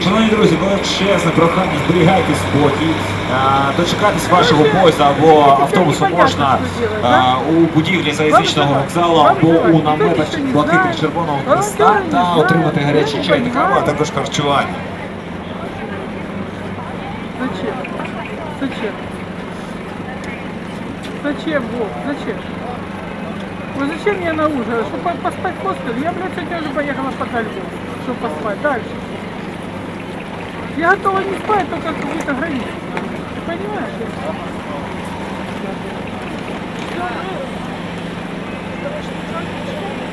Шановні друзі, величезне прохання, зберігайте спокій, дочекатись вашого поїзда або автобусу можна у будівлі залізничного вокзалу або у наметах блакитно-червоного хреста та отримати гарячий чай та каву, а також харчування. Зачем, Бог? Зачем? Вот зачем я на ужин? Чтобы поспать в хостеле? Я, блядь, сегодня уже поехала по Львову, чтобы поспать. Дальше. Я готова не спать, только какую-то границу. Ты понимаешь?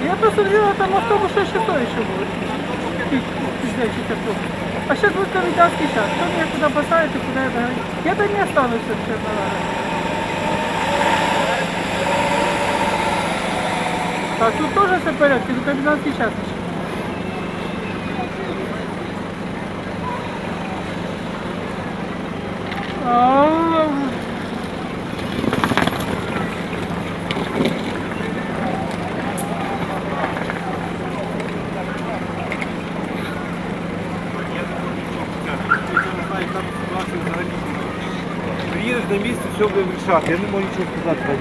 Я посмотрела, там автобус 6 часов еще будет. А сейчас будет комендантский час. Кто меня куда поставит и куда я догоню? Я там не останусь совершенно рано. Так, тут тоже все в порядке, тут комендантский час еще. на місці, все будемо рішати. Я не можу нічого сказати.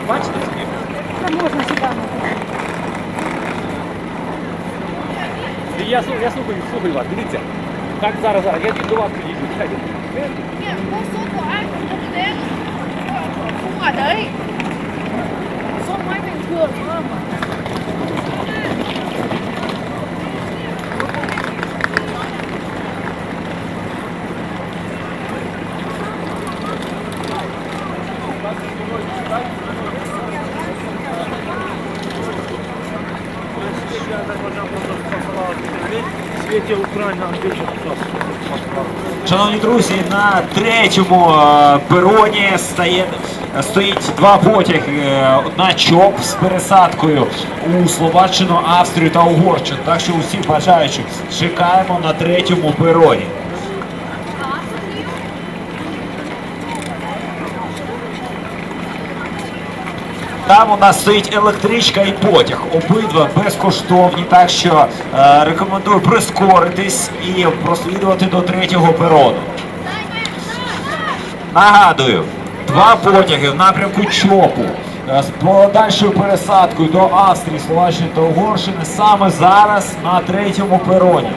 Бачите собі? Це можна сюди. Я слухаю вас, дивіться. Так, зараз, я до вас підійду. Một số của anh không đến không ở đấy. Số máy bình thường không? Шановні друзі, на третьому пероні стоїть два потяги, одна ЧОП з пересадкою у Словаччину, Австрію та Угорщину. Так що усі бажаючих чекаємо на третьому пероні. Там у нас стоїть електричка і потяг. Обидва безкоштовні, так що рекомендую прискоритись і прослідувати до третього перону. Нагадую, два потяги в напрямку ЧОПу з подальшою пересадкою до Австрії, Словаччини та Угорщини саме зараз на третьому пероні.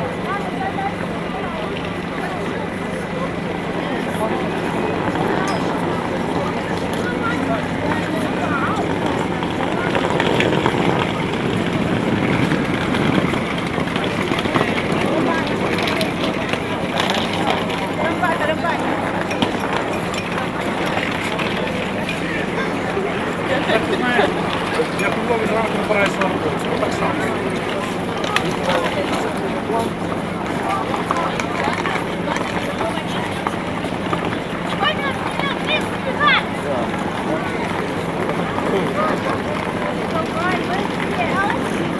Я подумав, що не збирається на роботу. Так само.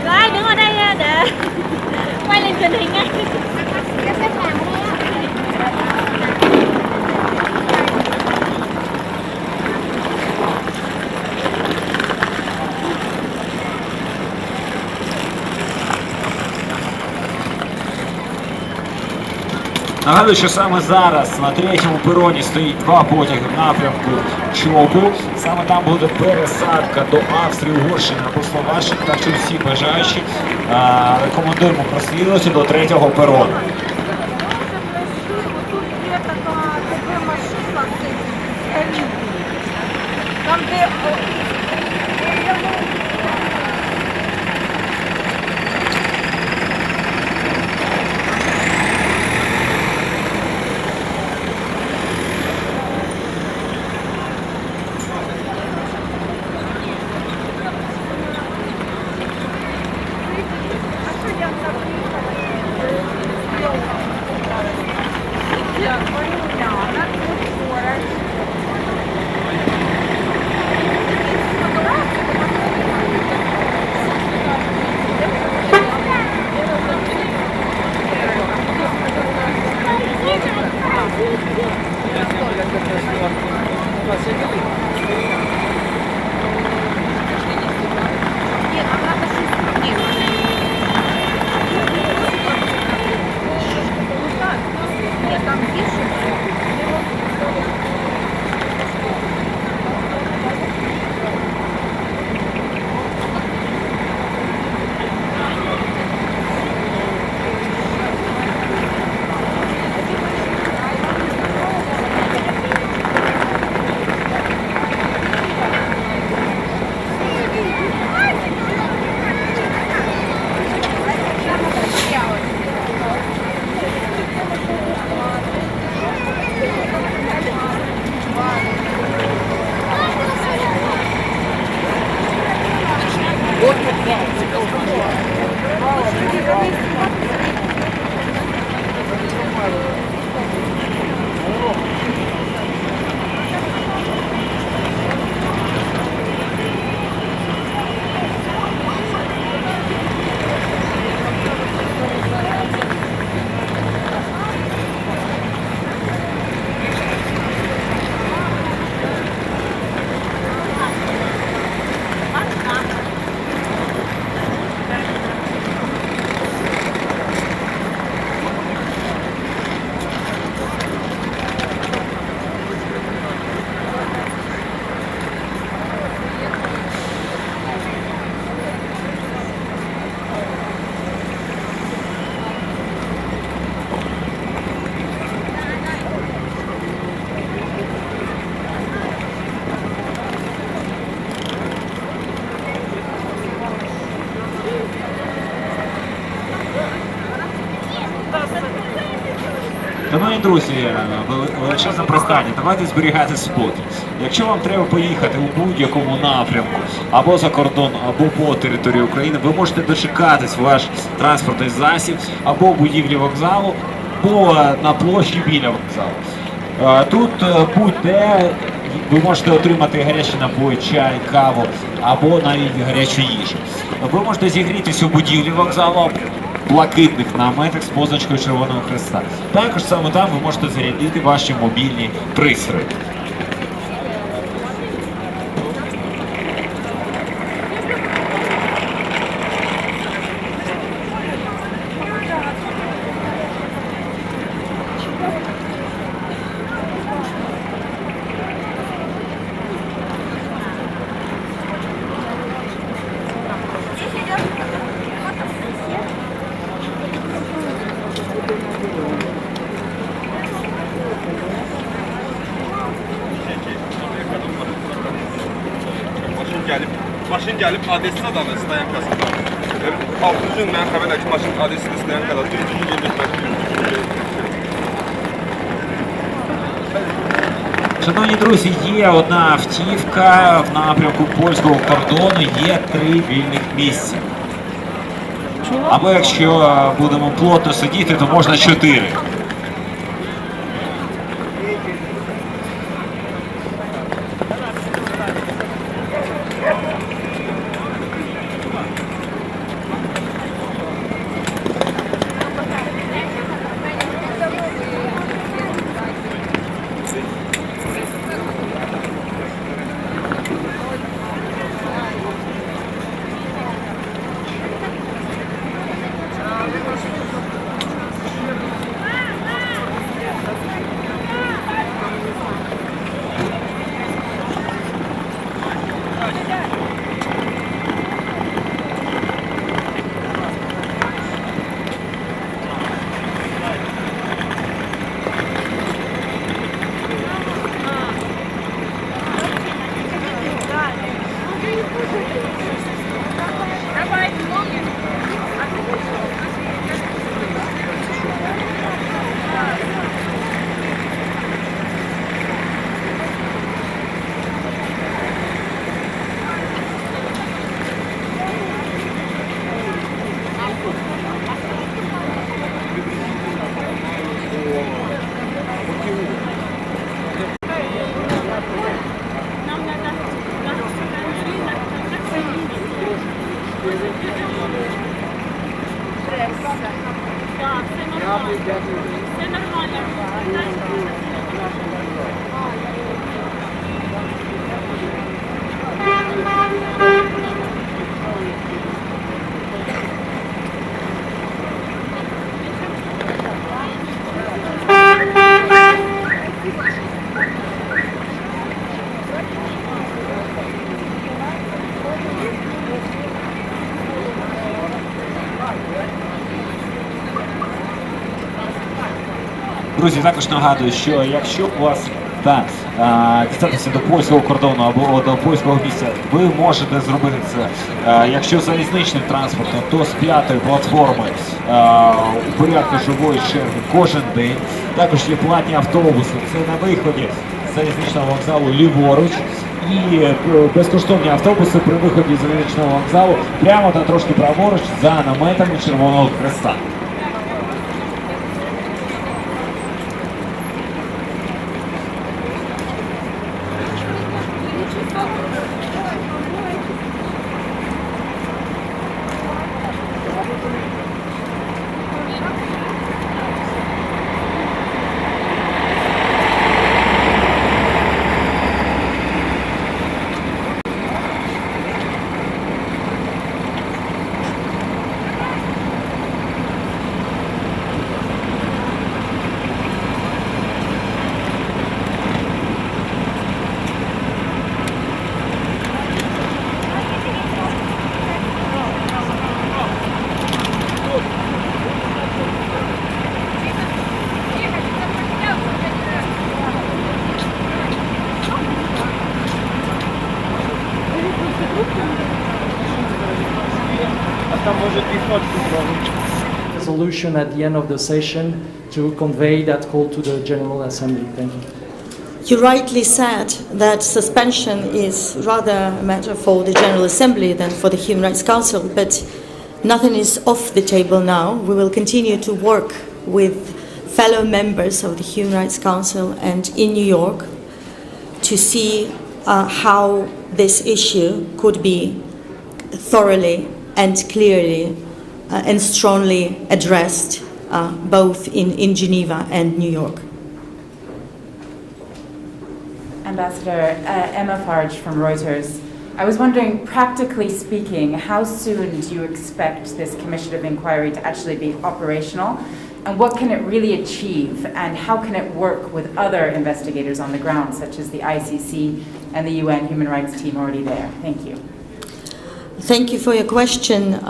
Rồi, đứng ở đây để quay lên truyền hình ngay. Нагадую, що саме зараз на третьому пероні стоїть два потяги в напрямку ЧОПу. Саме там буде пересадка до Австрії, Угорщини або Словаччини, так що всі бажаючі рекомендуємо прослідувати до третього перону. Там де друзі, величезне прохання, давайте зберігати спокій. Якщо вам треба поїхати у будь-якому напрямку, або за кордон, або по території України, ви можете дочекатись ваш транспортний засіб, або в будівлі вокзалу, або на площі біля вокзалу. Тут будь-де ви можете отримати гарячі напої, чай, каву, або навіть гарячу їжу. Ви можете зігрітися у будівлі вокзалу, блакитних наметах з позначкою Червоного Хреста. Також саме там ви можете зарядити ваші мобільні пристрої. Maşın gəlib adresini adanı istəyən kasada. 6-cı gün mən xəbər ki, maşın adresini istəyən kadar 1-ci gün gedirmək. Шановні друзі, є одна автівка в напрямку польського кордону, є 3 вільних місця. Або якщо будемо плотно сидіти, то можна 4. Друзі, також нагадую, що якщо у вас дістатися до польського кордону або до польського місця, ви можете зробити це. Якщо залізничним транспортом, то з 5-ї платформи у порядку живої черги кожен день. Також є платні автобуси, це на виході з залізничного вокзалу ліворуч. І безкоштовні автобуси при виході з залізничного вокзалу прямо та трошки праворуч за наметами Червоного Хреста. Resolution at the end of the session to convey that call to the General Assembly. Thank you. You rightly said that suspension is rather a matter for the General Assembly than for the Human Rights Council, but nothing is off the table now. We will continue to work with fellow members of the Human Rights Council and in New York to see how this issue could be thoroughly and clearly and strongly addressed both in Geneva and New York. Ambassador Emma Farge from Reuters. I was wondering, practically speaking, how soon do you expect this Commission of Inquiry to actually be operational? And what can it really achieve? And how can it work with other investigators on the ground, such as the ICC and the UN Human Rights Team already there? Thank you. Thank you for your question.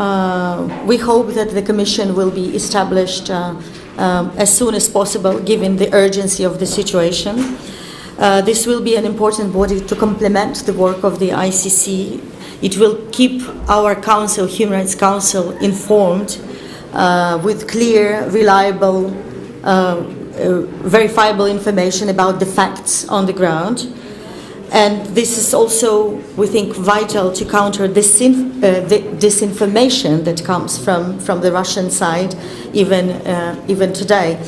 We hope that the Commission will be established as soon as possible, given the urgency of the situation. This will be an important body to complement the work of the ICC. It will keep our council, Human Rights Council, informed with clear, reliable, verifiable information about the facts on the ground. And this is also, we think, vital to counter disinformation that comes from the Russian side, even today.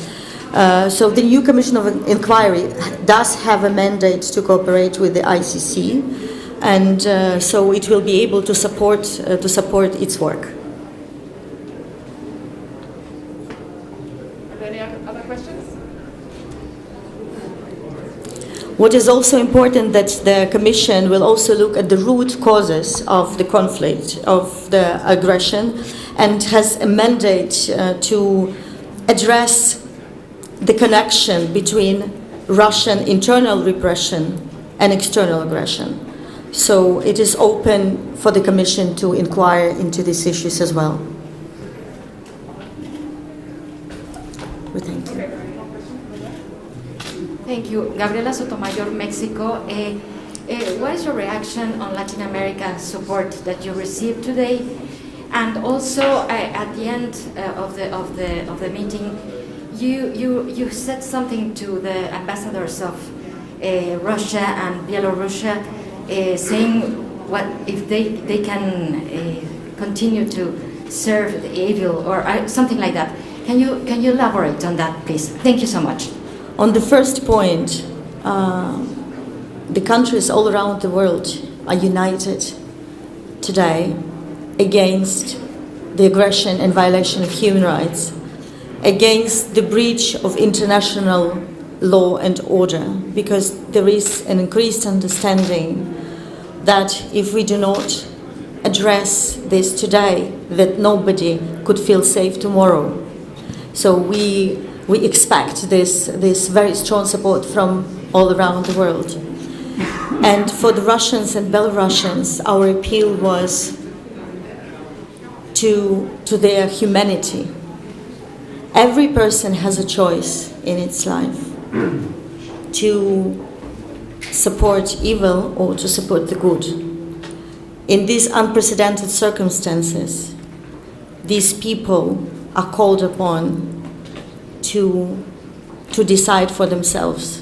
So the new Commission of Inquiry does have a mandate to cooperate with the ICC, and so it will be able to support its work. Are there any other questions? What is also important that the Commission will also look at the root causes of the conflict, of the aggression, and has a mandate to address the connection between Russian internal repression and external aggression. So it is open for the Commission to inquire into these issues as well. Thank you. Thank you. Gabriela Sotomayor, Mexico. What is your reaction on Latin America support that you received today? And also, at the end of the meeting, you said something to the ambassadors of Russia and Belarus, saying what if they can continue to serve the evil or something like that. Can you elaborate on that, please? Thank you so much. On the first point, the countries all around the world are united today against the aggression and violation of human rights, against the breach of international law and order, because there is an increased understanding that if we do not address this today, that nobody could feel safe tomorrow. So we expect this very strong support from all around the world. And for the Russians and Belarusians, our appeal was to their humanity. Every person has a choice in its life to support evil or to support the good. In these unprecedented circumstances, these people are called upon to decide for themselves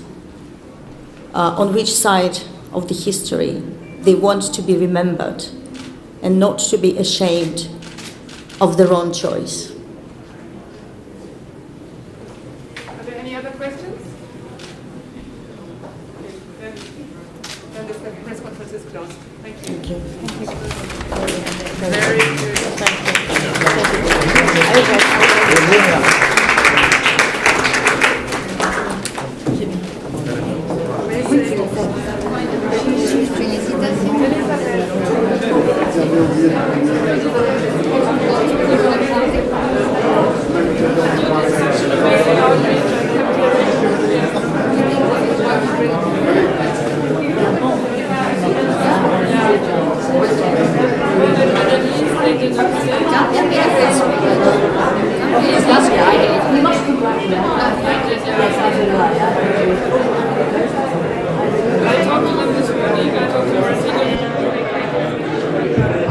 on which side of the history they want to be remembered and not to be ashamed of their own choice. Are there any other questions? Okay, then the press conference is closed. Thank you. Thank you. Very good.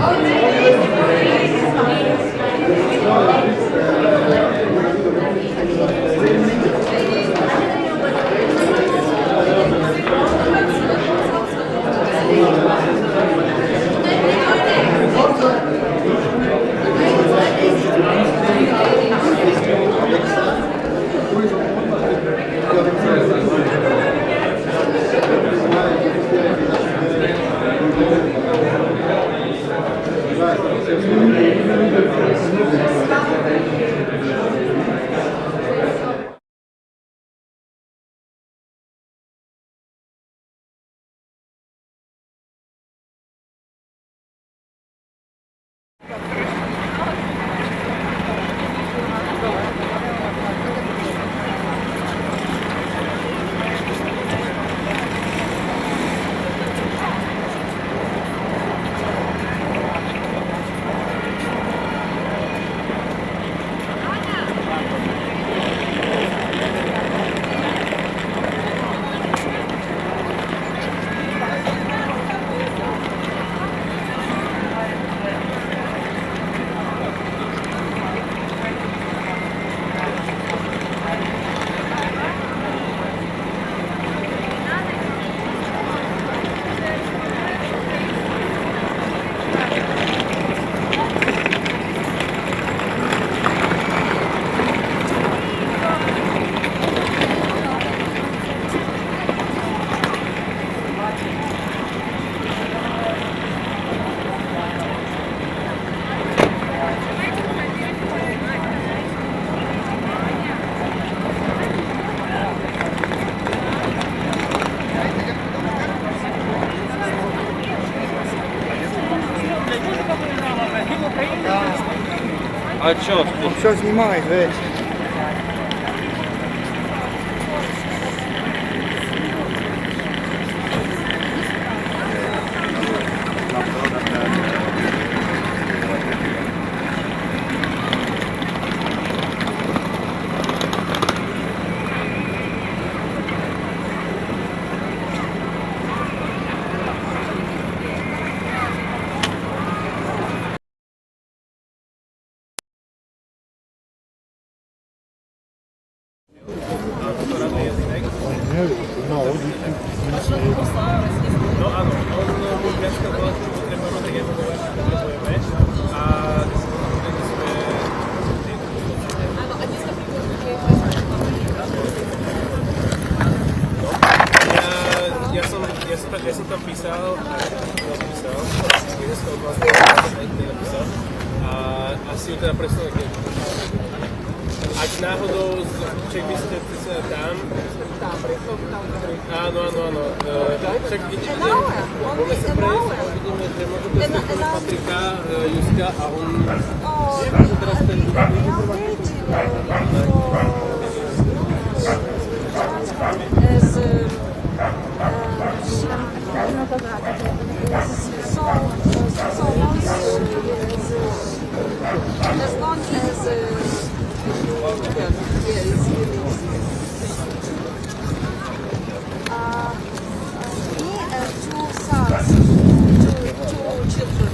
Oh, А чё? Все снимает, ведь. Ja som tam písal, a si ju teda presnul, ak náhodou však vy ste tam, áno, však ideme sa prejsť a uvidíme, že možno to je stretnúť Patrika, Juska a on môže teraz ten as long as me and two sons, two children.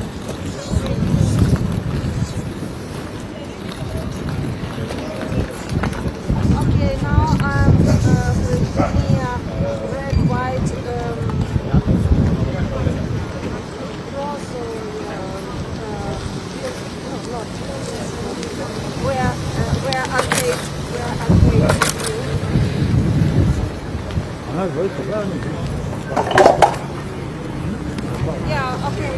Okay, now I'm near red, white. Where yeah, okay.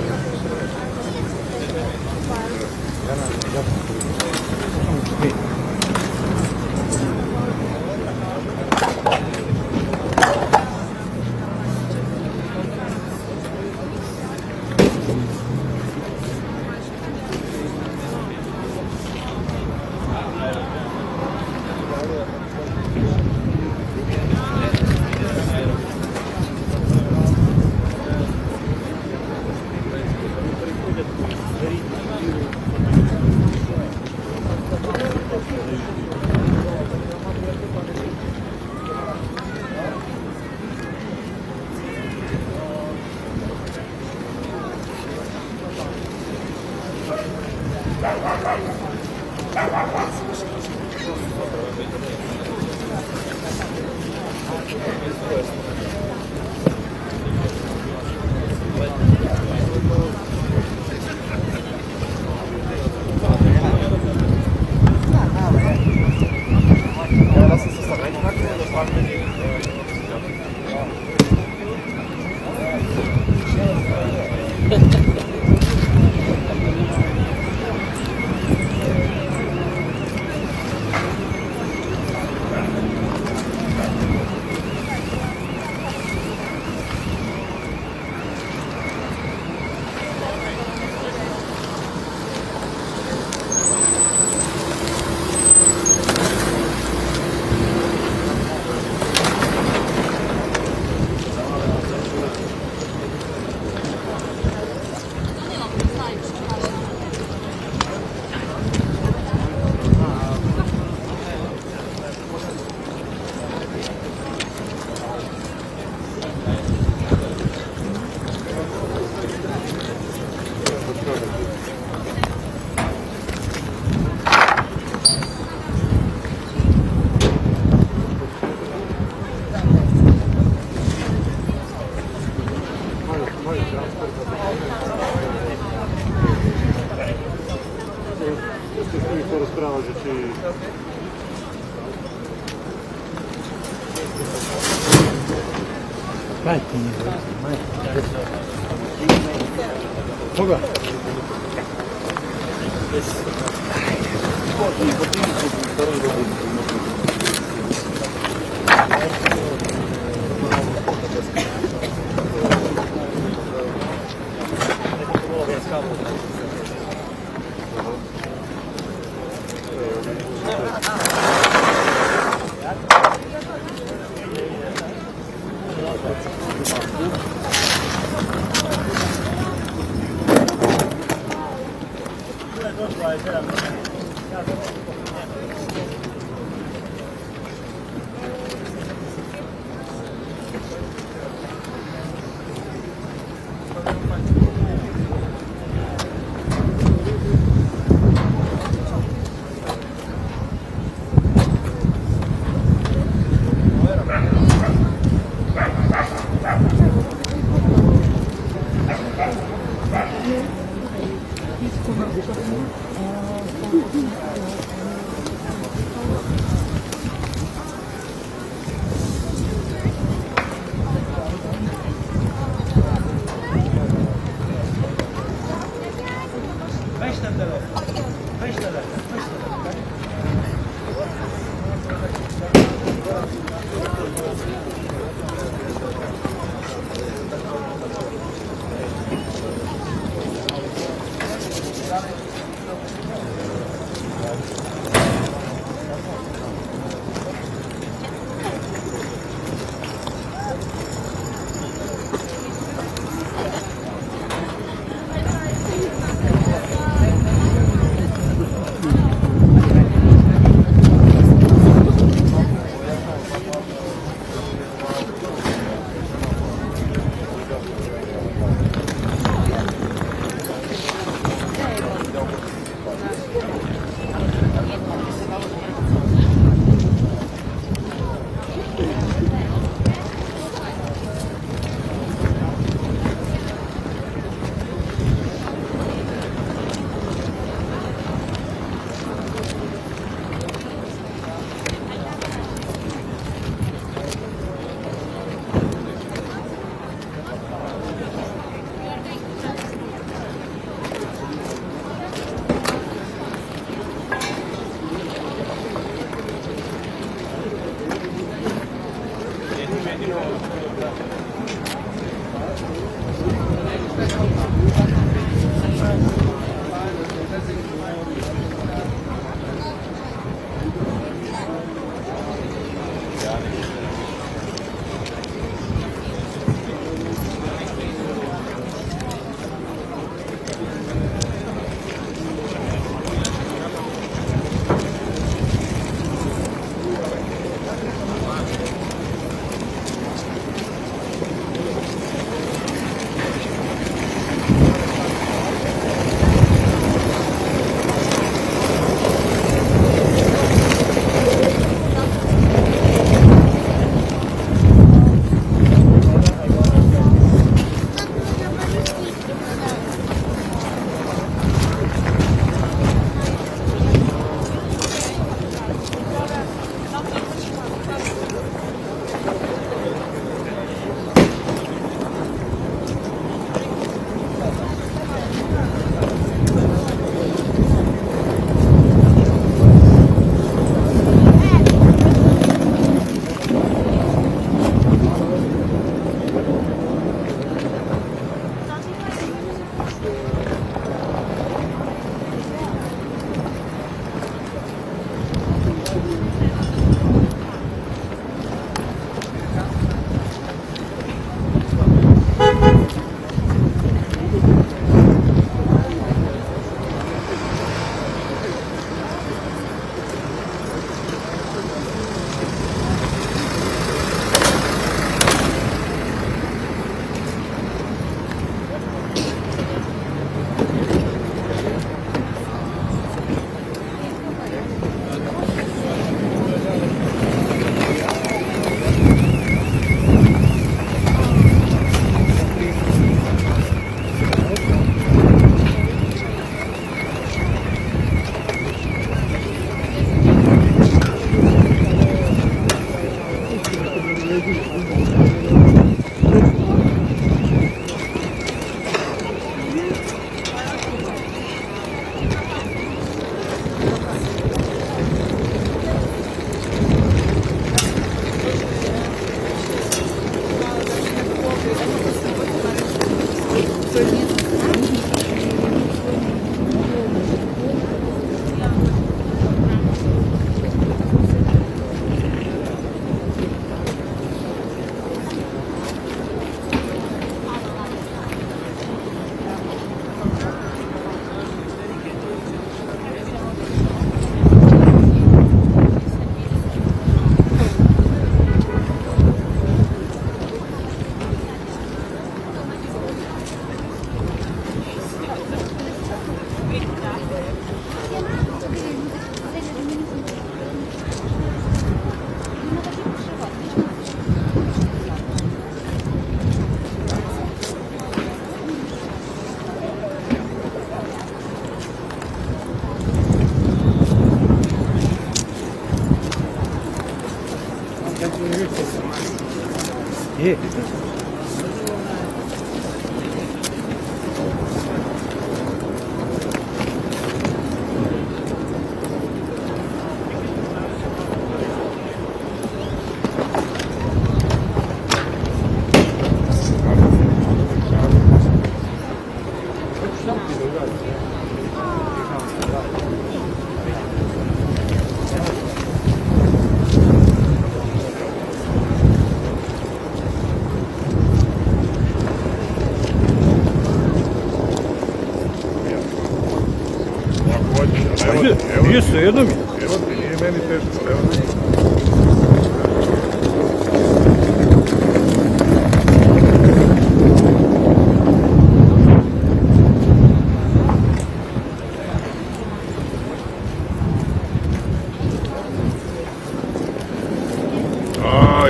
Nije svejedno mi. Evo ti, nije meni teško. Evo ti.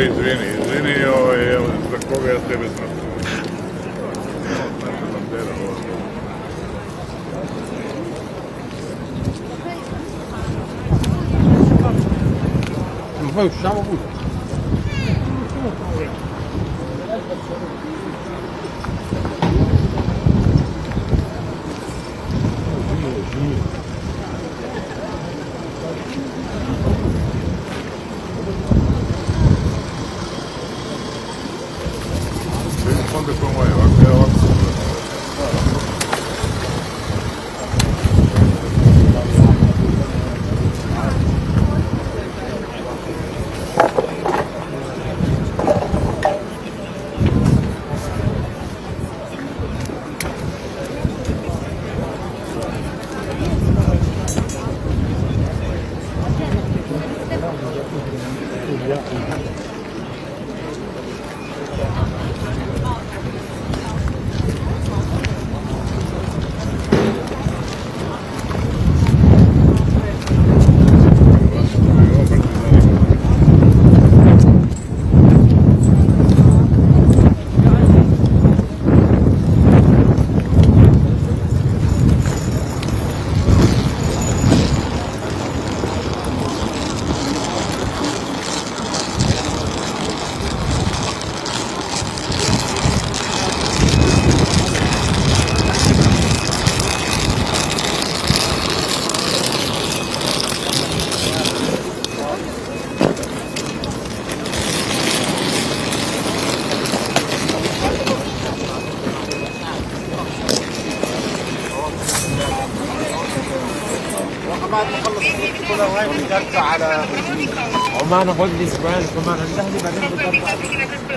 Izvini, evo, za koga ja tebe znam. Ma usciamo pure. Quando come ovako. على عمان خذ لي سبران كمان ندهلي بعدين بنرجع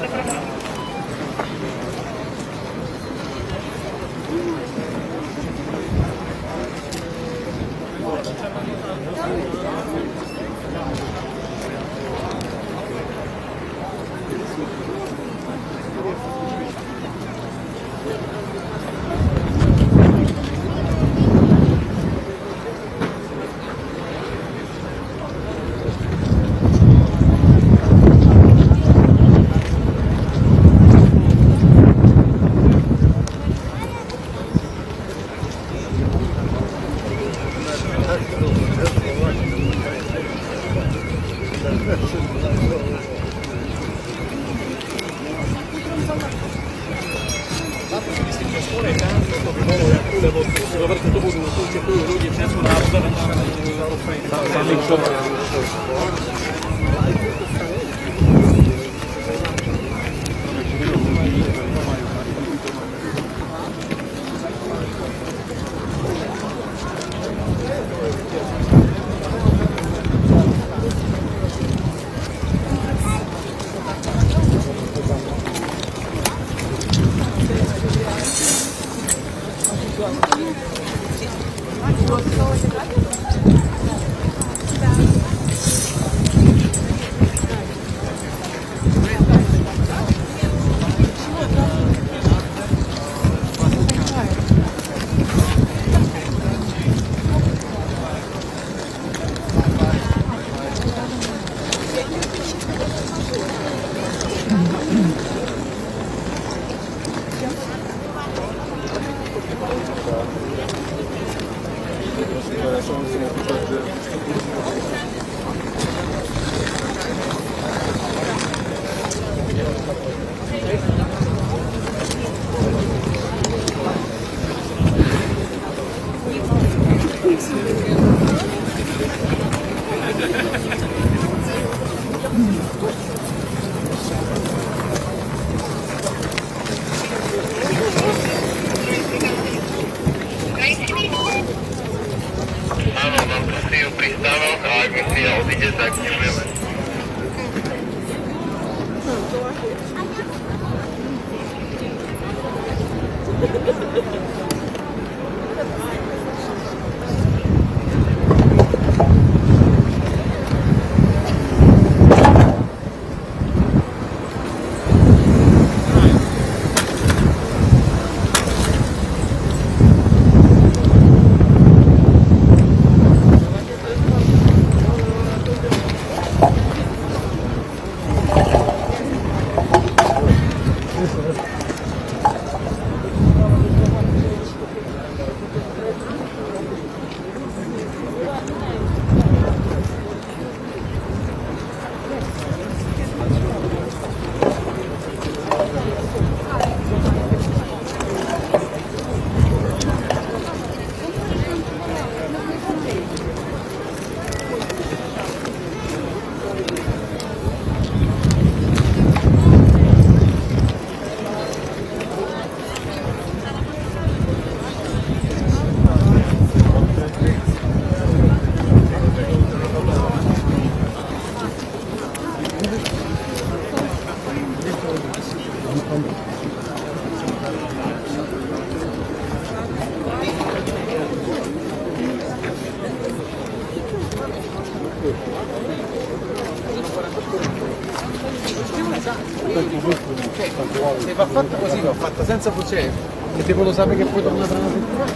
Se va fatta così, va fatta senza fucile, e tipo lo sapere che poi torna tra una settimana.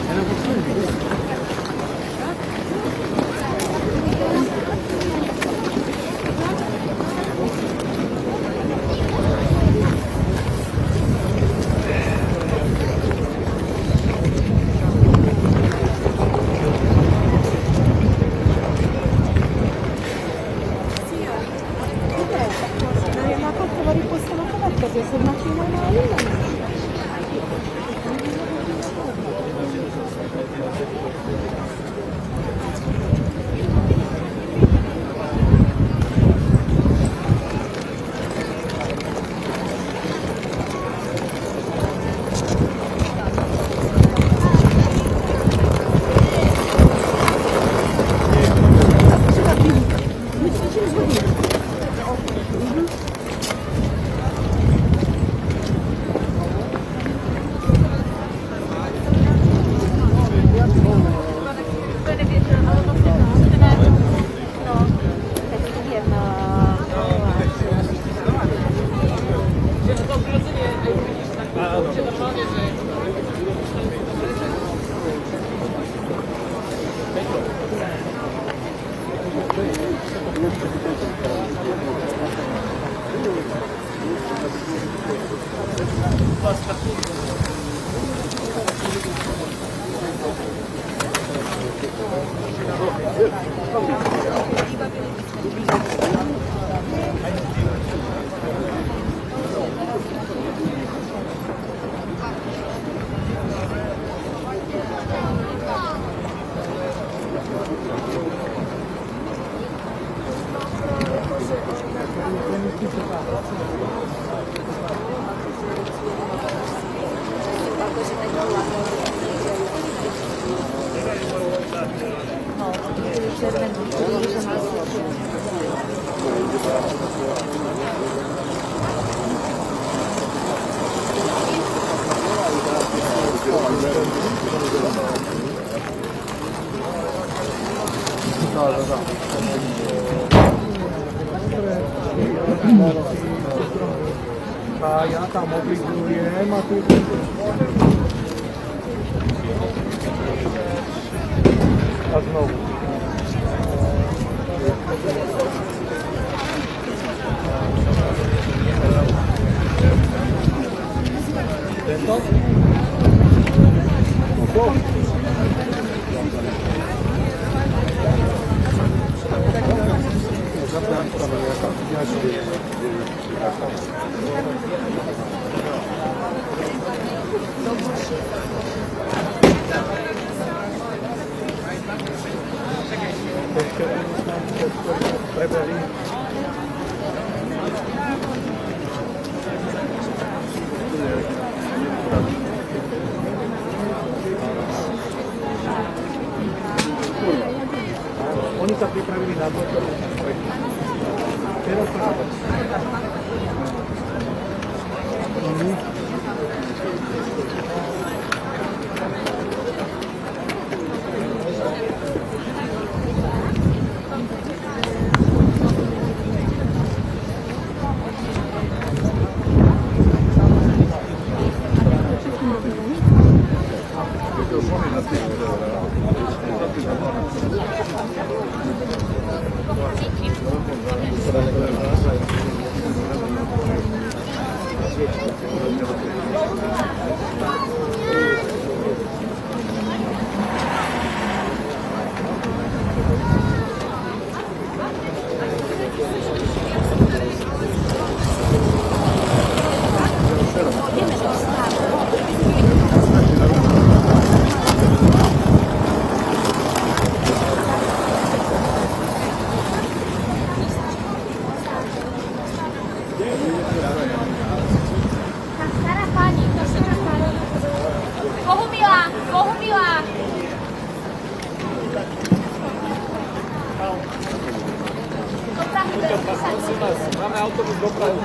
È una questione di questo. Ja tam obiecuję, ma tu... A znowu. To? No to? Zabrałem sprawę, ja tam widziałem, Минута приправили на одну. Mamy autobus do Prawy.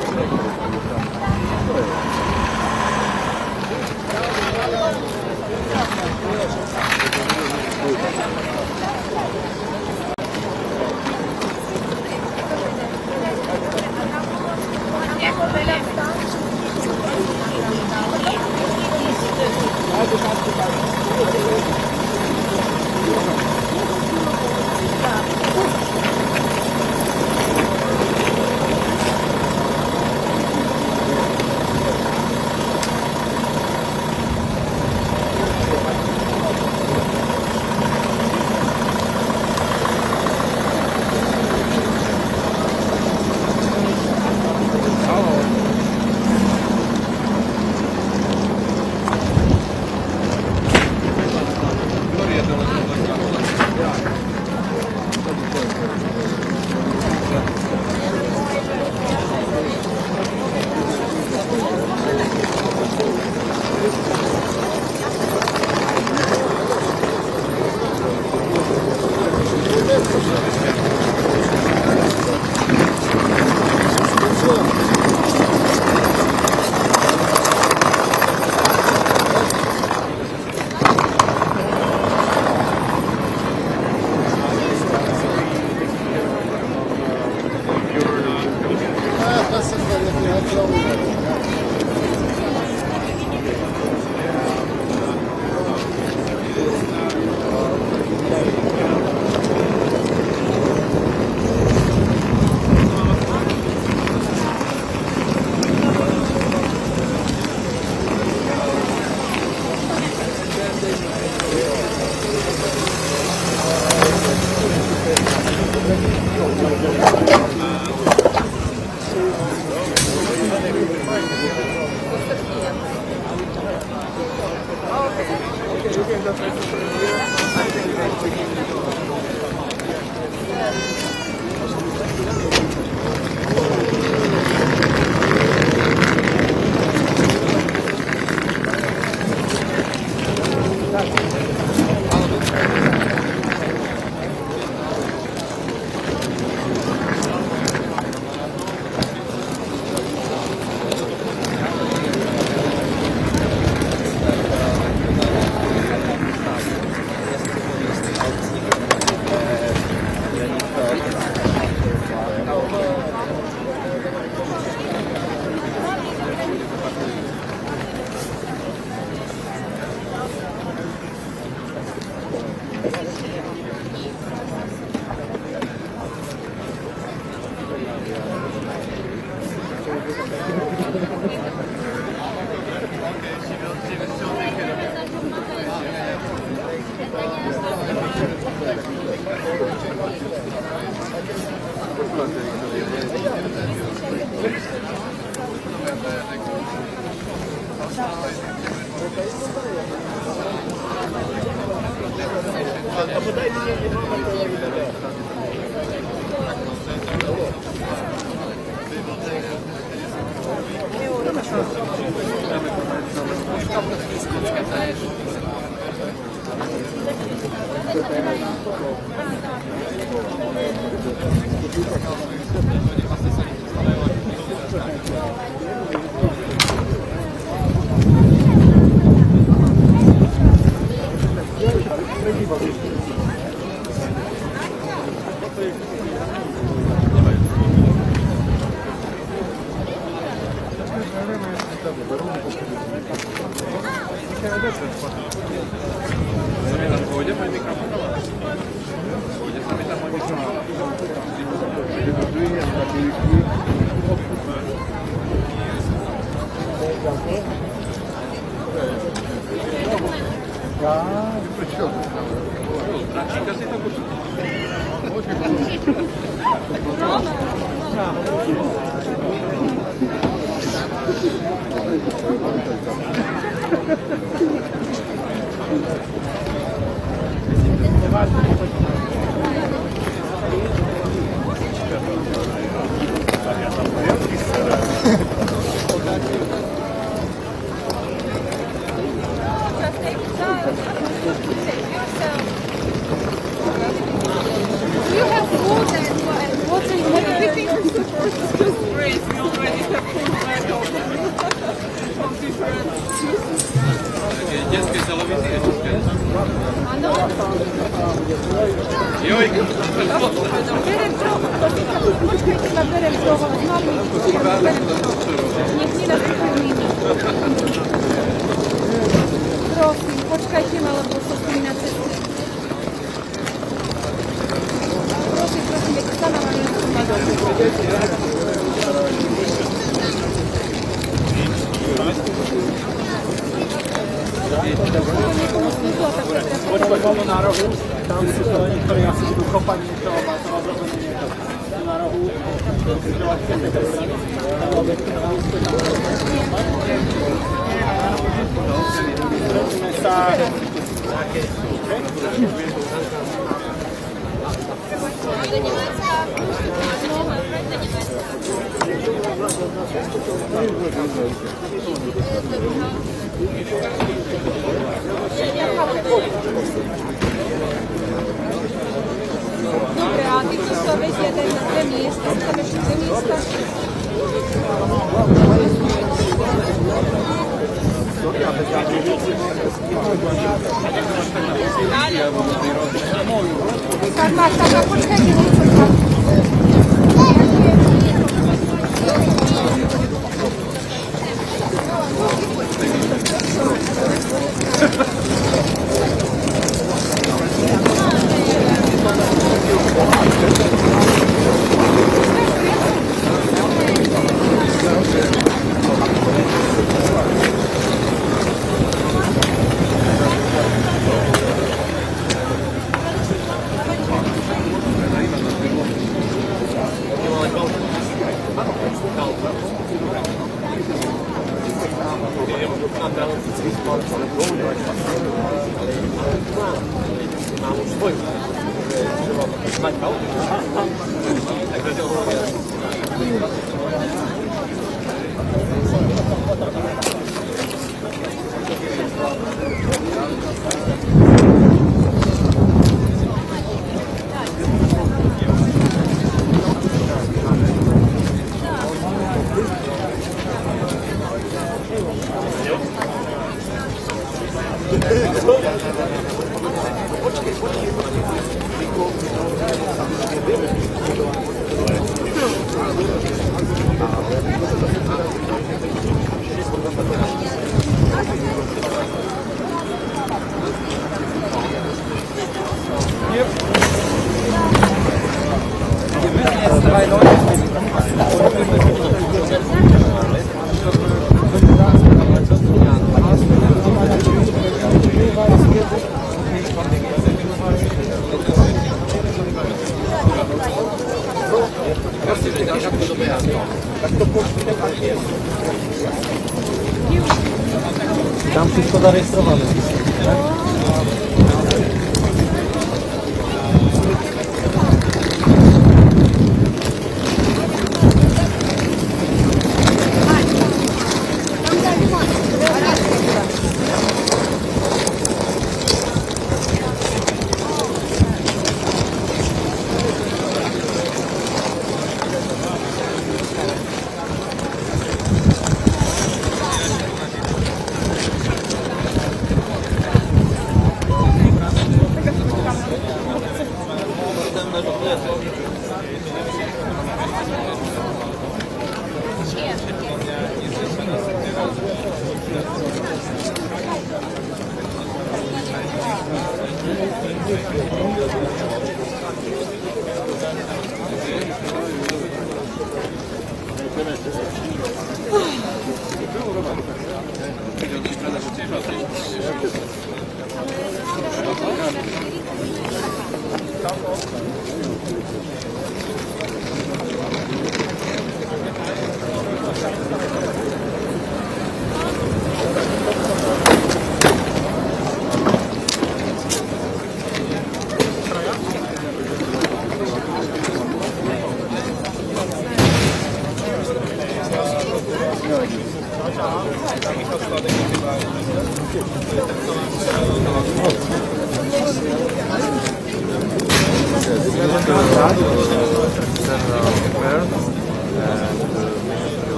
Tam wszystko zarejestrowane.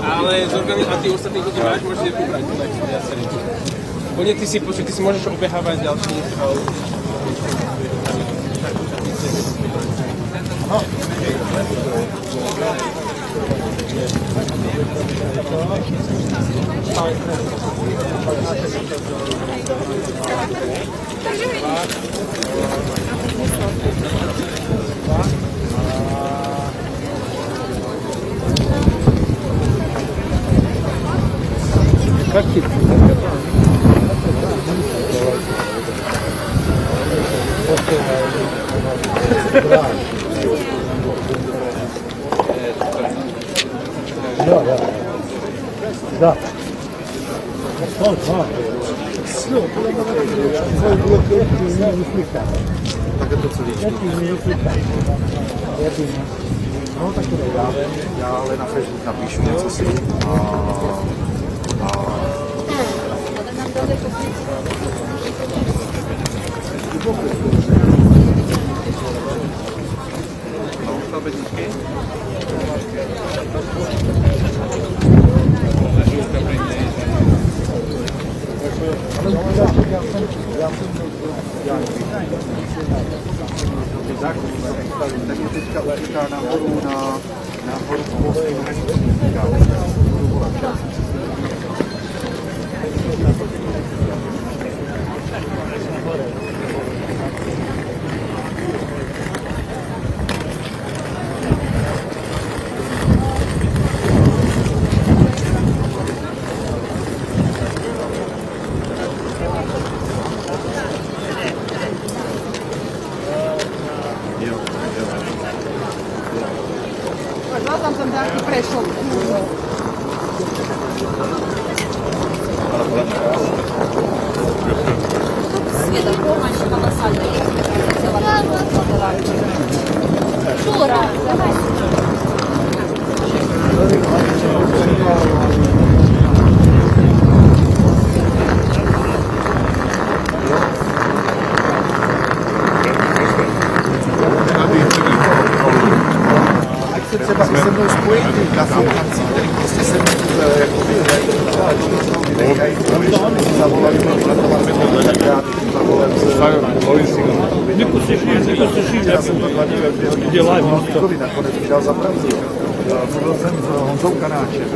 Ale a ty ostatní lidi máš, môžeš je vybrať, ja sa rýchlo. Poďte, ty si môžeš obehávať ďalších. Как типа? Да. Tak je to celý. No tak to já ale na Facebook napíšu něco si no, tabetičky. Tak je teďka utíká nahoru nahoru v Polsku. Tam som taký prešiel. Света, помощь колоссальная. Шура, давай. Se třeba i se mnou spojit na formací, který prostě se mnou jakoby nechají zavolali já jsem to kladil Honzovi nakonec mi dal za pravdu. Mluvil jsem s Honzou Kanáčem.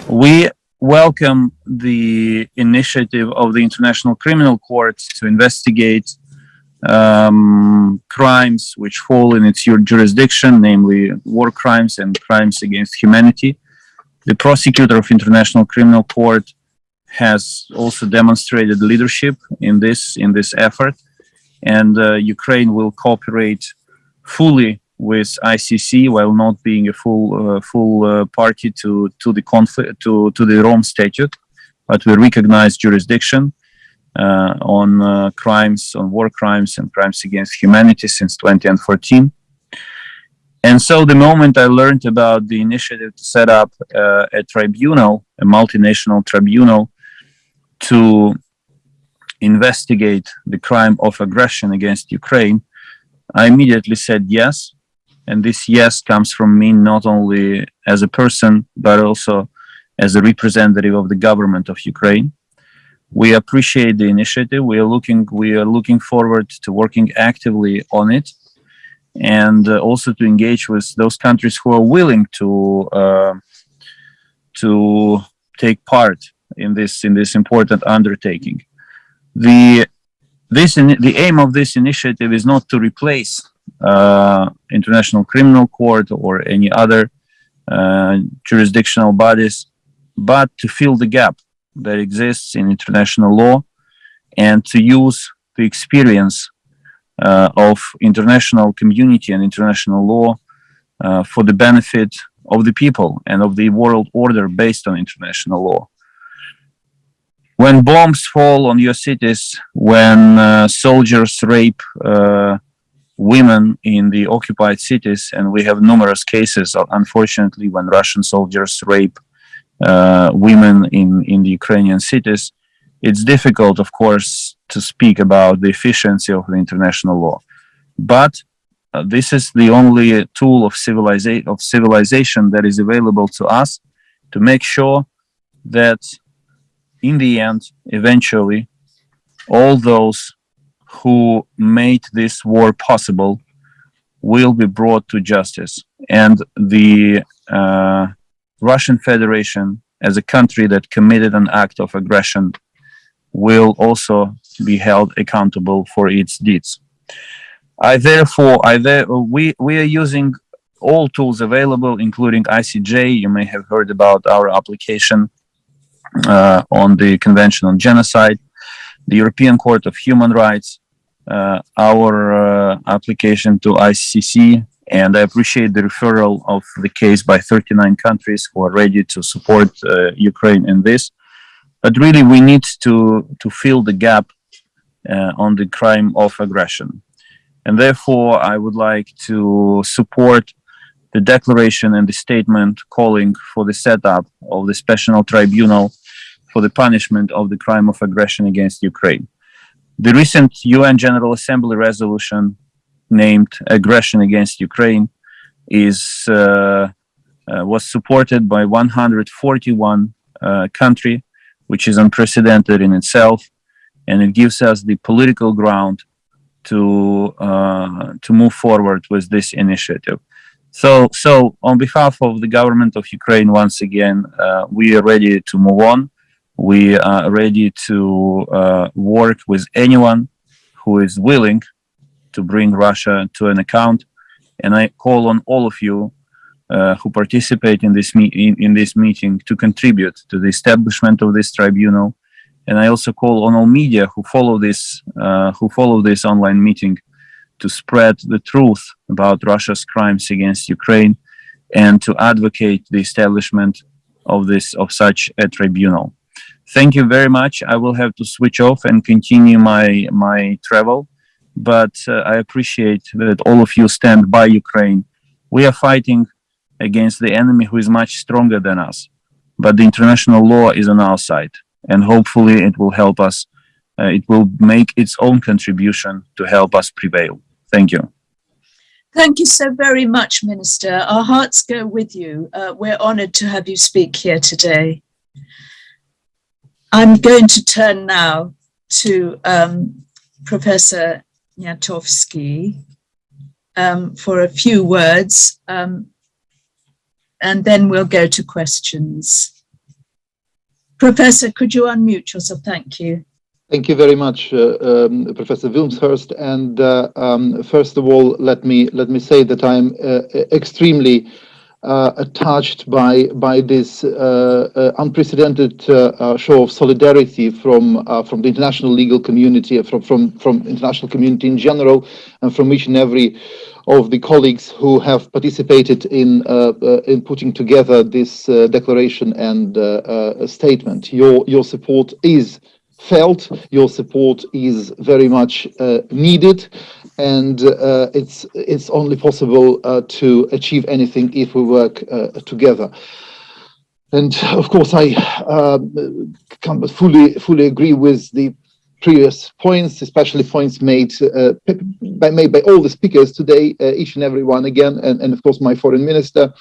We welcome the initiative of the International Criminal Court to investigate crimes which fall in its jurisdiction, namely war crimes and crimes against humanity. The prosecutor of International Criminal Court has also demonstrated leadership in this effort, and Ukraine will cooperate fully with ICC while not being a full party to the conflict to the Rome Statute, but we recognize jurisdiction on crimes, on war crimes and crimes against humanity since 2014. And so the moment I learned about the initiative to set up a tribunal, a multinational tribunal to investigate the crime of aggression against Ukraine, I immediately said yes. And this yes comes from me not only as a person, but also as a representative of the government of Ukraine. We appreciate the initiative. We are looking forward to working actively on it, and also to engage with those countries who are willing to take part in this important undertaking. The aim of this initiative is not to replace International Criminal Court or any other jurisdictional bodies, but to fill the gap that exists in international law and to use the experience of international community and international law for the benefit of the people and of the world order based on international law. When bombs fall on your cities, when soldiers rape women in the occupied cities, and we have numerous cases, unfortunately, when Russian soldiers rape women in the Ukrainian cities, it's difficult, of course, to speak about the efficiency of the international law. But this is the only tool of civilization that is available to us to make sure that in the end, eventually, all those who made this war possible will be brought to justice. And the Russian Federation, as a country that committed an act of aggression, will also be held accountable for its deeds. We are using all tools available, including ICJ. You may have heard about our application on the Convention on Genocide, the European Court of Human Rights, our application to ICC, and I appreciate the referral of the case by 39 countries who are ready to support Ukraine in this. But really, we need to fill the gap on the crime of aggression. And therefore, I would like to support the declaration and the statement calling for the setup of the Special Tribunal for the punishment of the crime of aggression against Ukraine. The recent UN General Assembly resolution named Aggression Against Ukraine was supported by 141 countries, which is unprecedented in itself, and it gives us the political ground to move forward with this initiative. So on behalf of the government of Ukraine, once again, we are ready to move on. We are ready to work with anyone who is willing to bring Russia to an account. And I call on all of you who participate in this meeting to contribute to the establishment of this tribunal. And I also call on all media who follow this online meeting to spread the truth about Russia's crimes against Ukraine and to advocate the establishment of such a tribunal. Thank you very much. I will have to switch off and continue my travel, but I appreciate that all of you stand by Ukraine. We are fighting against the enemy who is much stronger than us, but the international law is on our side, and hopefully it will help us. It will make its own contribution to help us prevail. Thank you. Thank you so very much, Minister. Our hearts go with you. We're honored to have you speak here today. I'm going to turn now to Professor Kniatowski for a few words, and then we'll go to questions. Professor, could you unmute yourself? Thank you. Thank you very much, Professor Wilmshurst. And first of all, let me say that I'm extremely touched by this unprecedented show of solidarity from the international legal community, from international community in general, and from each and every of the colleagues who have participated in putting together this declaration and statement. Your support is felt, your support is very much needed, and it's only possible to achieve anything if we work together. And of course, I fully agree with the previous points, especially points made by all the speakers today, each and every one again, and of course my foreign minister.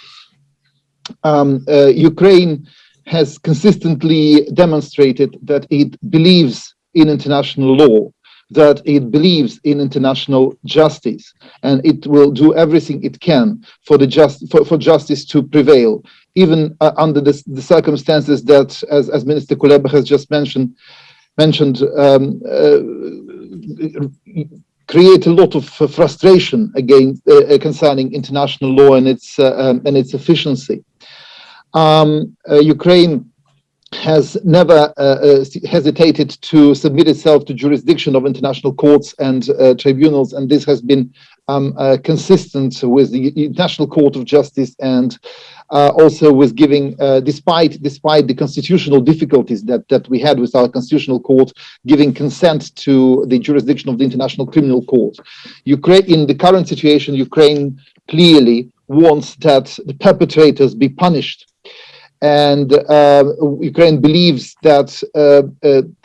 Ukraine has consistently demonstrated that it believes in international law, that it believes in international justice, and it will do everything it can for justice to prevail, even under the circumstances that, as Minister Kuleba has just mentioned, create a lot of frustration again concerning international law and its efficiency. Ukraine has never hesitated to submit itself to jurisdiction of international courts and tribunals, and this has been consistent with the International Court of Justice, and also with giving, despite the constitutional difficulties that we had with our constitutional court, giving consent to the jurisdiction of the International Criminal Court. Ukraine, in the current situation, Ukraine clearly wants that the perpetrators be punished. And Ukraine believes that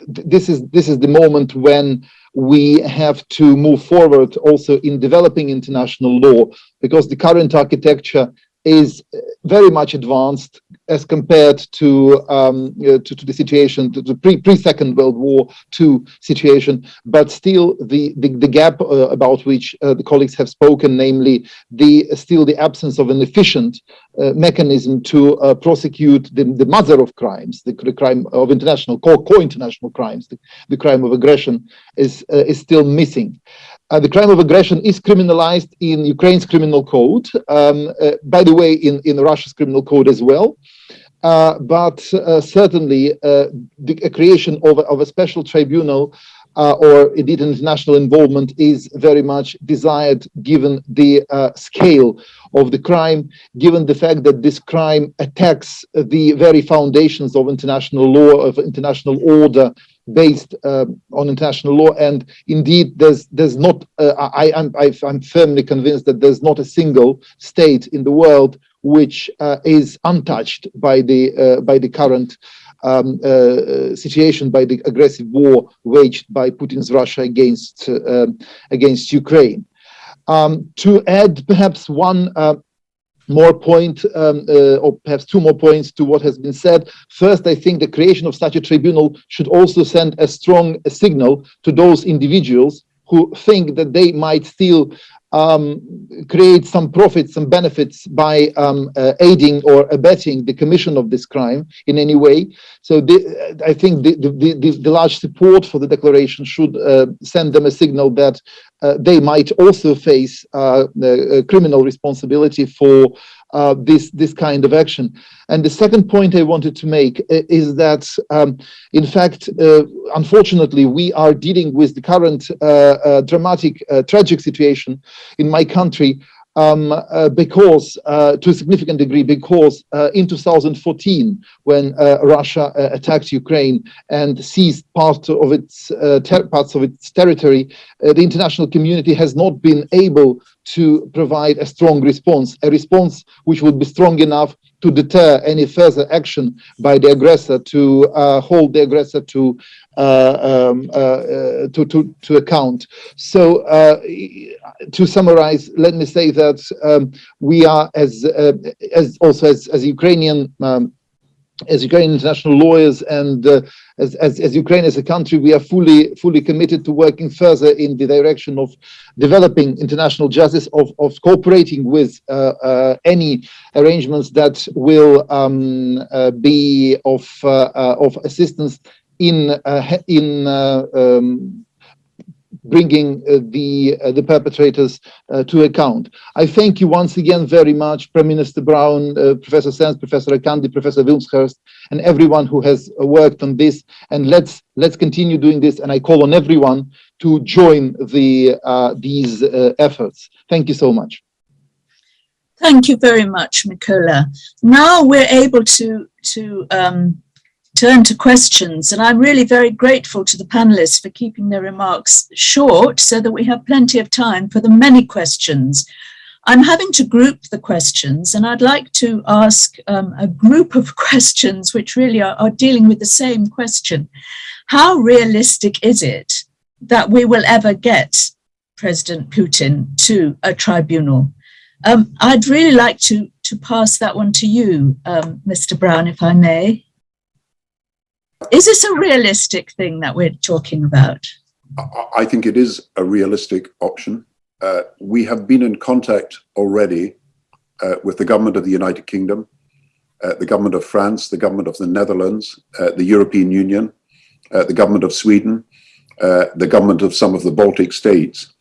this is the moment when we have to move forward also in developing international law, because the current architecture is very much advanced as compared to the situation, to the pre-Second World War II situation, but still the gap about which the colleagues have spoken, namely the absence of an efficient mechanism to prosecute the mother of crimes, the crime of international co-international crimes, the crime of aggression is still missing. The crime of aggression is criminalized in Ukraine's criminal code, by the way, in Russia's criminal code as well. But certainly the creation of a special tribunal or indeed international involvement is very much desired, given the scale of the crime, given the fact that this crime attacks the very foundations of international law, of international order, based on international law. And indeed, there's not. I'm firmly convinced that there's not a single state in the world which is untouched by the current situation, by the aggressive war waged by Putin's Russia against Ukraine. To add perhaps one more point, or perhaps two more points to what has been said. First, I think the creation of such a tribunal should also send a strong signal to those individuals who think that they might still create some profits, some benefits by aiding or abetting the commission of this crime in any way. So I think the large support for the declaration should send them a signal that they might also face criminal responsibility for this kind of action. And the second point I wanted to make is that, in fact, unfortunately, we are dealing with the current dramatic, tragic situation in my country because, to a significant degree, because in 2014, when Russia attacked Ukraine and seized parts of its territory, the international community has not been able to provide a strong response, a response which would be strong enough to deter any further action by the aggressor, to hold the aggressor to account. So, to summarize, let me say that we are, as Ukrainian international lawyers, and as Ukraine as a country, we are fully committed to working further in the direction of developing international justice, of cooperating with any arrangements that will be of assistance in bringing the perpetrators to account. I thank you once again very much, Prime Minister Brown, Professor Sands, Professor Akandi, Professor Wilmshurst, and everyone who has worked on this. And let's continue doing this. And I call on everyone to join these efforts. Thank you so much. Thank you very much, Mikola. Now we're able to turn to questions, and I'm really very grateful to the panelists for keeping their remarks short so that we have plenty of time for the many questions. I'm having to group the questions, and I'd like to ask a group of questions which really are dealing with the same question. How realistic is it that we will ever get President Putin to a tribunal? I'd really like to pass that one to you, Mr. Brown, if I may. Is this a realistic thing that we're talking about? I think it is a realistic option. We have been in contact already with the government of the United Kingdom, the government of France, the government of the Netherlands, the European Union, the government of Sweden, the government of some of the Baltic states.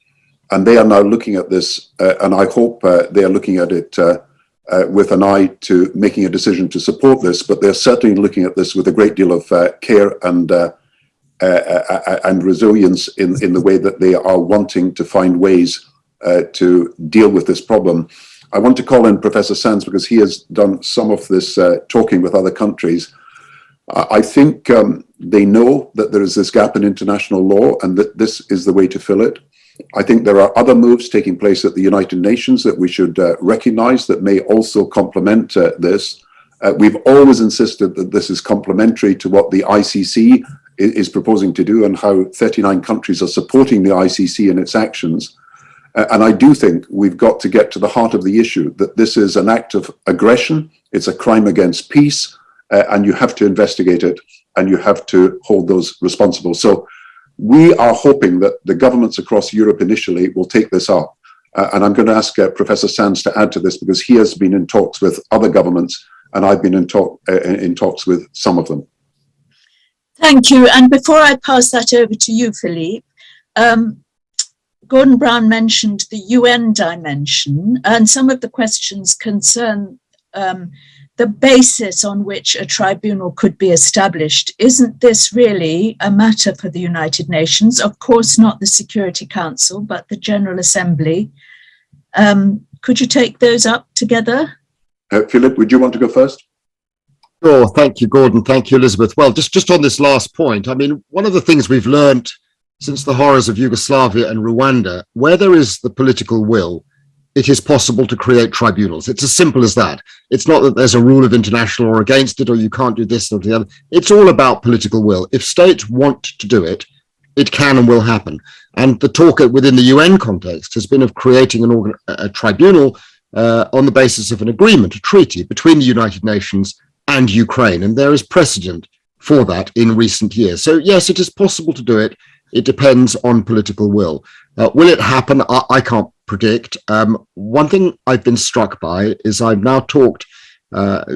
And they are now looking at this, and I hope they are looking at it with an eye to making a decision to support this, but they're certainly looking at this with a great deal of care and resilience in the way that they are wanting to find ways to deal with this problem. I want to call in Professor Sands because he has done some of this talking with other countries. I think they know that there is this gap in international law and that this is the way to fill it. I think there are other moves taking place at the United Nations that we should recognize that may also complement this. We've always insisted that this is complementary to what the ICC is proposing to do and how 39 countries are supporting the ICC in its actions. And I do think we've got to get to the heart of the issue, that this is an act of aggression, it's a crime against peace, and you have to investigate it and you have to hold those responsible. So we are hoping that the governments across Europe initially will take this up. And I'm going to ask Professor Sands to add to this because he has been in talks with other governments and I've been in talks with some of them. Thank you. And before I pass that over to you, Philippe, Gordon Brown mentioned the UN dimension, and some of the questions concern the basis on which a tribunal could be established. Isn't this really a matter for the United Nations? Of course, not the Security Council, but the General Assembly. Could you take those up together? Philip, would you want to go first? Sure. Thank you, Gordon. Thank you, Elizabeth. Well, just on this last point, I mean, one of the things we've learned since the horrors of Yugoslavia and Rwanda, where there is the political will, it is possible to create tribunals. It's as simple as that. It's not that there's a rule of international law against it, or you can't do this or the other. It's all about political will. If states want to do it, it can and will happen. And the talk within the UN context has been of creating a tribunal on the basis of an agreement, a treaty between the United Nations and Ukraine. And there is precedent for that in recent years. So yes, it is possible to do it. It depends on political will. Will it happen? I can't predict. One thing I've been struck by is I've now talked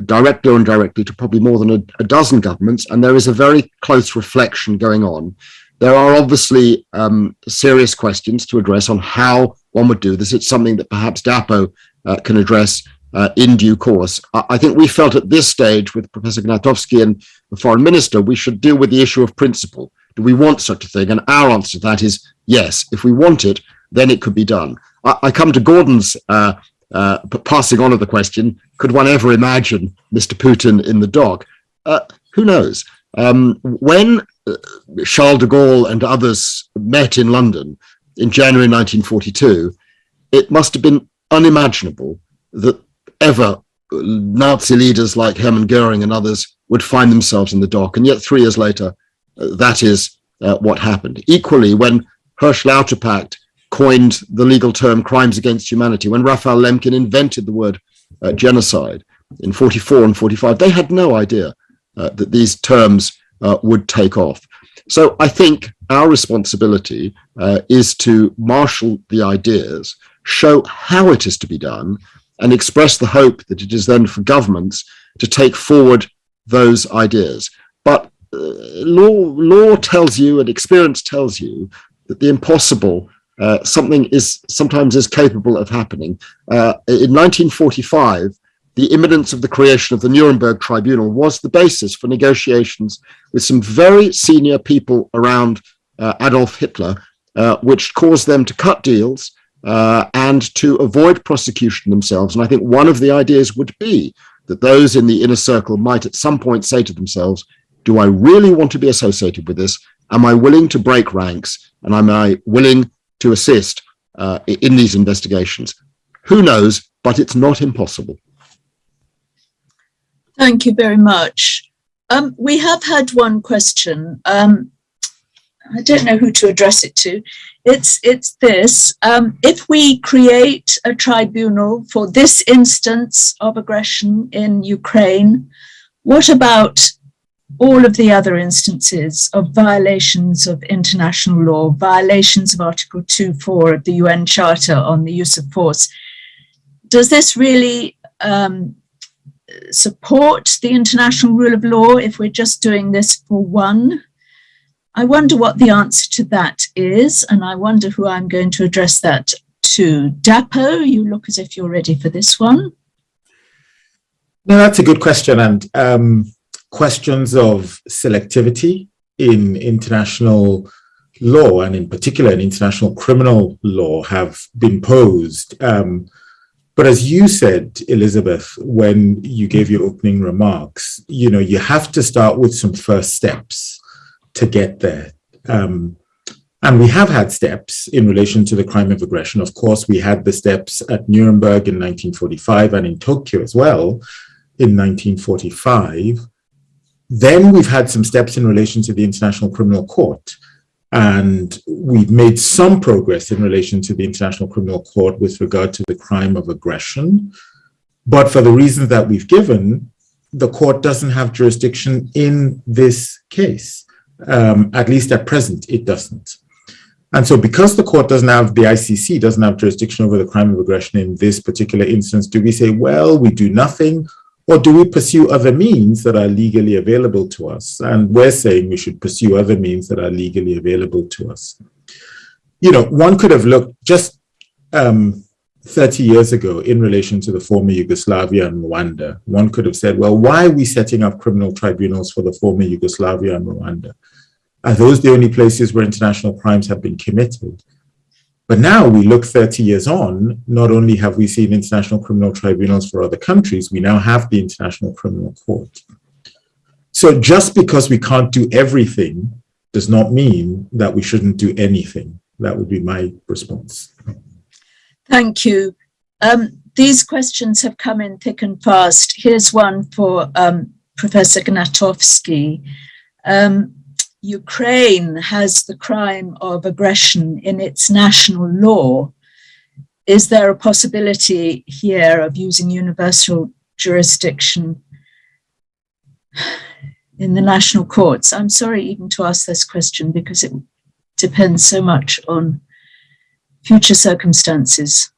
directly or indirectly to probably more than a dozen governments, and there is a very close reflection going on. There are obviously serious questions to address on how one would do this. It's something that perhaps DAPO can address in due course. I think we felt at this stage with Professor Gnatowski and the Foreign Minister, we should deal with the issue of principle. Do we want such a thing? And our answer to that is yes. If we want it, then it could be done. I come to Gordon's passing on of the question, could one ever imagine Mr. Putin in the dock? Who knows? When Charles de Gaulle and others met in London in January 1942, it must have been unimaginable that ever Nazi leaders like Hermann Goering and others would find themselves in the dock. And yet 3 years later, that is what happened. Equally, when Hersch Lauterpacht coined the legal term crimes against humanity, when Raphael Lemkin invented the word genocide in 44 and 45, they had no idea that these terms would take off. So I think our responsibility is to marshal the ideas, show how it is to be done, and express the hope that it is then for governments to take forward those ideas. But law tells you and experience tells you that the impossible sometimes is capable of happening. In 1945, the imminence of the creation of the Nuremberg Tribunal was the basis for negotiations with some very senior people around Adolf Hitler, which caused them to cut deals and to avoid prosecution themselves. And I think one of the ideas would be that those in the inner circle might at some point say to themselves, do I really want to be associated with this? Am I willing to break ranks? And am I willing to assist in these investigations? Who knows, but it's not impossible. Thank you very much. We have had one question. I don't know who to address it to. It's this. If we create a tribunal for this instance of aggression in Ukraine, what about all of the other instances of violations of international law, violations of Article 2.4 of the UN Charter on the use of force? Does this really support the international rule of law if we're just doing this for one? I wonder what the answer to that is, and I wonder who I'm going to address that to. Dapo, you look as if you're ready for this one. No, that's a good question. And questions of selectivity in international law, and in particular in international criminal law, have been posed. But as you said, Elizabeth, when you gave your opening remarks, you have to start with some first steps to get there. And we have had steps in relation to the crime of aggression. Of course, we had the steps at Nuremberg in 1945 and in Tokyo as well in 1945. Then we've had some steps in relation to the International Criminal Court. And we've made some progress in relation to the International Criminal Court with regard to the crime of aggression. But for the reasons that we've given, the court doesn't have jurisdiction in this case. At least at present, it doesn't. And so because the court doesn't have, the ICC doesn't have jurisdiction over the crime of aggression in this particular instance, do we say, well, we do nothing? Or do we pursue other means that are legally available to us? And we're saying we should pursue other means that are legally available to us. One could have looked just 30 years ago in relation to the former Yugoslavia and Rwanda. One could have said, well, why are we setting up criminal tribunals for the former Yugoslavia and Rwanda? Are those the only places where international crimes have been committed? But now we look 30 years on, not only have we seen international criminal tribunals for other countries, we now have the International Criminal Court. So just because we can't do everything does not mean that we shouldn't do anything. That would be my response. Thank you. These questions have come in thick and fast. Here's one for Professor Gnatovsky. Ukraine has the crime of aggression in its national law. Is there a possibility here of using universal jurisdiction in the national courts? I'm sorry even to ask this question because it depends so much on future circumstances.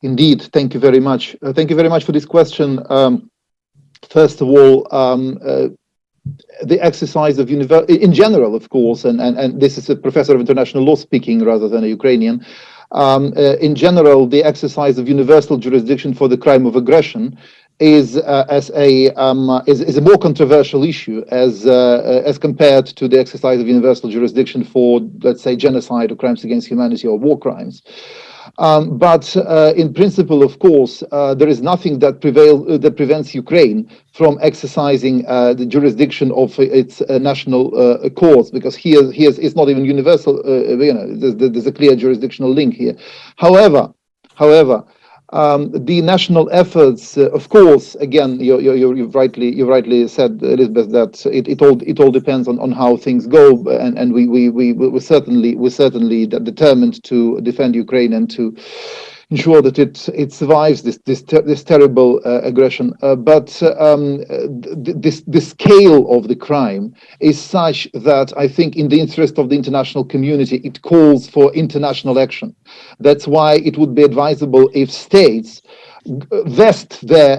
Indeed, thank you very much. Thank you very much for this question. First of all, the exercise of in general, of course, and this is a professor of international law speaking rather than a Ukrainian. In general, the exercise of universal jurisdiction for the crime of aggression is a more controversial issue as compared to the exercise of universal jurisdiction for, let's say, genocide or crimes against humanity or war crimes. But in principle, of course, there is nothing that prevents Ukraine from exercising the jurisdiction of its national courts, because here it's not even universal. There's a clear jurisdictional link here. However, the national efforts, of course, again, you rightly said, Elizabeth, that it all depends on how things go, and we're certainly determined to defend Ukraine and to ensure that it survives this terrible aggression. But the scale of the crime is such that I think, in the interest of the international community, it calls for international action. That's why it would be advisable if states vest the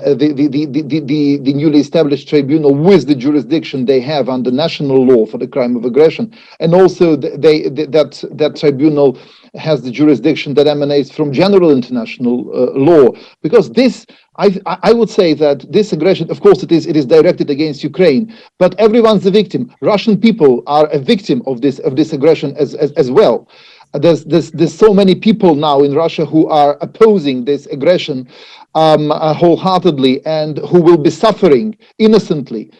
newly established tribunal with the jurisdiction they have under national law for the crime of aggression, and also that tribunal has the jurisdiction that emanates from general international law, because this, I would say that this aggression, of course, it is directed against Ukraine, but everyone's a victim. Russian people are a victim of this aggression as well. There's so many people now in Russia who are opposing this aggression, wholeheartedly, and who will be suffering innocently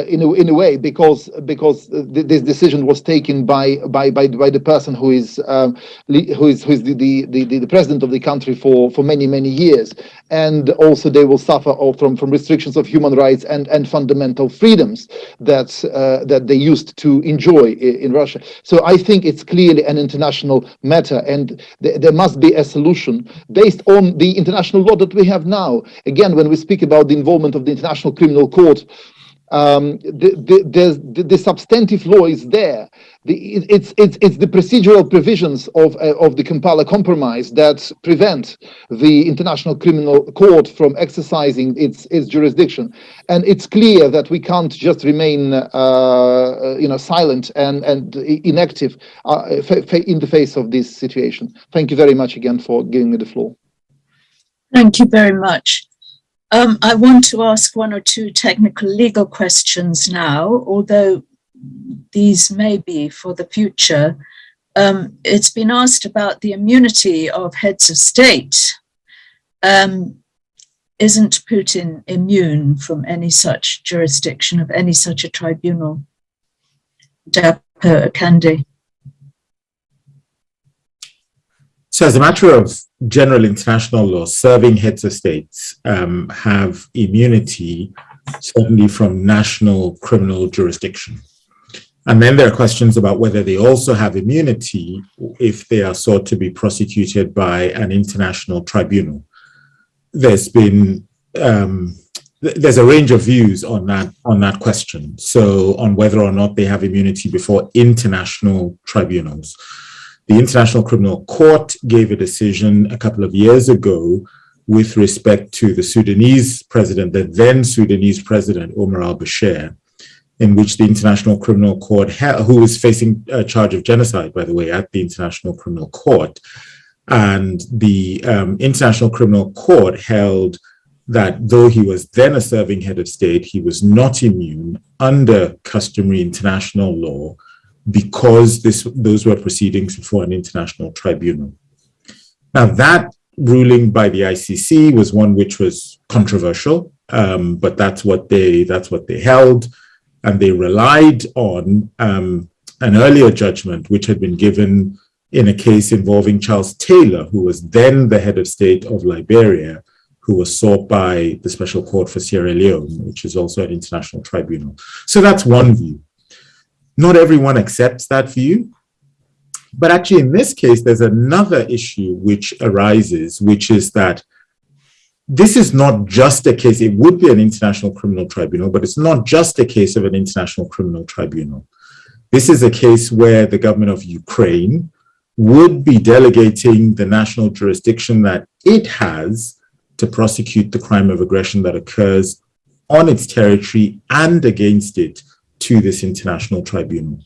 in a way because this decision was taken by the person who is the president of the country for many years, and also they will suffer from restrictions of human rights and fundamental freedoms that they used to enjoy in Russia. So I think it's clearly an international matter, and there must be a solution based on the international law that we have now. Again, when we speak about the involvement of the International Criminal Court, the substantive law is there. It's the procedural provisions of the Kampala Compromise that prevent the International Criminal Court from exercising its jurisdiction. And it's clear that we can't just remain silent and inactive in the face of this situation. Thank you very much again for giving me the floor. Thank you very much. I want to ask one or two technical legal questions now, although these may be for the future. It's been asked about the immunity of heads of state. Isn't Putin immune from any such jurisdiction of any such a tribunal? Dapo Akande. So as a matter of general international law, serving heads of states have immunity, certainly from national criminal jurisdiction. And then there are questions about whether they also have immunity if they are sought to be prosecuted by an international tribunal. There's been, there's a range of views on that question. So on whether or not they have immunity before international tribunals. The International Criminal Court gave a decision a couple of years ago with respect to the Sudanese president, the then Sudanese president, Omar al-Bashir, in which the International Criminal Court, who was facing a charge of genocide, by the way, at the International Criminal Court. And the International Criminal Court held that though he was then a serving head of state, he was not immune under customary international law, because those were proceedings before an international tribunal. Now, that ruling by the ICC was one which was controversial, but that's what they held, and they relied on an earlier judgment which had been given in a case involving Charles Taylor, who was then the head of state of Liberia, who was sought by the Special Court for Sierra Leone, which is also an international tribunal. So that's one view. Not everyone accepts that view, but actually in this case, there's another issue which arises, which is that this is not just a case, it would be an international criminal tribunal, but it's not just a case of an international criminal tribunal. This is a case where the government of Ukraine would be delegating the national jurisdiction that it has to prosecute the crime of aggression that occurs on its territory and against it to this international tribunal.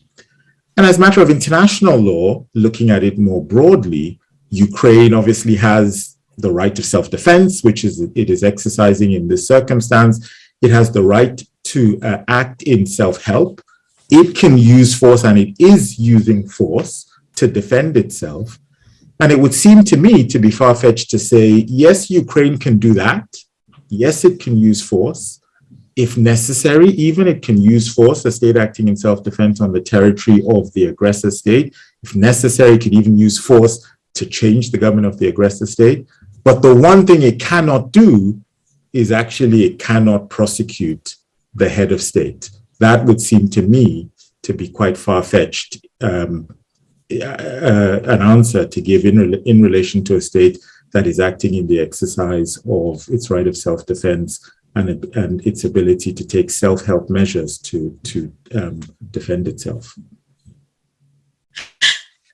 And as a matter of international law, looking at it more broadly, Ukraine obviously has the right of self-defense, which it is exercising in this circumstance. It has the right to act in self-help. It can use force, and it is using force to defend itself. And it would seem to me to be far-fetched to say, yes, Ukraine can do that. Yes, it can use force. If necessary, even it can use force, the state acting in self-defense on the territory of the aggressor state. If necessary, it can even use force to change the government of the aggressor state. But the one thing it cannot do is actually it cannot prosecute the head of state. That would seem to me to be quite far-fetched, an answer to give in relation to a state that is acting in the exercise of its right of self-defense and its ability to take self-help measures to defend itself.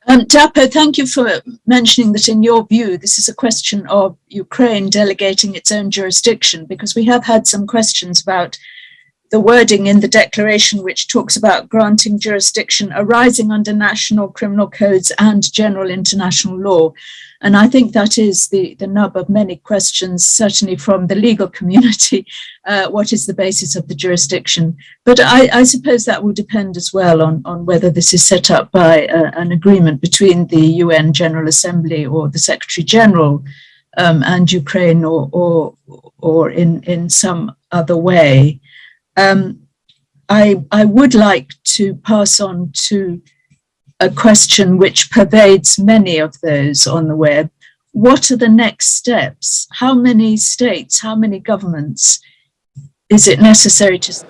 Dapo, thank you for mentioning that in your view, this is a question of Ukraine delegating its own jurisdiction, because we have had some questions about the wording in the declaration which talks about granting jurisdiction arising under national criminal codes and general international law. And I think that is the nub of many questions, certainly from the legal community. What is the basis of the jurisdiction? But I suppose that will depend as well on whether this is set up by an agreement between the UN General Assembly or the Secretary General and Ukraine or in some other way. I would like to pass on to a question which pervades many of those on the web. What are the next steps? How many states, how many governments is it necessary to...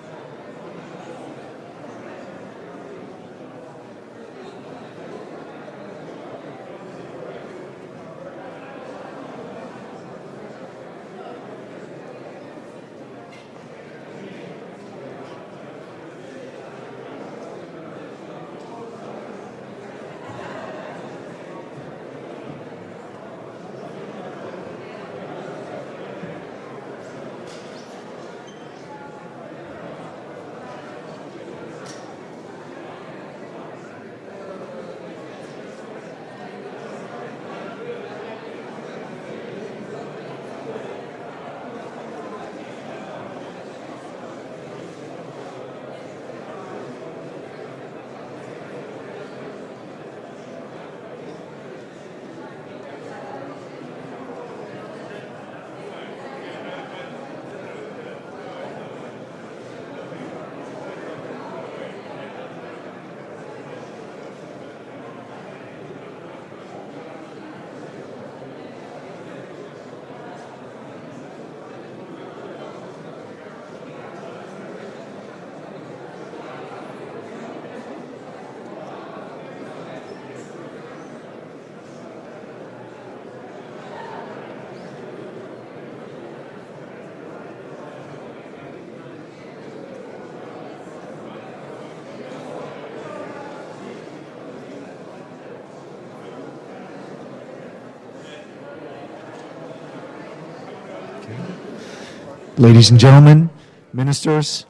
Ladies and gentlemen, ministers,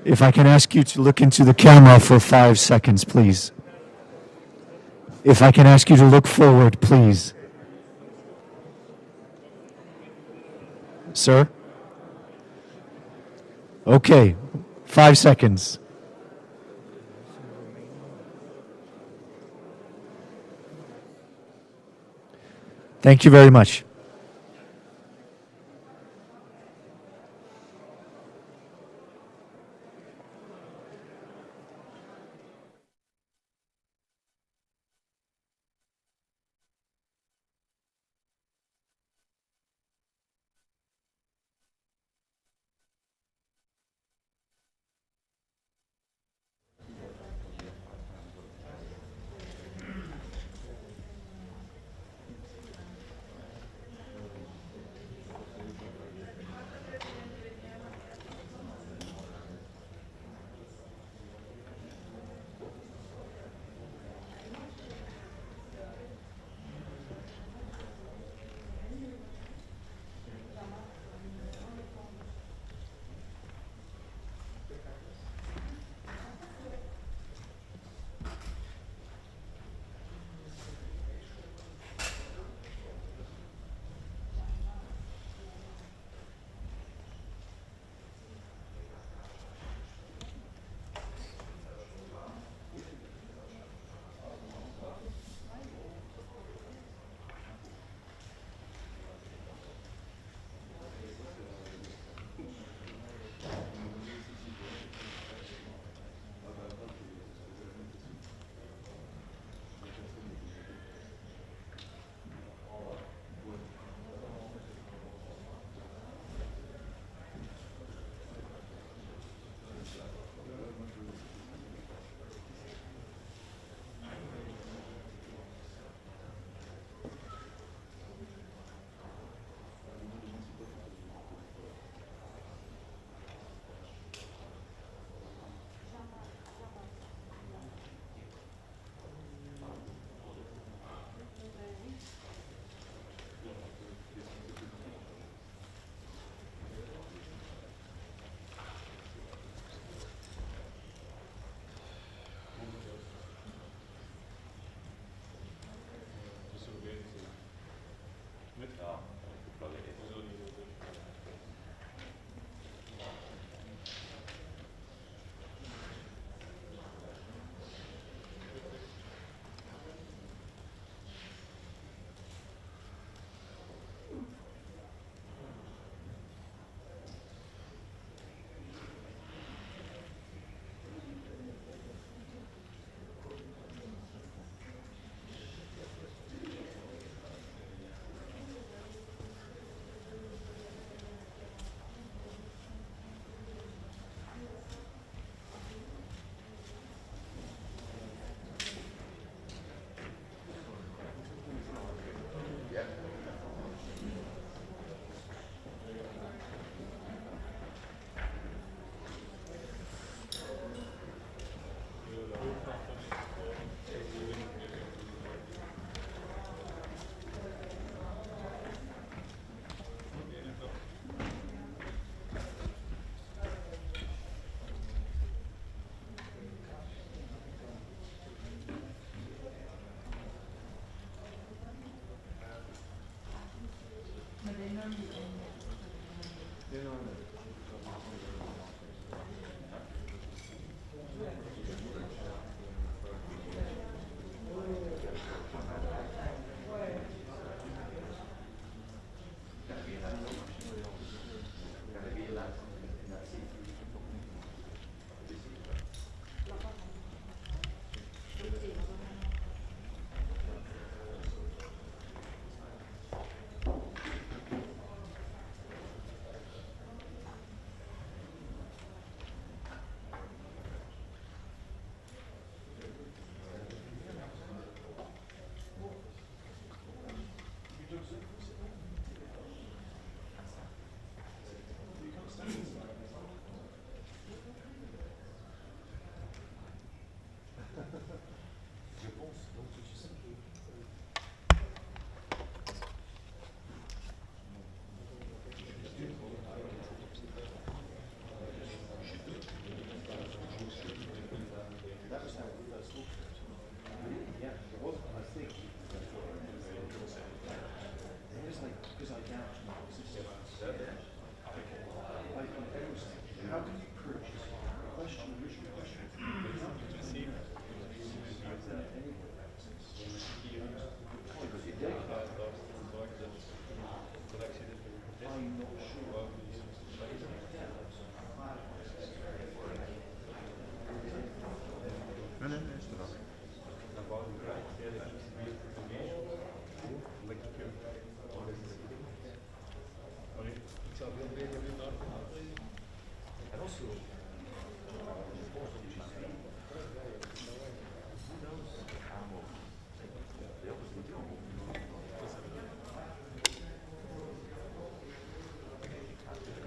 if I can ask you to look into the camera for 5 seconds, please. If I can ask you to look forward, please. Sir? Okay, 5 seconds. Thank you very much.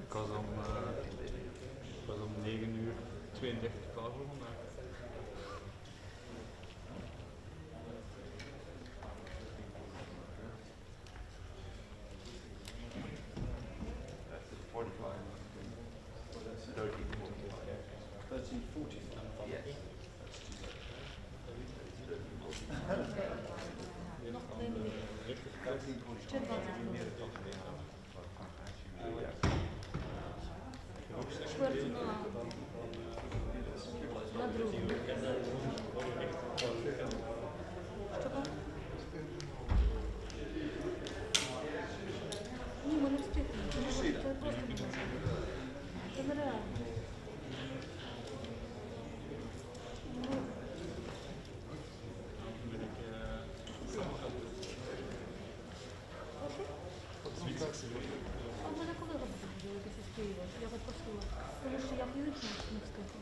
Ik was om 9:32 klaar voor vandaag. That's 45. That's 13:45. Yes. Я попросила, тому що я фізично не встигла.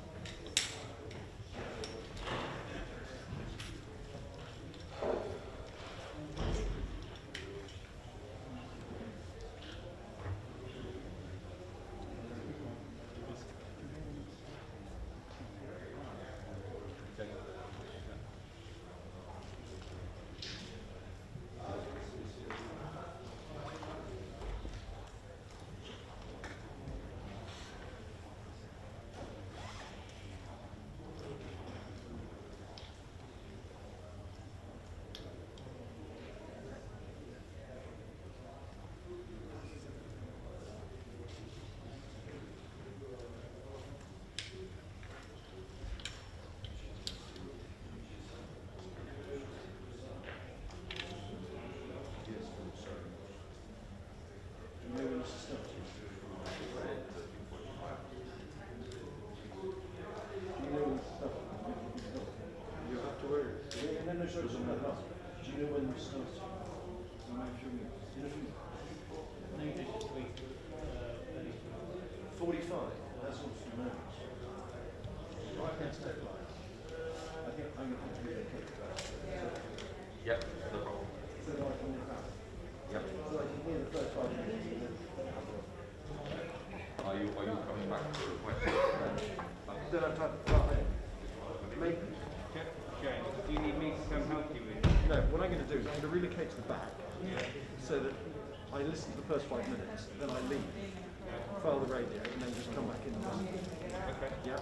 Yep, no problem. Yep. Are you coming back for a question? Then I've had do you need me to come help you with? No, what I'm going to do is I'm going to relocate to the back, so that I listen to the first 5 minutes, then I leave, file the radio, and then just come back in. Okay. Yeah.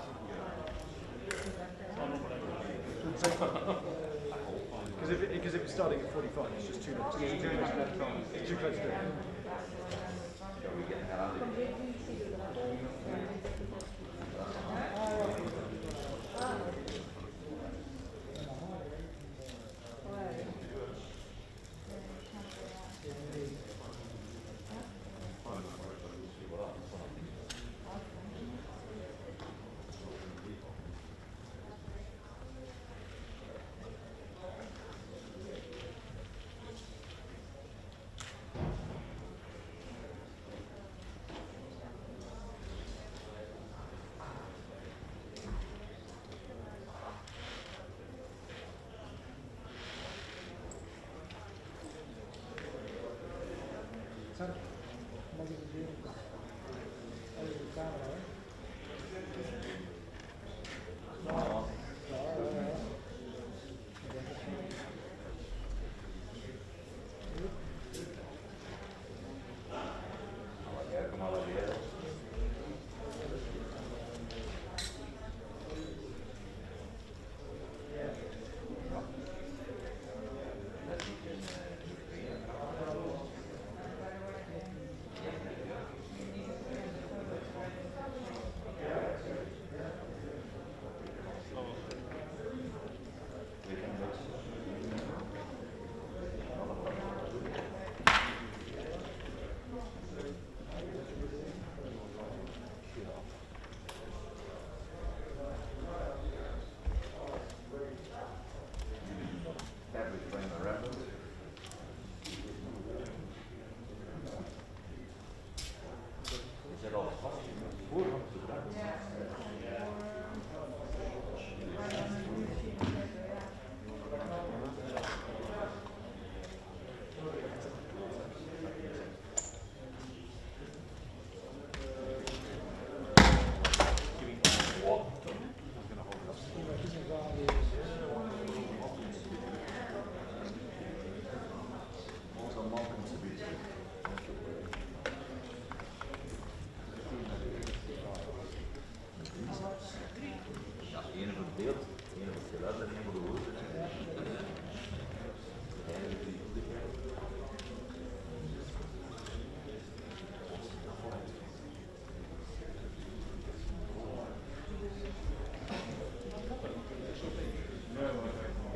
Because if it's starting at 45, it's just too late. It's too close to it.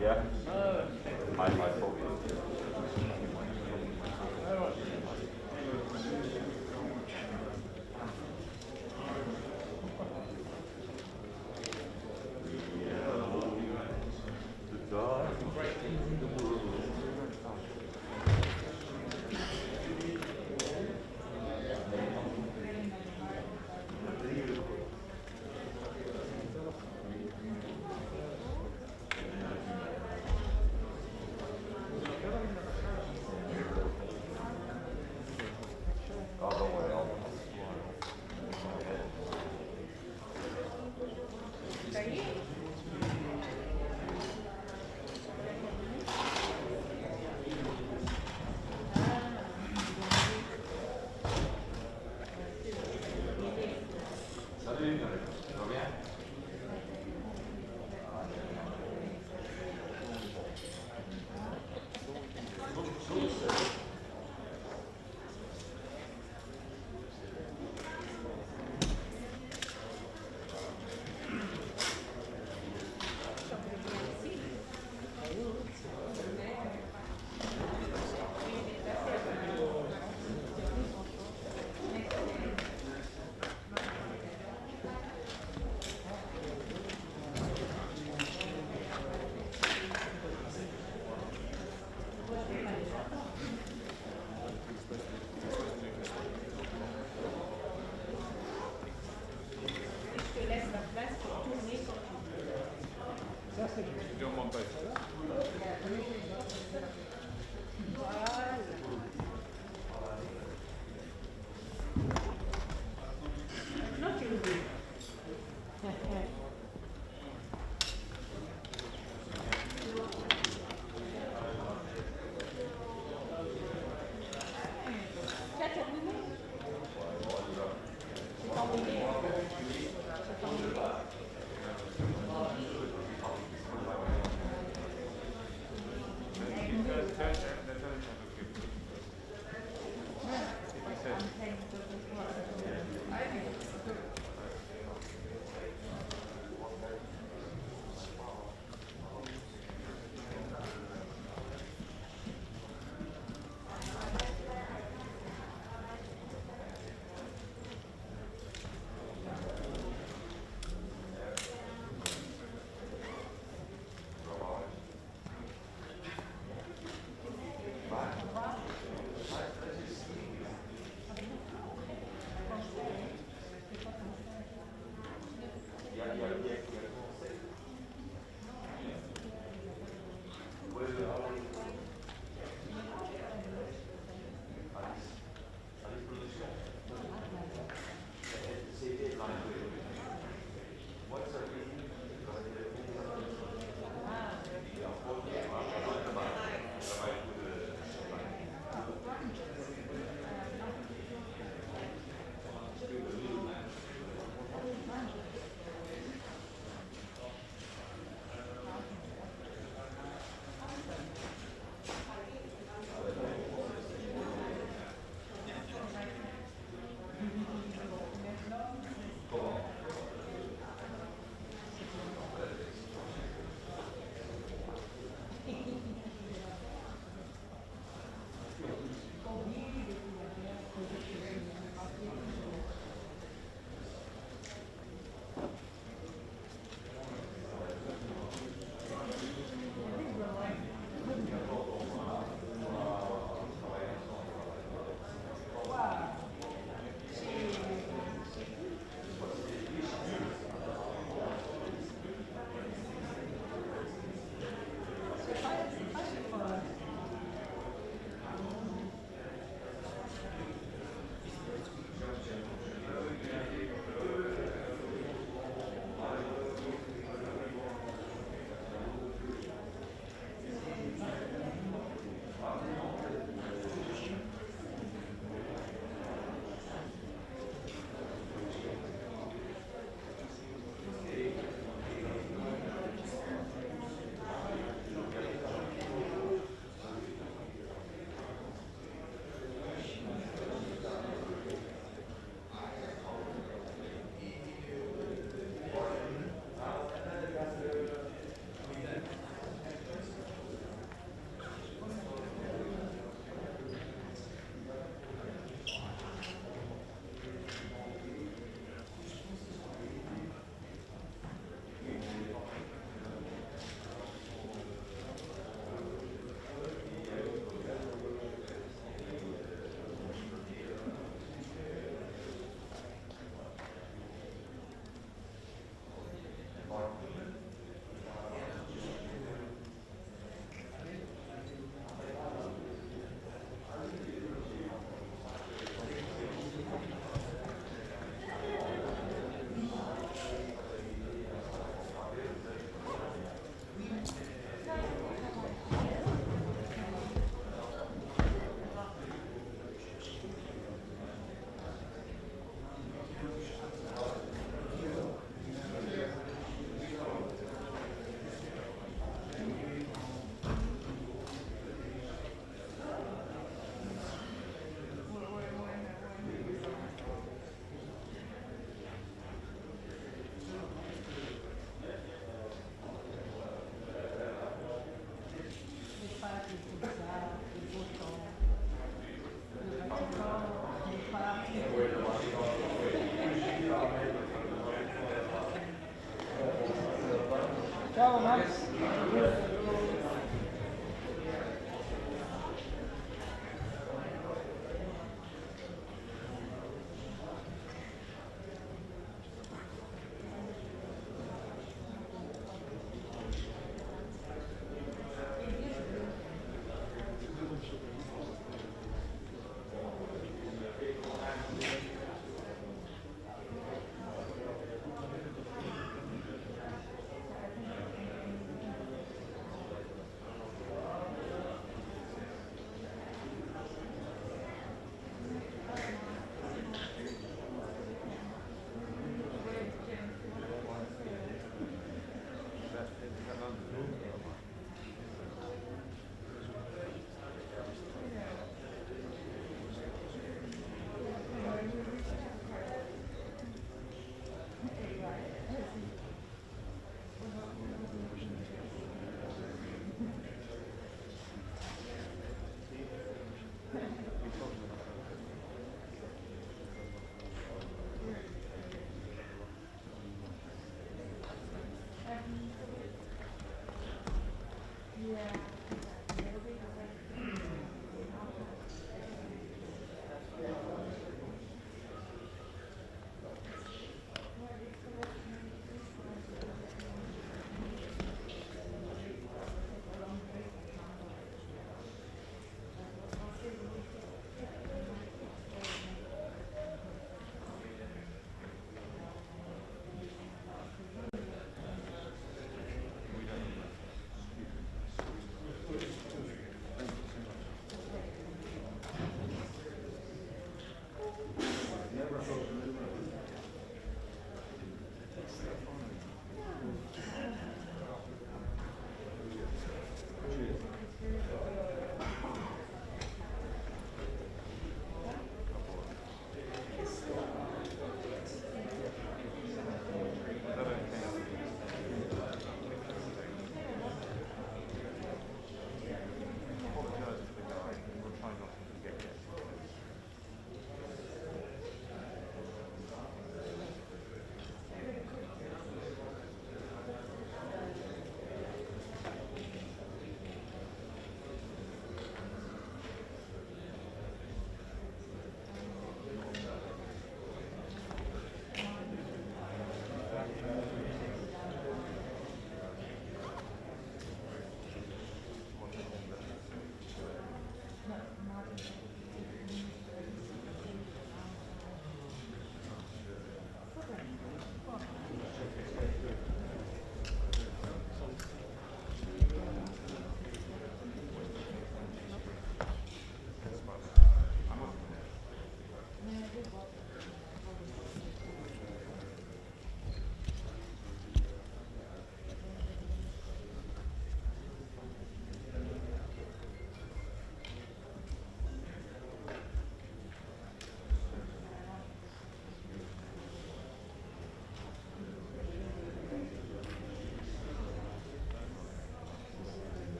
Yeah. I thought.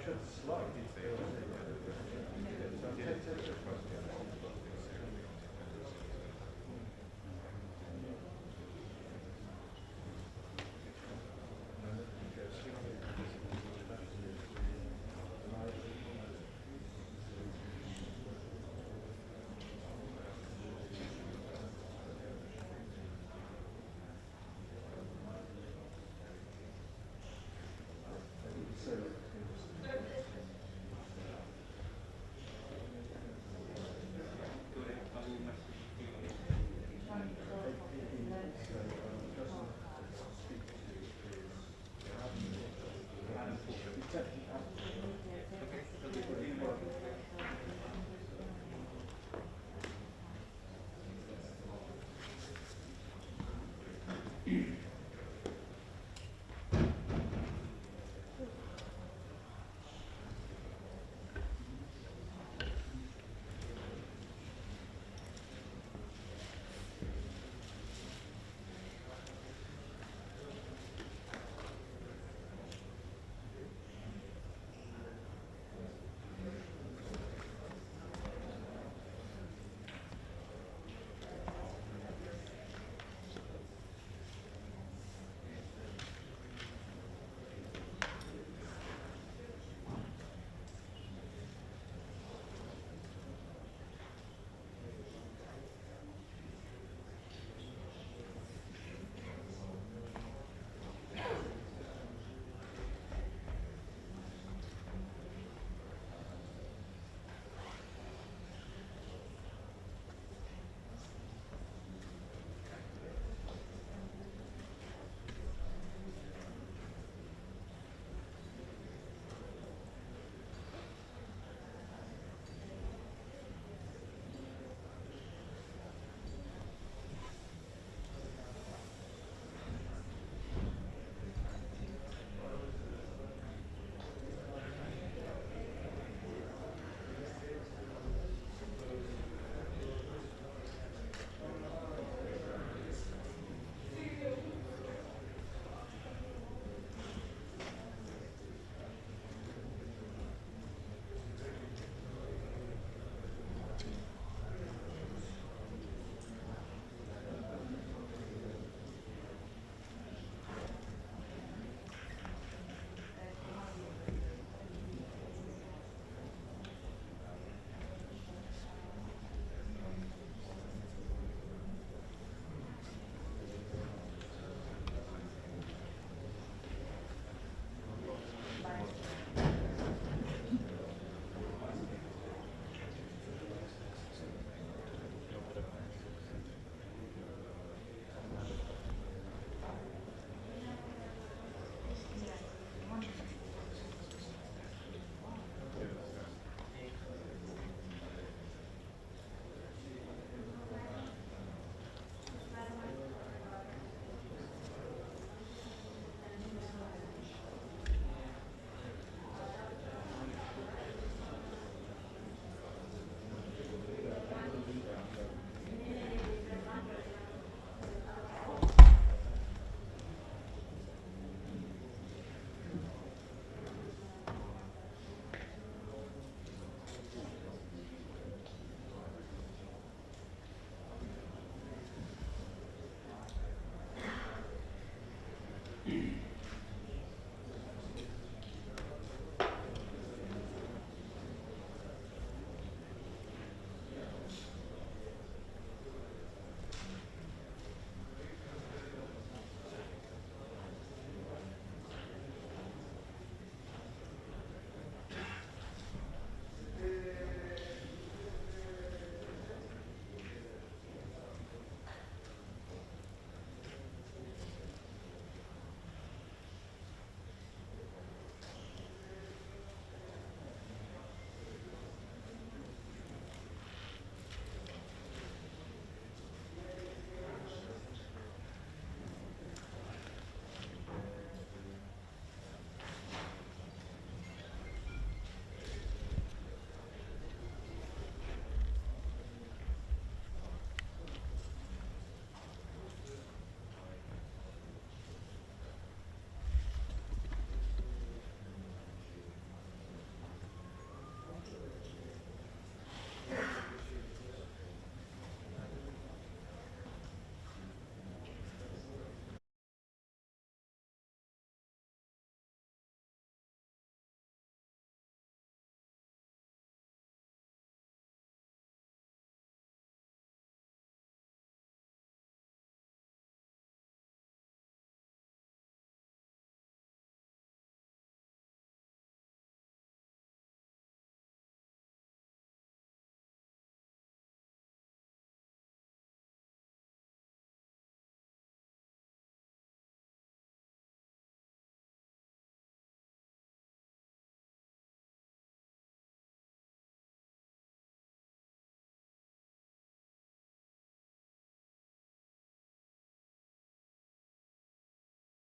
should slide.